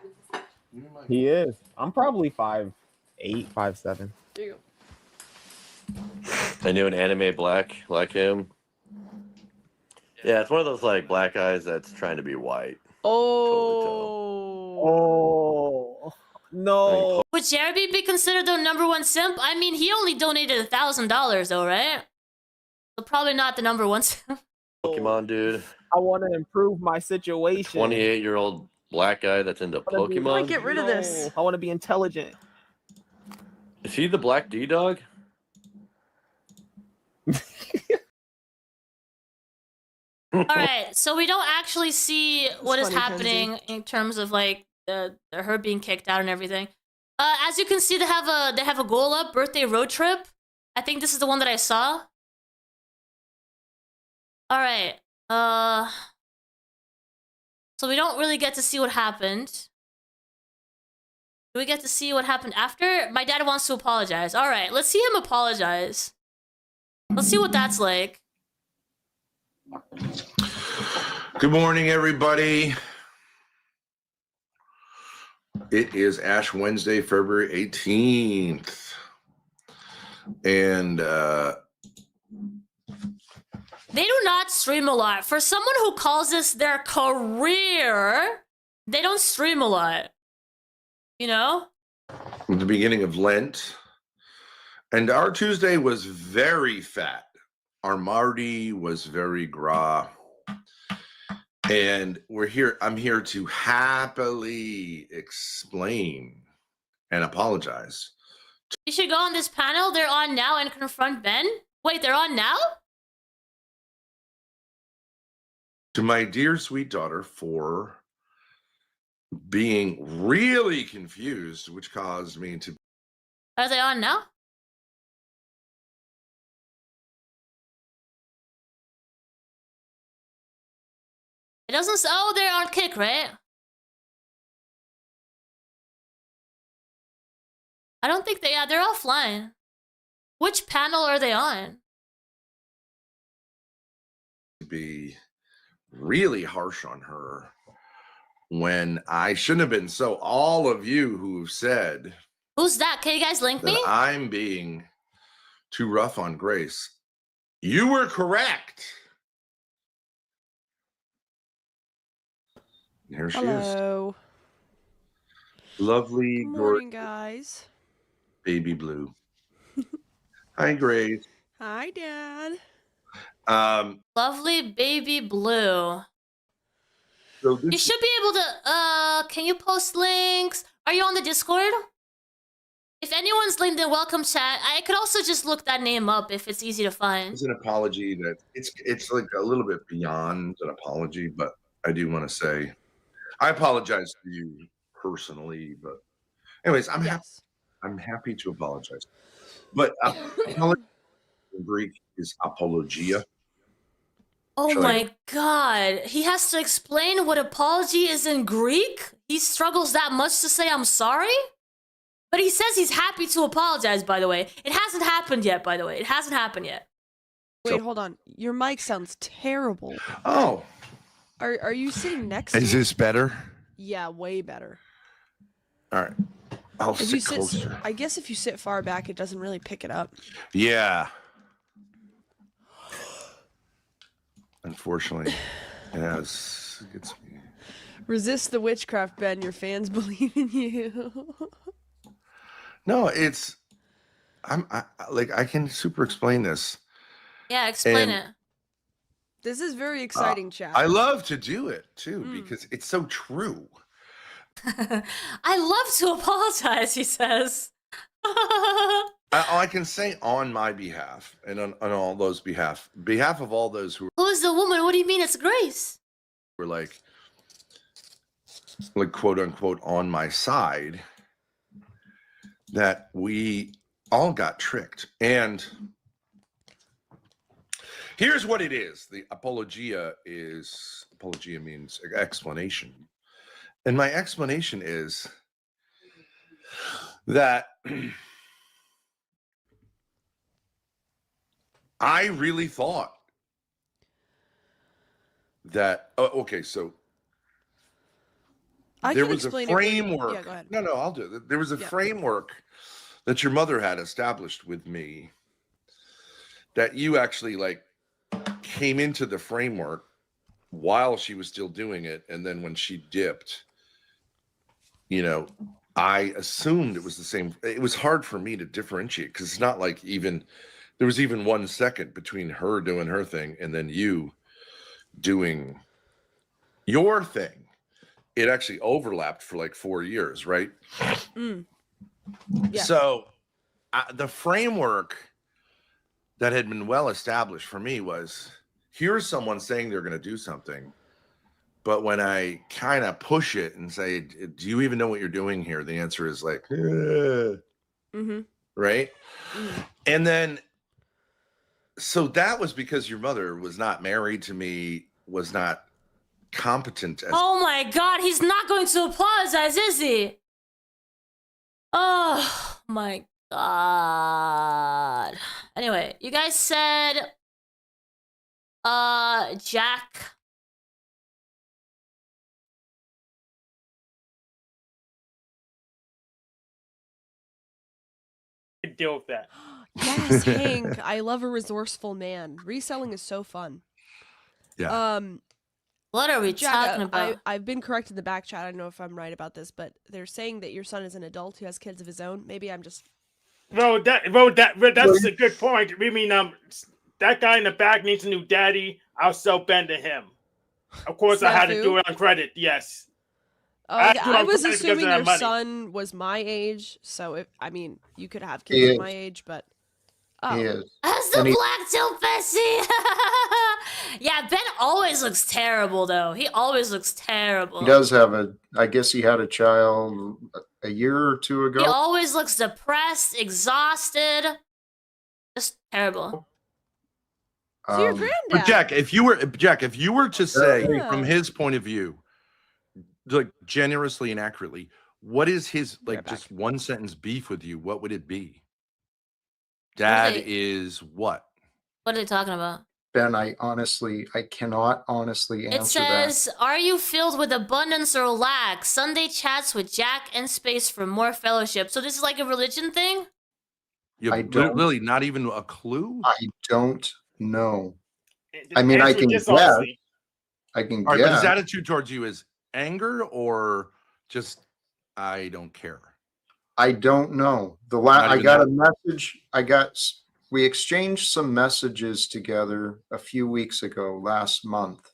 He is. I'm probably 5'8", 5'7". There you go. I knew an anime black like him. Yeah, it's one of those like black guys that's trying to be white. Oh. Oh no! Would Jeremy be considered the #1 simp? I mean, he only donated $1,000 though, right? So probably not the #1 simp. Pokemon dude, I want to improve my situation. 28-year-old black guy that's into wanna be- Pokemon. Get rid of this. No, I want to be intelligent. Is he the Black D-Dog? Alright, so we don't actually see what is funny, happening in terms of like her being kicked out and everything. As you can see, they have a goal up, birthday road trip. I think this is the one that I saw. All right. So we don't really get to see what happened. Do we get to see what happened after? My dad wants to apologize. All right, let's see him apologize. Let's see what that's like. Good morning, everybody. It is Ash Wednesday, February 18th. And They do not stream a lot. For someone who calls this their career, they don't stream a lot. You know? the beginning of Lent. And our Tuesday was very fat. Our Mardi was very gras. And I'm here to happily explain and apologize. You should go on this panel. They're on now and confront Ben. Wait, they're on now? To my dear sweet daughter for being really confused, which caused me to. Are they on now? It doesn't. Oh, they're on Kick, right? I don't think they. Yeah, they're offline. Which panel are they on? Be really harsh on her when I shouldn't have been. So all of you who've said Who's that? Can you guys link me? that I'm being too rough on Grace, you were correct. Here she is. Hello. Lovely, Good gorgeous morning, guys. baby blue. Hi, Grace. Hi, Dad. Lovely baby blue. So You this should be able to. Can you post links? Are you on the Discord? If anyone's linked, then welcome chat. I could also just look that name up if it's easy to find. is an apology that it's like a little bit beyond an apology, but I do want to say I apologize to you personally. But anyways, Yes. I'm happy to apologize. But apology in Greek is apologia. Oh Shall I- my god. He has to explain what apology is in Greek? He struggles that much to say I'm sorry? But he says he's happy to apologize, by the way. It hasn't happened yet, by the way. It hasn't happened yet. Wait, hold on. Your mic sounds terrible. Oh, Are you sitting next to is me? this better? Yeah, way better. All right, I'll If you sit sit, closer. I guess if you sit far back, it doesn't really pick it up. Yeah. Unfortunately, yes, it gets me. Resist the witchcraft, Ben. Your fans believe in you. No, it's I can super explain this. Yeah, explain And- it. This is very exciting, chat. I love to do it too because it's so true. I love to apologize, he says. I can say on my behalf and on all those behalf of all those who Who is the woman? What do you mean it's Grace? were like quote unquote on my side, that we all got tricked. And here's what it is. The apologia means explanation. And my explanation is that I really thought that, okay, so I there can was a explain it when- framework. Yeah, go ahead. No, I'll do it. There was a Yeah. framework that your mother had established with me that you actually came into the framework while she was still doing it. And then when she dipped, I assumed it was the same. It was hard for me to differentiate because it's not like there was even 1 second between her doing her thing and then you doing your thing. It actually overlapped for 4 years, right? Yeah. So the framework that had been well established for me was, here's someone saying they're going to do something, But when I kind of push it and say, "Do you even know what you're doing here?" The answer is like, right? And then, so that was because your mother was not married to me, was not competent as. Oh my god, he's not going to apologize, is he? Oh my god. Anyway, you guys said Jack. Deal with that. Yes, Hank. I love a resourceful man. Reselling is so fun. Yeah. What are we Jack, talking about? I've been corrected in the back chat. I don't know if I'm right about this, but they're saying that your son is an adult who has kids of his own. Maybe I'm just. That's a good point. I mean, that guy in the back needs a new daddy. I'll sell Ben to him. Of course, I had to do it on credit. Yes. I was assuming your son was my age, so if you could have kids at my age, but He is. That's the black tail Bessie. Yeah, Ben always looks terrible though. He always looks terrible. He does have I guess he had a child a year or two ago. He always looks depressed, exhausted. Just terrible. So your granddad. But Jack, if you were to say from his point of view, like generously and accurately, what is his just one sentence beef with you? What would it be? Dad is what? What are they talking about? Ben, I cannot honestly answer It says, "Are you filled with abundance or lack? Sunday chats with Jack and Space for more fellowship." So this is like a religion thing? You have literally not even a clue? I don't know. I mean, I can guess. I can guess. But his attitude towards you is anger or just I don't care? I don't know. I got a message. We exchanged some messages together a few weeks ago, last month.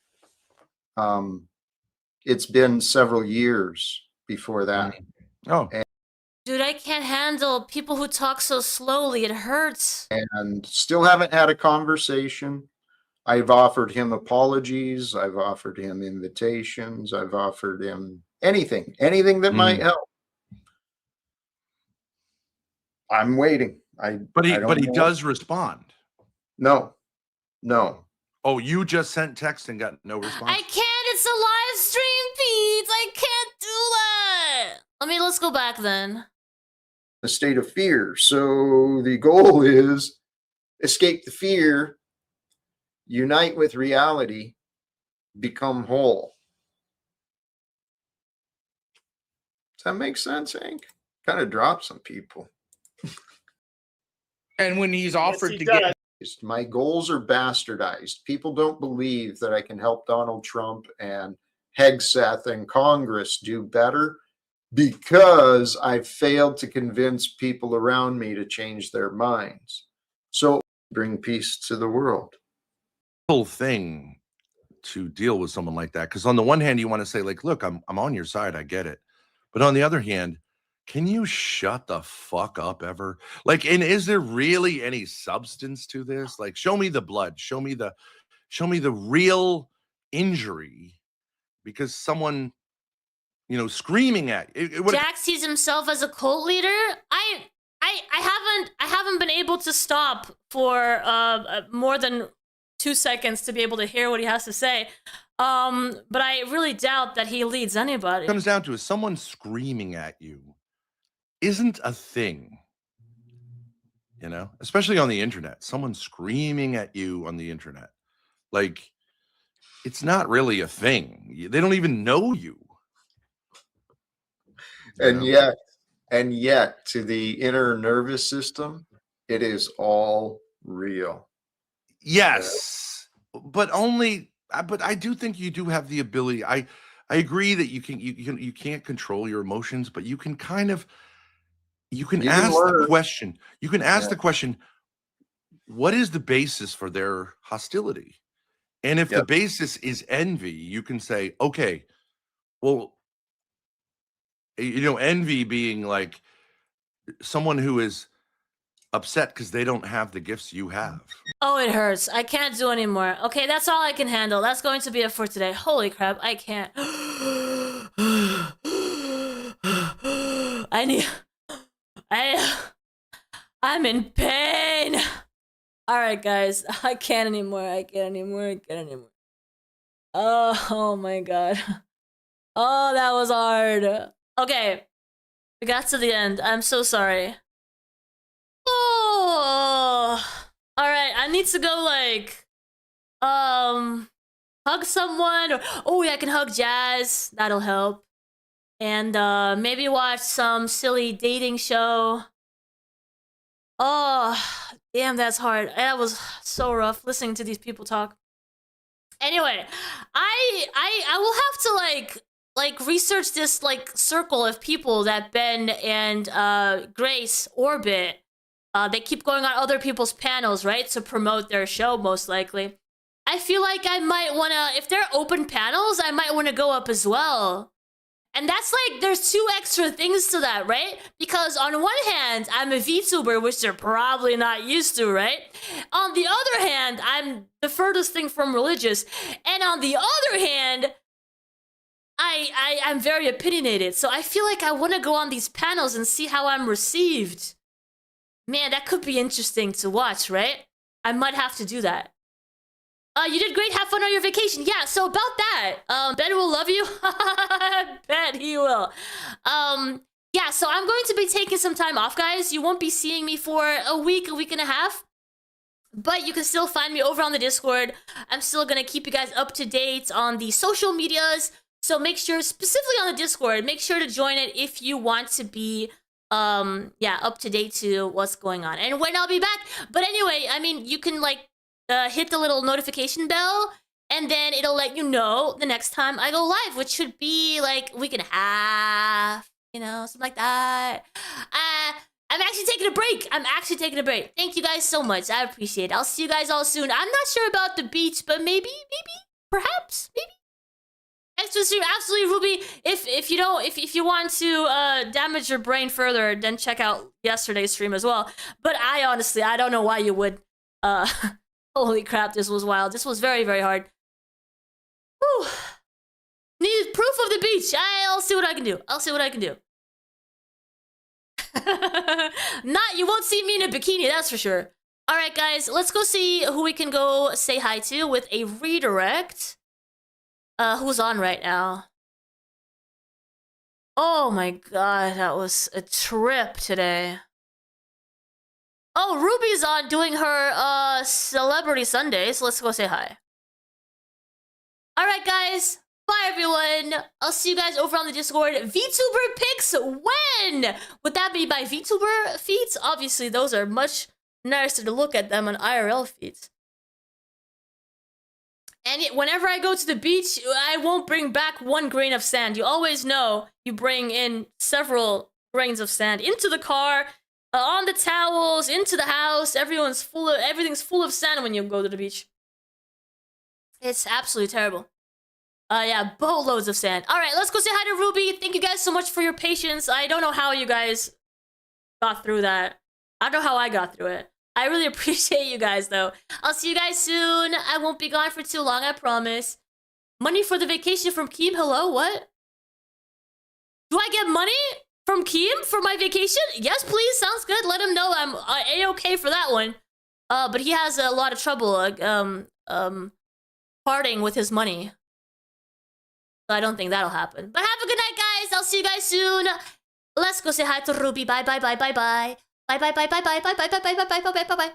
It's been several years before that. Oh. Dude, I can't handle people who talk so slowly. It hurts. And still haven't had a conversation. I've offered him apologies. I've offered him invitations. I've offered him anything that might help. I'm waiting. But he does respond. No. Oh, you just sent text and got no response? I can't. It's a live stream, Pete. I can't do that. Let's go back then. A state of fear. So the goal is escape the fear, unite with reality, become whole. Does that make sense, Hank? Kind of drops some people. And when he's offered to get, my goals are bastardized. People don't believe that I can help Donald Trump and Hegseth and Congress do better because I've failed to convince people around me to change their minds. So bring peace to the world. Whole thing to deal with someone like that, because on the one hand you want to say like, look, I'm on your side, I get it, but on the other hand, can you shut the fuck up ever? Like, and is there really any substance to this? Like, show me the blood, show me the real injury, because someone, screaming at you. Jack sees himself as a cult leader. I haven't been able to stop for more than 2 seconds to be able to hear what he has to say. But I really doubt that he leads anybody. It comes down to is someone screaming at you isn't a thing, especially on the internet. Someone screaming at you on the internet, like, it's not really a thing. They don't even know you. And yet, to the inner nervous system, it is all real. Yes, but I do think you do have the ability. I agree that you can't control your emotions, but you can kind of. You can ask the question. You can ask the question, what is the basis for their hostility? And if the basis is envy, you can say, okay, well, envy being like someone who is upset because they don't have the gifts you have. Oh, it hurts. I can't do anymore. Okay, that's all I can handle. That's going to be it for today. Holy crap, I can't. I'm in pain. All right, guys. I can't anymore. I can't anymore. I can't anymore. Oh my god. Oh, that was hard. Okay. We got to the end. I'm so sorry. Oh. All right, I need to go like hug someone, or oh yeah, I can hug Jazz. That'll help. And maybe watch some silly dating show. Oh, damn, that's hard. That was so rough listening to these people talk. Anyway, I will have to like research this like circle of people that Ben and Grace orbit. They keep going on other people's panels, right, to promote their show, most likely. I feel like I might want to, if they're open panels, I might want to go up as well. And that's like, there's two extra things to that, right? Because on one hand, I'm a VTuber, which they're probably not used to, right? On the other hand, I'm the furthest thing from religious. And on the other hand, I'm very opinionated. So I feel like I want to go on these panels and see how I'm received. Man, that could be interesting to watch, right? I might have to do that. You did great. Have fun on your vacation. Yeah, so about that, Ben will love you. I bet he will. Yeah, so I'm going to be taking some time off, guys. You won't be seeing me for a week and a half. But you can still find me over on the Discord. I'm still going to keep you guys up to date on the social medias. So make sure, specifically on the Discord, make sure to join it if you want to be yeah, up to date to what's going on and when I'll be back. But anyway, I mean, you can like hit the little notification bell, and then it'll let you know the next time I go live, which should be like a week and a half, you know, something like that. I'm actually taking a break. Thank you guys so much. I appreciate it. I'll see you guys all soon. I'm not sure about the beach, but maybe, perhaps. Thanks for the stream. Absolutely, Ruby. If you want to damage your brain further, then check out yesterday's stream as well. But I honestly, I don't know why you would. Holy crap, this was wild. This was very, very hard. Whew. Need proof of the beach. I'll see what I can do. You won't see me in a bikini, that's for sure. All right, guys, let's go see who we can go say hi to with a redirect. Who's on right now? Oh my god, that was a trip today. Oh, Ruby's on doing her Celebrity Sunday, so let's go say hi. Alright guys, bye everyone. I'll see you guys over on the Discord. VTuber picks when? Would that be by VTuber feeds? Obviously, those are much nicer to look at them on IRL feeds. And whenever I go to the beach, I won't bring back 1 grain of sand. You always know you bring in several grains of sand into the car, on the towels, into the house. Everything's full of sand when you go to the beach. It's absolutely terrible. Yeah, boatloads of sand. All right, let's go say hi to Ruby. Thank you guys so much for your patience. I don't know how you guys got through that. I don't know how I got through it. I really appreciate you guys, though. I'll see you guys soon. I won't be gone for too long, I promise. Money for the vacation from Keem? Hello, what? Do I get money from Keem for my vacation? Yes, please. Sounds good. Let him know I'm A-okay for that one. But he has a lot of trouble, parting with his money. So I don't think that'll happen. But have a good night, guys. I'll see you guys soon. Let's go say hi to Ruby. Bye, bye, bye, bye, bye. Bye, bye, bye, bye, bye, bye, bye, bye, bye, bye, bye, bye, bye, bye.